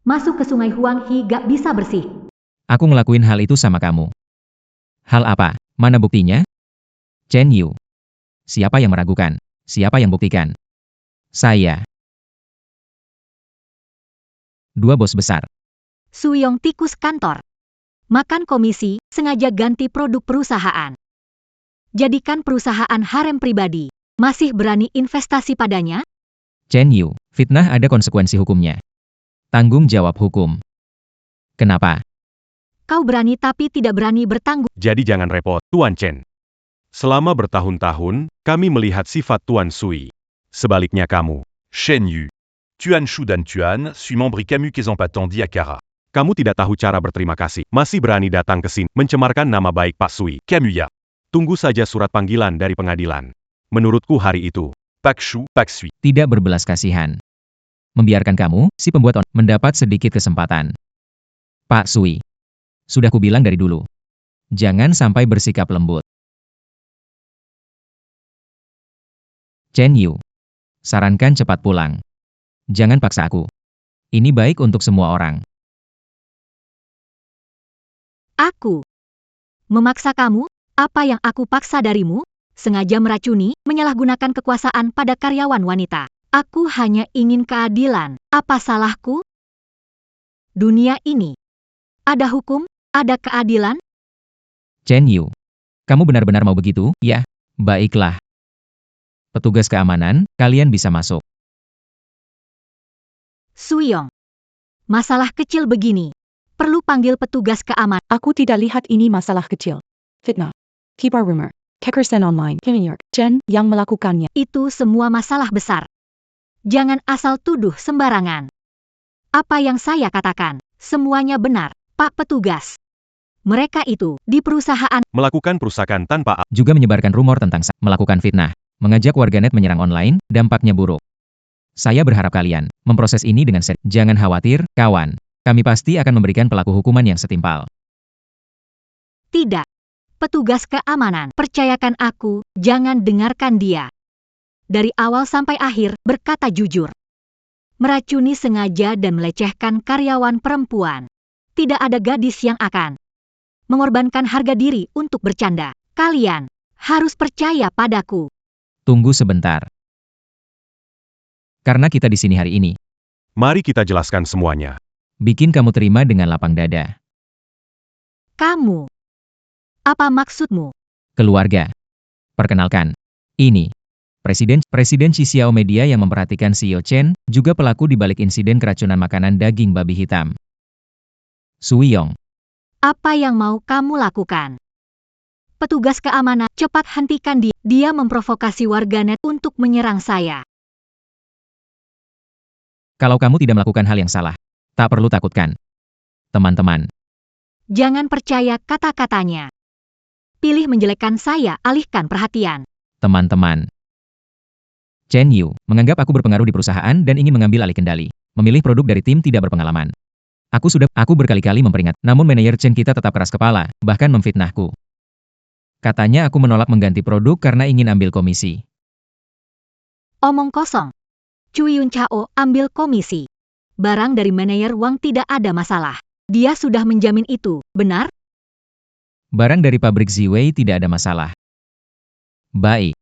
Speaker 2: masuk ke sungai Huanghe gak bisa bersih.
Speaker 1: Aku ngelakuin hal itu sama kamu. Hal apa? Mana buktinya? Chen Yu. Siapa yang meragukan? Siapa yang buktikan? Saya. Dua bos besar.
Speaker 2: Suyong tikus kantor. Makan komisi, sengaja ganti produk perusahaan. Jadikan perusahaan harem pribadi. Masih berani investasi padanya?
Speaker 1: Chen Yu, fitnah ada konsekuensi hukumnya. Tanggung jawab hukum. Kenapa?
Speaker 2: Kau berani tapi tidak berani bertanggung.
Speaker 4: Jadi jangan repot, Tuan Chen. Selama bertahun-tahun, kami melihat sifat Tuan Sui. Sebaliknya kamu.
Speaker 7: Shen Yu. Tuan Shu dan Tuan Sui memberi Camus kesempatan di Akara.
Speaker 4: Kamu tidak tahu cara berterima kasih. Masih berani datang ke sini, mencemarkan nama baik Pak Sui.
Speaker 7: Camus ya.
Speaker 4: Tunggu saja surat panggilan dari pengadilan. Menurutku hari itu.
Speaker 7: Pak Shu, Pak Sui.
Speaker 1: Tidak berbelas kasihan. Membiarkan kamu, si pembuat mendapat sedikit kesempatan. Pak Sui. Sudah kubilang dari dulu. Jangan sampai bersikap lembut. Chen Yu. Sarankan cepat pulang. Jangan paksa aku. Ini baik untuk semua orang.
Speaker 2: Aku memaksa kamu? Apa yang aku paksa darimu? Sengaja meracuni, menyalahgunakan kekuasaan pada karyawan wanita. Aku hanya ingin keadilan. Apa salahku? Dunia ini. Ada hukum, ada keadilan.
Speaker 1: Chen Yu. Kamu benar-benar mau begitu? Ya, baiklah. Petugas keamanan, kalian bisa masuk.
Speaker 2: Suyong. Masalah kecil begini. Perlu panggil petugas keamanan.
Speaker 8: Aku tidak lihat ini masalah kecil. Fitnah. Kibar rumor. Kekersen online. New York. Chen yang melakukannya.
Speaker 2: Itu semua masalah besar. Jangan asal tuduh sembarangan. Apa yang saya katakan, semuanya benar, Pak Petugas. Mereka itu, di perusahaan,
Speaker 4: Melakukan perusakan tanpa
Speaker 1: Juga menyebarkan rumor tentang melakukan fitnah. Mengajak warganet menyerang online, dampaknya buruk. Saya berharap kalian memproses ini dengan serius. Jangan khawatir, kawan. Kami pasti akan memberikan pelaku hukuman yang setimpal.
Speaker 2: tidak. Petugas keamanan, percayakan aku, jangan dengarkan dia. Dari awal sampai akhir, berkata jujur. Meracuni sengaja dan melecehkan karyawan perempuan. Tidak ada gadis yang akan mengorbankan harga diri untuk bercanda. Kalian harus percaya padaku.
Speaker 1: Tunggu sebentar. Karena kita di sini hari ini,
Speaker 4: Mari kita jelaskan semuanya.
Speaker 1: bikin kamu terima dengan lapang dada.
Speaker 2: Kamu. Apa maksudmu?
Speaker 1: Keluarga. Perkenalkan. Ini. Presiden Chi Xiao Media yang memperhatikan CEO Chen, juga pelaku di balik insiden keracunan makanan daging babi hitam. Sui Yong.
Speaker 2: Apa yang mau kamu lakukan? Petugas keamanan, cepat hentikan dia. Dia memprovokasi warganet untuk menyerang saya.
Speaker 1: Kalau kamu tidak melakukan hal yang salah, tak perlu takutkan. Teman-teman.
Speaker 2: Jangan percaya kata-katanya. Pilih menjelekkan saya, alihkan perhatian.
Speaker 1: Teman-teman. Chen Yu menganggap aku berpengaruh di perusahaan dan ingin mengambil alih kendali. Memilih produk dari tim tidak berpengalaman. Aku berkali-kali memperingat, namun manajer Chen kita tetap keras kepala, bahkan memfitnahku. Katanya aku menolak mengganti produk karena ingin ambil komisi.
Speaker 2: Omong kosong. Cui Yun Chao ambil komisi. Barang dari manajer Wang tidak ada masalah. Dia sudah menjamin itu, benar?
Speaker 1: Barang dari pabrik Ziwei tidak ada masalah. Baik.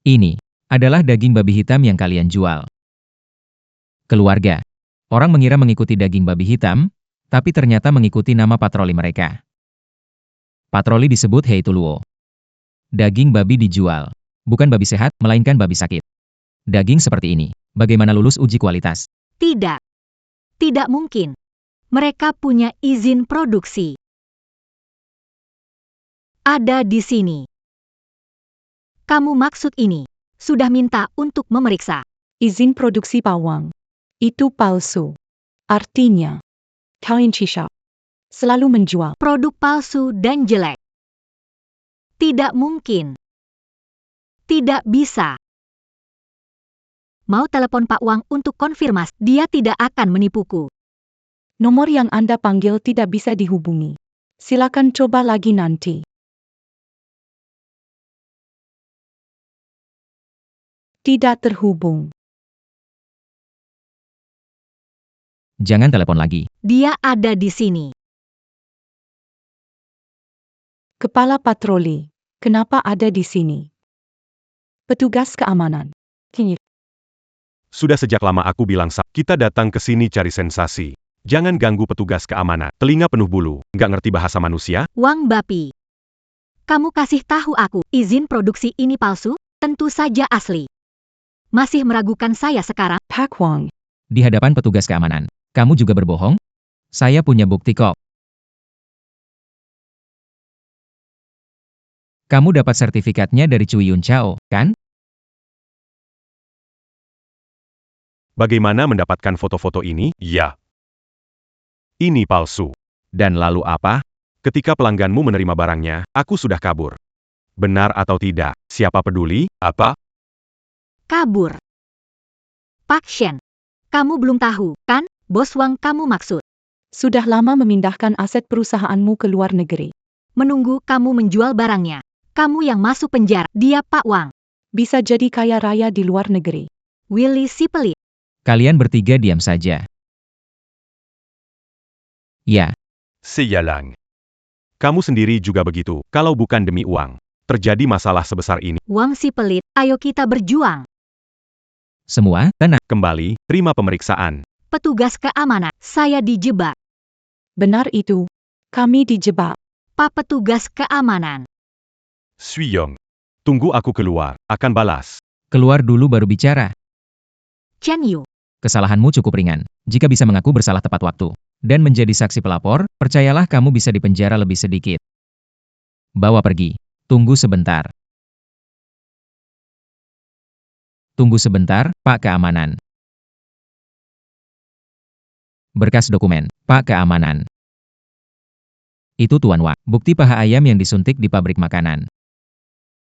Speaker 1: Ini adalah daging babi hitam yang kalian jual. Keluarga. Orang mengira mengikuti daging babi hitam, tapi ternyata mengikuti nama patroli mereka. Patroli disebut Heituluo. Daging babi dijual. Bukan babi sehat, melainkan babi sakit. Daging seperti ini, bagaimana lulus uji kualitas?
Speaker 2: Tidak. Tidak mungkin. Mereka punya izin produksi. Ada di sini. Kamu maksud ini, sudah minta untuk memeriksa.
Speaker 8: Izin produksi pawang. Itu palsu. Artinya, Kain Chisha selalu menjual
Speaker 2: Produk palsu dan jelek. Tidak mungkin. Tidak bisa. Mau telepon Pak Wang untuk konfirmasi, dia tidak akan menipuku.
Speaker 8: nomor yang Anda panggil tidak bisa dihubungi. Silakan coba lagi nanti. Tidak terhubung.
Speaker 1: Jangan telepon lagi.
Speaker 2: Dia ada di sini.
Speaker 8: Kepala patroli, kenapa ada di sini? Petugas keamanan.
Speaker 4: Sudah sejak lama aku bilang kita datang ke sini cari sensasi. Jangan ganggu petugas keamanan. Telinga penuh bulu, nggak ngerti bahasa manusia?
Speaker 2: Wang Bapi. Kamu kasih tahu aku, izin produksi ini palsu? Tentu saja asli. Masih meragukan saya sekarang?
Speaker 8: Pak Wang,
Speaker 1: Di hadapan petugas keamanan, kamu juga berbohong? Saya punya bukti kok. Kamu dapat sertifikatnya dari Cui Yun Chao, kan?
Speaker 4: Bagaimana mendapatkan foto-foto ini? Ya. Ini palsu.
Speaker 1: Dan lalu apa?
Speaker 4: Ketika pelangganmu menerima barangnya, aku sudah kabur. Benar atau tidak? Siapa peduli? Apa?
Speaker 2: Kabur. Pak Shen. Kamu belum tahu, kan? Bos Wang kamu maksud.
Speaker 8: sudah lama memindahkan aset perusahaanmu ke luar negeri.
Speaker 2: Menunggu kamu menjual barangnya. Kamu yang masuk penjara. Dia Pak Wang.
Speaker 8: Bisa jadi kaya raya di luar negeri.
Speaker 2: Willy si pelit.
Speaker 1: Kalian bertiga diam saja. Ya,
Speaker 4: Seyalang. Kamu sendiri juga begitu, kalau bukan demi uang. Terjadi masalah sebesar ini.
Speaker 2: Wang si pelit, ayo kita berjuang.
Speaker 1: semua, tenang.
Speaker 4: Kembali, terima pemeriksaan.
Speaker 2: Petugas keamanan, saya dijebak.
Speaker 8: Benar itu. Kami dijebak.
Speaker 2: Pak petugas keamanan.
Speaker 4: Suyong. Tunggu aku keluar, akan balas.
Speaker 1: Keluar dulu baru bicara.
Speaker 2: Chen Yu.
Speaker 1: Kesalahanmu cukup ringan. Jika bisa mengaku bersalah tepat waktu dan menjadi saksi pelapor, percayalah kamu bisa dipenjara lebih sedikit. Bawa pergi. Tunggu sebentar. Tunggu sebentar, Pak Keamanan. Berkas dokumen, Pak Keamanan. Itu Tuan Wang, bukti paha ayam yang disuntik di pabrik makanan.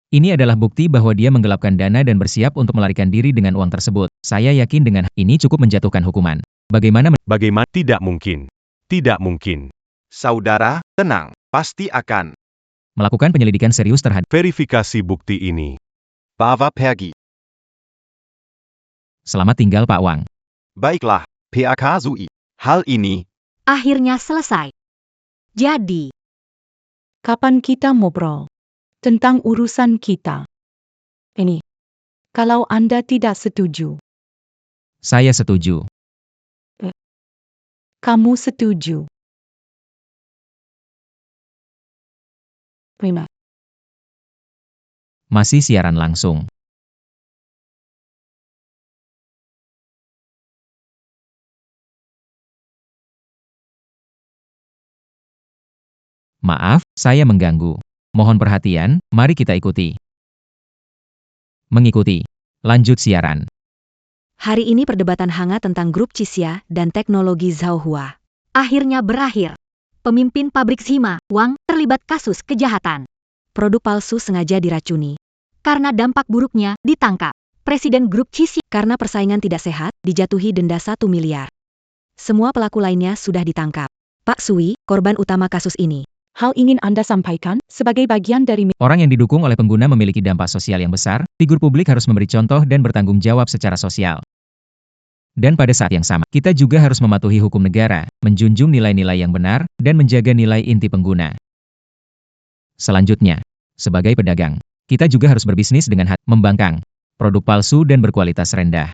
Speaker 1: Ini adalah bukti bahwa dia menggelapkan dana dan bersiap untuk melarikan diri dengan uang tersebut. Saya yakin dengan ini cukup menjatuhkan hukuman. Bagaimana?
Speaker 4: Bagaimana? Tidak mungkin. Tidak mungkin.
Speaker 10: Saudara, tenang. Pasti akan.
Speaker 1: Melakukan penyelidikan serius terhadap
Speaker 4: Verifikasi bukti ini.
Speaker 10: Bawa pergi.
Speaker 1: Selamat tinggal Pak Wang.
Speaker 10: Baiklah, PAK Zui. Hal ini,
Speaker 2: Akhirnya selesai. Jadi,
Speaker 8: Kapan kita ngobrol tentang urusan kita? Ini. Kalau Anda tidak setuju,
Speaker 1: Saya setuju.
Speaker 8: kamu setuju. Prima.
Speaker 1: Masih siaran langsung. Maaf, saya mengganggu. Mohon perhatian, mari kita ikuti. Mengikuti. Lanjut siaran.
Speaker 6: Hari ini perdebatan hangat tentang grup Cisia dan teknologi Zhaohua.
Speaker 2: akhirnya berakhir. Pemimpin pabrik Sima, Wang, terlibat kasus kejahatan.
Speaker 6: Produk palsu sengaja diracuni.
Speaker 2: Karena dampak buruknya, ditangkap. Presiden grup Cisia.
Speaker 6: Karena persaingan tidak sehat, dijatuhi denda 1 miliar. Semua pelaku lainnya sudah ditangkap. Pak Sui, korban utama kasus ini.
Speaker 8: Hal ingin Anda sampaikan sebagai bagian dari
Speaker 1: Orang yang didukung oleh pengguna memiliki dampak sosial yang besar, figur publik harus memberi contoh dan bertanggung jawab secara sosial. Dan pada saat yang sama, kita juga harus mematuhi hukum negara, menjunjung nilai-nilai yang benar, dan menjaga nilai inti pengguna. Selanjutnya, sebagai pedagang, kita juga harus berbisnis dengan hati, membangkang produk palsu dan berkualitas rendah.